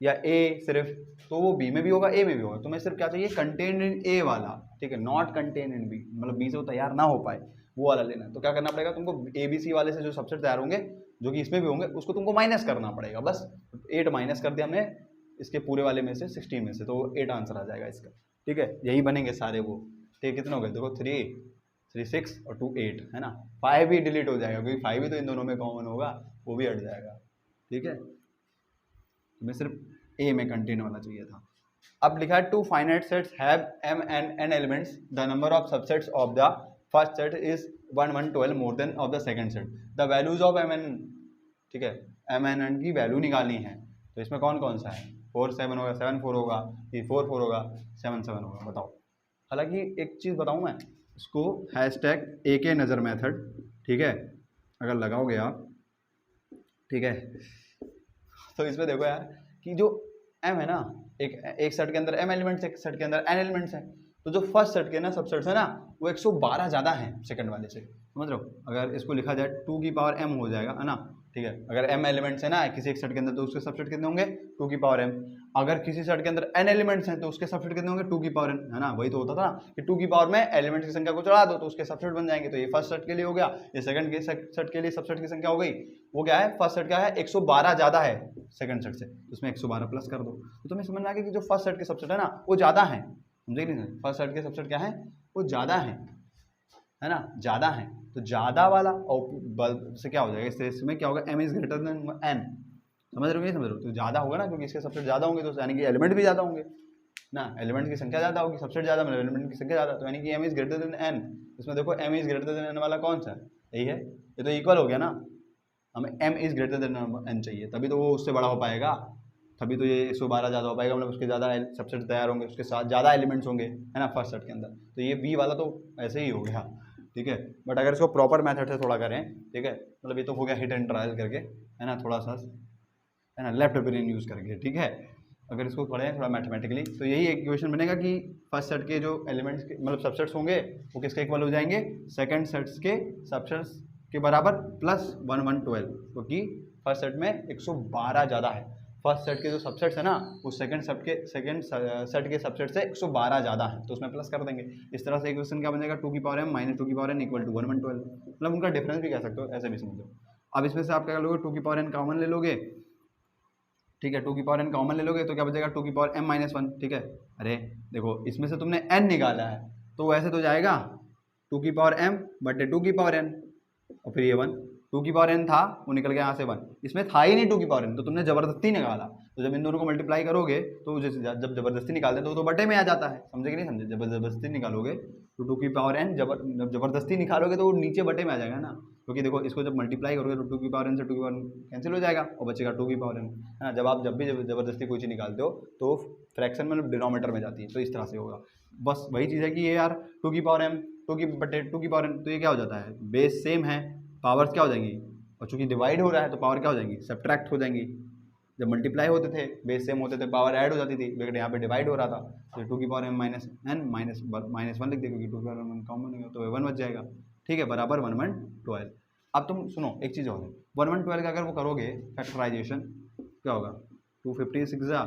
या A सिर्फ, तो वो बी में भी होगा A में भी होगा। तुम्हें सिर्फ क्या चाहिए, कंटेन इन A वाला, ठीक है, नॉट कंटेन इन B, मतलब बी से वो तैयार ना हो पाए, वो वाला लेना है। तो क्या करना पड़ेगा तुमको, ABC वाले से जो सबसेट तैयार होंगे जो कि इसमें भी होंगे उसको तुमको माइनस करना पड़ेगा, बस 8 माइनस कर दिया हमने इसके पूरे वाले में से, 16 में से, तो 8 आंसर आ जाएगा इसका, ठीक है। यही बनेंगे सारे वो, ठीक है। कितने हो गए देखो, 3, 6 और 2, 8, है ना। 5 भी डिलीट हो जाएगा क्योंकि 5 भी तो इन दोनों में कॉमन होगा, वो भी हट जाएगा, ठीक है। तुम्हें सिर्फ ए में कंटेन वाला चाहिए था। अब लिखा है 2 finite sets have m and n elements, the number of subsets of the first set is 1, 1, 12 more than of the second set, the values of m and n, ठीक है, m and n की वैल्यू निकालनी है। तो इसमें कौन कौन सा है, 4 7 होगा, 7 4 होगा, ये 4 4 होगा, 7 7 होगा, बताओ। हालांकि एक चीज़ बताऊँ मैं, इसको हैशटैग AK नज़र मेथड, ठीक है, अगर लगाओगे आप, ठीक है, तो इसमें देखो यार कि जो m है ना, एक सेट के अंदर m एलिमेंट्स है, एक सेट के अंदर n एलिमेंट्स हैं, तो जो फर्स्ट सेट के ना सबसेट्स है ना वो 112 ज़्यादा है सेकंड वाले से, समझ रहे हो। अगर इसको लिखा जाए 2 की पावर m हो जाएगा, है ना, ठीक है। अगर m एलिमेंट्स है ना किसी एक सेट के अंदर तो उसके सबसेट कितने होंगे 2 की पावर m। अगर किसी सेट के अंदर n एलिमेंट्स हैं तो उसके सबसेट कितने होंगे 2 की पावर n, है ना। वही तो होता था ना कि 2 की पावर में एलिमेंट्स की संख्या को चढ़ा दो तो उसके सबसेट बन जाएंगे। तो ये फर्स्ट सेट के लिए हो गया, ये सेकंड के सेट के लिए सबसेट की संख्या हो गई, वो क्या है, फर्स्ट सेट क्या है 112 ज़्यादा है सेकंड सेट से, उसमें 112 प्लस कर दो। तो तुम्हें समझ में आ गया कि जो फर्स्ट सेट के सबसेट है ना वो ज़्यादा है, समझे नहीं, फर्स्ट सेट के सबसेट क्या है वो ज़्यादा है ना, ज़्यादा है। तो ज़्यादा वाला और से क्या हो जाएगा, इसमें क्या होगा, m is greater than n, समझ रहे हो नहीं समझ रहे हो, तो ज़्यादा होगा ना क्योंकि इसके सबसेट ज़्यादा होंगे तो यानी कि एलिमेंट भी ज़्यादा होंगे ना, एलिमेंट की संख्या ज़्यादा होगी, सबसेट ज़्यादा मतलब एलिमेंट की संख्या ज़्यादा, तो यानी कि m is greater than n। इसमें देखो m is greater than n वाला कौन सा है, यही है, ये तो इक्वल हो गया ना, हमें m is greater than n चाहिए तभी तो वो उससे बड़ा हो पाएगा, तभी तो ये 112 ज़्यादा हो पाएगा, मतलब उसके ज़्यादा सबसेट तैयार होंगे, उसके साथ ज़्यादा एलिमेंट्स होंगे, है ना, फर्स्ट सेट के अंदर। तो ये b वाला तो ऐसे ही हो गया, ठीक है। बट अगर इसको प्रॉपर मेथड से थोड़ा करें, ठीक है, मतलब ये तो हो गया हिट एंड ट्रायल करके, है ना, थोड़ा सा, है ना, लेफ्ट ब्रेन यूज़ करके, ठीक है। अगर इसको पढ़ें थोड़ा मैथमेटिकली तो यही एक इक्वेशन बनेगा कि फर्स्ट सेट के जो एलिमेंट्स के मतलब सबसेट्स होंगे वो किसके इक्वल हो जाएंगे, सेकंड सेट्स के सबसेट्स के बराबर प्लस 1 1 12, क्योंकि फर्स्ट सेट में 112 ज़्यादा है, फर्स्ट सेट के जो सबसेट्स है ना वो सेकंड सेट के सबसेट से 112 ज़्यादा है, तो उसमें प्लस कर देंगे। इस तरह से इक्वेशन क्या बन जाएगा, 2 की पावर m माइनस 2 की पावर n इक्वल टू 1 1 12, मतलब उनका डिफरेंस भी कह सकते हो, ऐसे भी समझो। अब इसमें से आप क्या लोगे, 2 की पावर n कॉमन ले लोगे, ठीक है, 2 की पावर n कॉमन ले लोगे तो क्या बचेगा 2 की पावर m माइनस 1, ठीक है। अरे देखो इसमें से तुमने n निकाला है तो वैसे तो जाएगा 2 की पावर m बटे 2 की पावर n और फिर ये 1, 2 की पावर n था वो निकल गया यहाँ से 1, इसमें था ही नहीं 2 की पावर n तो तुमने जबरदस्ती निकाला। तो जब इन दोनों को मल्टीप्लाई करोगे तो जैसे जब जबरदस्ती निकालते हैं तो बटे में आ जाता है, समझे कि नहीं समझे। जब जबरदस्ती निकालोगे तो 2 की पावर n जब जबरदस्ती निकालोगे तो वो नीचे बटे में आ जाएगा ना, क्योंकि देखो इसको जब मल्टीप्लाई करोगे तो 2 की पावर n से 2 की पावर n कैंसिल हो जाएगा और बचेगा 2 की पावर n, है ना। जब भी जबरदस्ती कोई चीज़ निकालते हो तो फ्रैक्शन में डिनोमीटर में जाती है, तो इस तरह से होगा। बस वही चीज़ है कि ये यार 2 की पावर m 2 की बटे 2 की पावर n, तो ये क्या हो जाता है, बेस सेम है, पावर्स क्या हो जाएंगी, और चूंकि डिवाइड हो रहा है तो पावर क्या हो जाएंगी, सब्ट्रैक्ट हो जाएंगी। जब मल्टीप्लाई होते थे बेस सेम होते थे पावर ऐड हो जाती थी, लेकिन यहाँ पे डिवाइड हो रहा था तो 2 की power m minus n minus 1 लिख दे क्योंकि 2 की पावर m कॉमन है तो 1 बच जाएगा, ठीक है, बराबर 1 1 12। अब तुम सुनो एक चीज़ और है, 1 1 12 का अगर वो करोगे फैक्टराइजेशन क्या होगा, 256 जा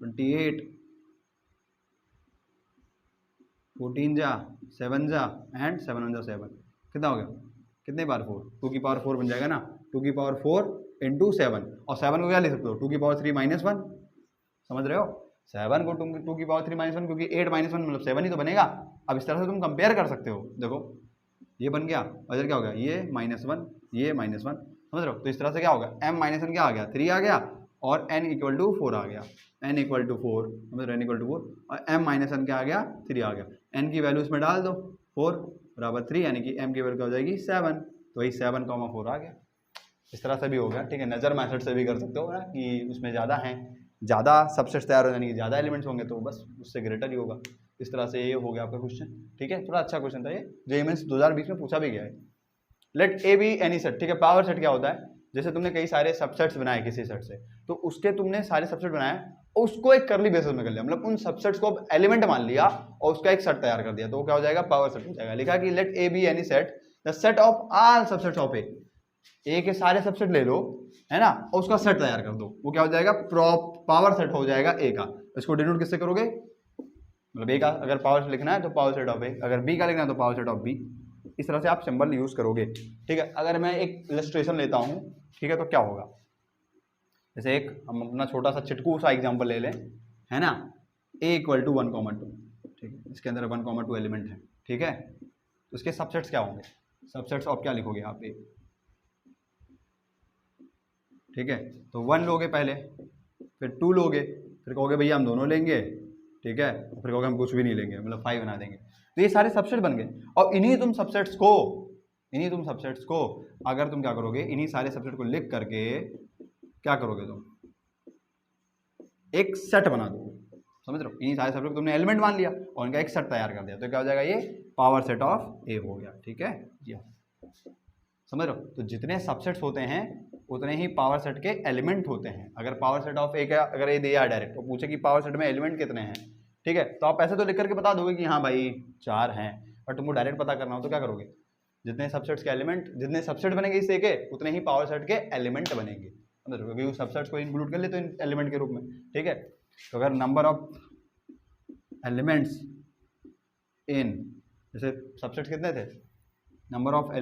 28 14 जा 7 जा एंड 7 1 जा 7, कितना हो गया, कितने बार 4, 2 की पावर 4 बन जाएगा ना, 2 की पावर 4 इंटू 7, और 7 को क्या लिख सकते हो 2 की पावर 3 माइनस 1, समझ रहे हो, 7 को 2 की पावर 3 माइनस 1 क्योंकि 8 माइनस 1 मतलब 7 ही तो बनेगा। अब इस तरह से तुम कंपेयर कर सकते हो, देखो ये बन गया और इधर क्या हो गया, ये -1 ये -1, समझ रहे हो। तो इस तरह से क्या होगा, m माइनस 1 क्या आ गया 3 आ गया और n इक्वल टू 4 आ गया, n इक्वल टू 4 समझ रहे, n इक्वल टू 4 और m माइनस 1 क्या आ गया 3 आ गया, n की वैल्यू इसमें डाल दो 4 बराबर 3 यानी कि m की वैल्यू क्या हो जाएगी 7, तो वही 7, 4 आ गया। इस तरह से भी हो गया, ठीक है। नज़र मेथड से भी कर सकते हो ना कि उसमें ज़्यादा हैं, ज़्यादा सबसेट्स तैयार हो यानी कि ज़्यादा एलिमेंट्स होंगे तो बस उससे ग्रेटर ही होगा। इस तरह से ये हो गया आपका क्वेश्चन, ठीक है। थोड़ा अच्छा क्वेश्चन था ये, जेईई मेंस 2020 में पूछा भी गया है। Let A B any set, ठीक है। पावर सेट क्या होता है, जैसे तुमने कई सारे सबसेट्स बनाए किसी सेट से, तो उसके तुमने सारे सबसेट बनाए उसको एक करली बेसिस में कर लिया, मतलब उन सबसेट्स को एलिमेंट मान लिया और उसका एक सेट तैयार कर दिया, तो वो क्या हो जाएगा पावर सेट हो जाएगा। लिखा कि let A B any set the set of all subsets of A के सारे सबसेट ले लो, है ना, और उसका सेट तैयार कर दो, वो क्या हो जाएगा पावर सेट हो जाएगा ए का। इसको डिनोट किससे करोगे, मतलब ए का अगर पावर लिखना है तो पावर सेट ऑफ ए, अगर बी का लिखना है तो पावर सेट ऑफ बी। इस तरह से आप सिंबल यूज करोगे, ठीक है। अगर मैं एक इलस्ट्रेशन लेता हूं, ठीक है, तो क्या होगा, जैसे एक हम अपना छोटा सा चिटकू सा एग्जांपल ले लें, है ना, a इक्वल टू 1,2, ठीक है, इसके अंदर 1,2 एलिमेंट है, ठीक है। तो इसके सबसेट्स क्या होंगे, सबसेट्स ऑफ क्या लिखोगे आप ए, ठीक है। तो 1 लोगे पहले, फिर 2 लोगे, फिर कहोगे भैया हम दोनों लेंगे, ठीक है, फिर कहोगे हम कुछ भी नहीं लेंगे, मतलब 5 बना देंगे। तो ये सारे सबसेट बन गए और इन्हीं तुम सबसेट्स को अगर तुम क्या करोगे, इन्हीं सारे सबसेट को लिख करके क्या करोगे तुम, एक सेट बना दोगे, समझ रहे हो। इन्हीं सारे सबसेट को तुमने एलिमेंट मान लिया और इनका एक सेट तैयार कर दिया, तो क्या हो जाएगा, ये पावर सेट ऑफ ए हो गया, ठीक है। समझ रहे हो? तो जितने सबसेट्स होते हैं उतने ही पावर सेट के एलिमेंट होते हैं। अगर पावर सेट ऑफ ए का अगर ये दिया डायरेक्ट तो पूछे कि पावर सेट में एलिमेंट कितने हैं, ठीक है, तो आप ऐसे तो लिख करके बता दोगे कि हाँ भाई 4 हैं, पर तुमको डायरेक्ट पता करना हो तो क्या करोगे, जितने सबसेट्स के एलिमेंट, जितने सबसेट बनेंगे इस ए के उतने ही पावर सेट के एलिमेंट बनेंगे, समझ रहे हो? क्योंकि सबसेट्स को इंक्लूड कर ले तो एलिमेंट के रूप में, ठीक है। तो अगर नंबर ऑफ एलिमेंट्स इन, जैसे सबसेट्स कितने थे, number of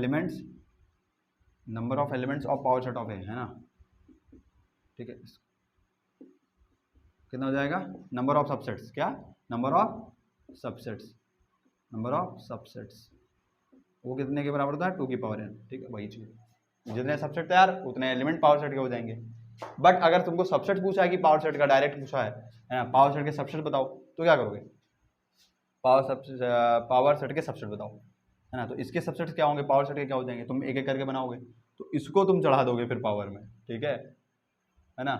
elements of power set of A, है ना, ठीक है। कितना हो जाएगा, नंबर ऑफ सबसेट्स, क्या, नंबर ऑफ सबसेट्स वो कितने के बराबर होता है, 2 की पावर n, ठीक है, वही चीज़। जितने सबसेट तैयार उतने एलिमेंट पावर सेट के हो जाएंगे। बट अगर तुमको सबसेट पूछा है कि पावर सेट का डायरेक्ट पूछा है ना, पावर सेट के सबसेट बताओ, तो क्या करोगे, पावर सेट के सबसेट बताओ, है ना। तो इसके सबसेट्स क्या होंगे, पावर सेट के क्या हो जाएंगे, तुम एक एक करके बनाओगे तो इसको तुम चढ़ा दोगे फिर पावर में, ठीक है ना।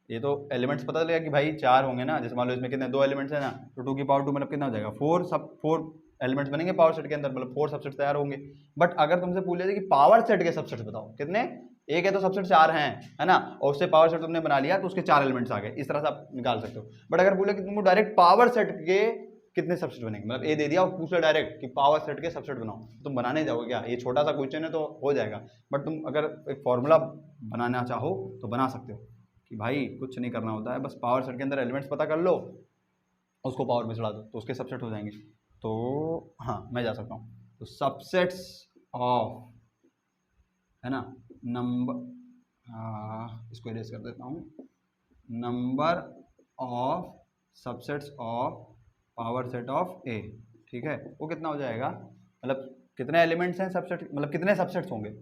ये तो एलिमेंट्स पता चलेगा कि भाई 4 होंगे ना, जैसे मान लो इसमें कितने 2 एलिमेंट्स है ना, तो 2 की पावर 2 मतलब कितना हो जाएगा, 4 एलिमेंट्स बनेंगे पावर सेट के अंदर, मतलब 4 सबसेट तैयार होंगे। बट अगर तुमसे पूछ लेते कि पावर सेट के सबसेट्स बताओ कितने, एक है तो सबसेट 4 हैं, है ना, और उससे पावर सेट तुमने बना लिया तो उसके 4 एलिमेंट्स आ गए, इस तरह से आप निकाल सकते हो। बट अगर बोले कि तुमको डायरेक्ट पावर सेट के कितने सबसेट बनेंगे, मतलब ए दे दिया और पूछ लो डायरेक्ट कि पावर सेट के सबसेट बनाओ, तुम बनाने जाओगे क्या, ये छोटा सा क्वेश्चन है तो हो जाएगा। बट तुम अगर एक फॉर्मूला बनाना चाहो तो बना सकते हो कि भाई कुछ नहीं करना होता है, बस पावर सेट के अंदर एलिमेंट्स पता कर लो, उसको पावर में चढ़ा दो तो उसके सबसेट हो जाएंगे। तो हाँ मैं जा सकता हूँ, तो सबसेट्स ऑफ, है ना, नंबर, इसको इरेज कर देता हूँ, number of subsets of power set of A, ठीक है, वो कितना हो जाएगा, मतलब कितने एलिमेंट्स हैं सबसेट, मतलब कितने सबसेट्स होंगे,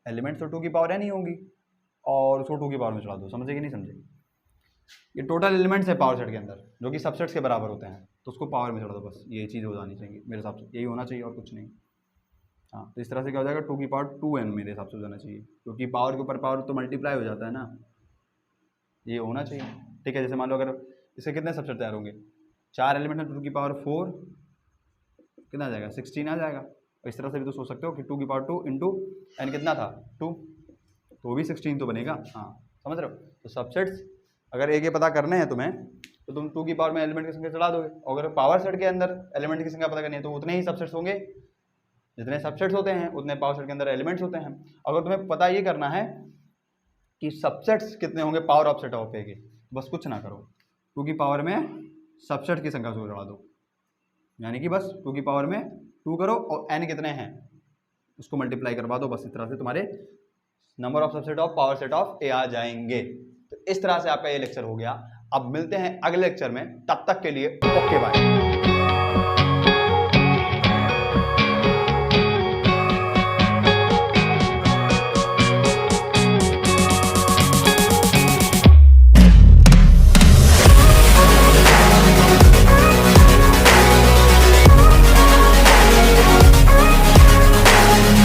एलिमेंट्स तो 2 की पावर नहीं होंगी और उसको 2 की पावर में चढ़ा दो, समझे कि नहीं समझे। ये टोटल एलिमेंट्स है पावर सेट के अंदर जो कि सबसेट्स के बराबर होते हैं, तो उसको पावर में चढ़ा दो, बस ये चीज़ हो जानी चाहिए मेरे हिसाब से, यही होना चाहिए और कुछ नहीं। हाँ तो इस तरह से क्या हो जाएगा, 2 की पावर 2n मेरे हिसाब से हो जाना चाहिए, क्योंकि पावर के ऊपर पावर तो मल्टीप्लाई हो जाता है ना, ये होना चाहिए, ठीक है। जैसे मान लो अगर इससे कितने सबसेट तैयार होंगे, 4 एलिमेंट है, 2 की पावर 4 कितना आ जाएगा, 16 आ जाएगा। और इस तरह से भी तो सोच सकते हो कि 2 की पावर 2 इंटू एन कितना था 2, तो भी 16 तो बनेगा, हाँ समझ रहे हो। तो सबसेट्स अगर एक ये पता करने हैं तुम्हें तो तुम 2 की पावर में एलिमेंट की संख्या चढ़ा दोगे, और अगर पावर सेट के अंदर एलिमेंट की संख्या पता करनी है तो उतने ही सबसेट्स होंगे, जितने सबसेट्स होते हैं उतने पावर सेट के अंदर एलिमेंट्स होते हैं। अगर तुम्हें पता ये करना है कि सबसेट्स कितने होंगे power of set of A के, बस कुछ ना करो, 2 की पावर में सबसेट की संख्या को चढ़ा दो, यानी कि बस 2 की पावर में 2 करो और n कितने हैं उसको मल्टीप्लाई करवा दो, बस इस तरह से तुम्हारे number of subset of power set of A आ जाएंगे। तो इस तरह से आपका ये लेक्चर हो गया। अब मिलते हैं अगले लेक्चर में, तब तक के लिए ओके बाय।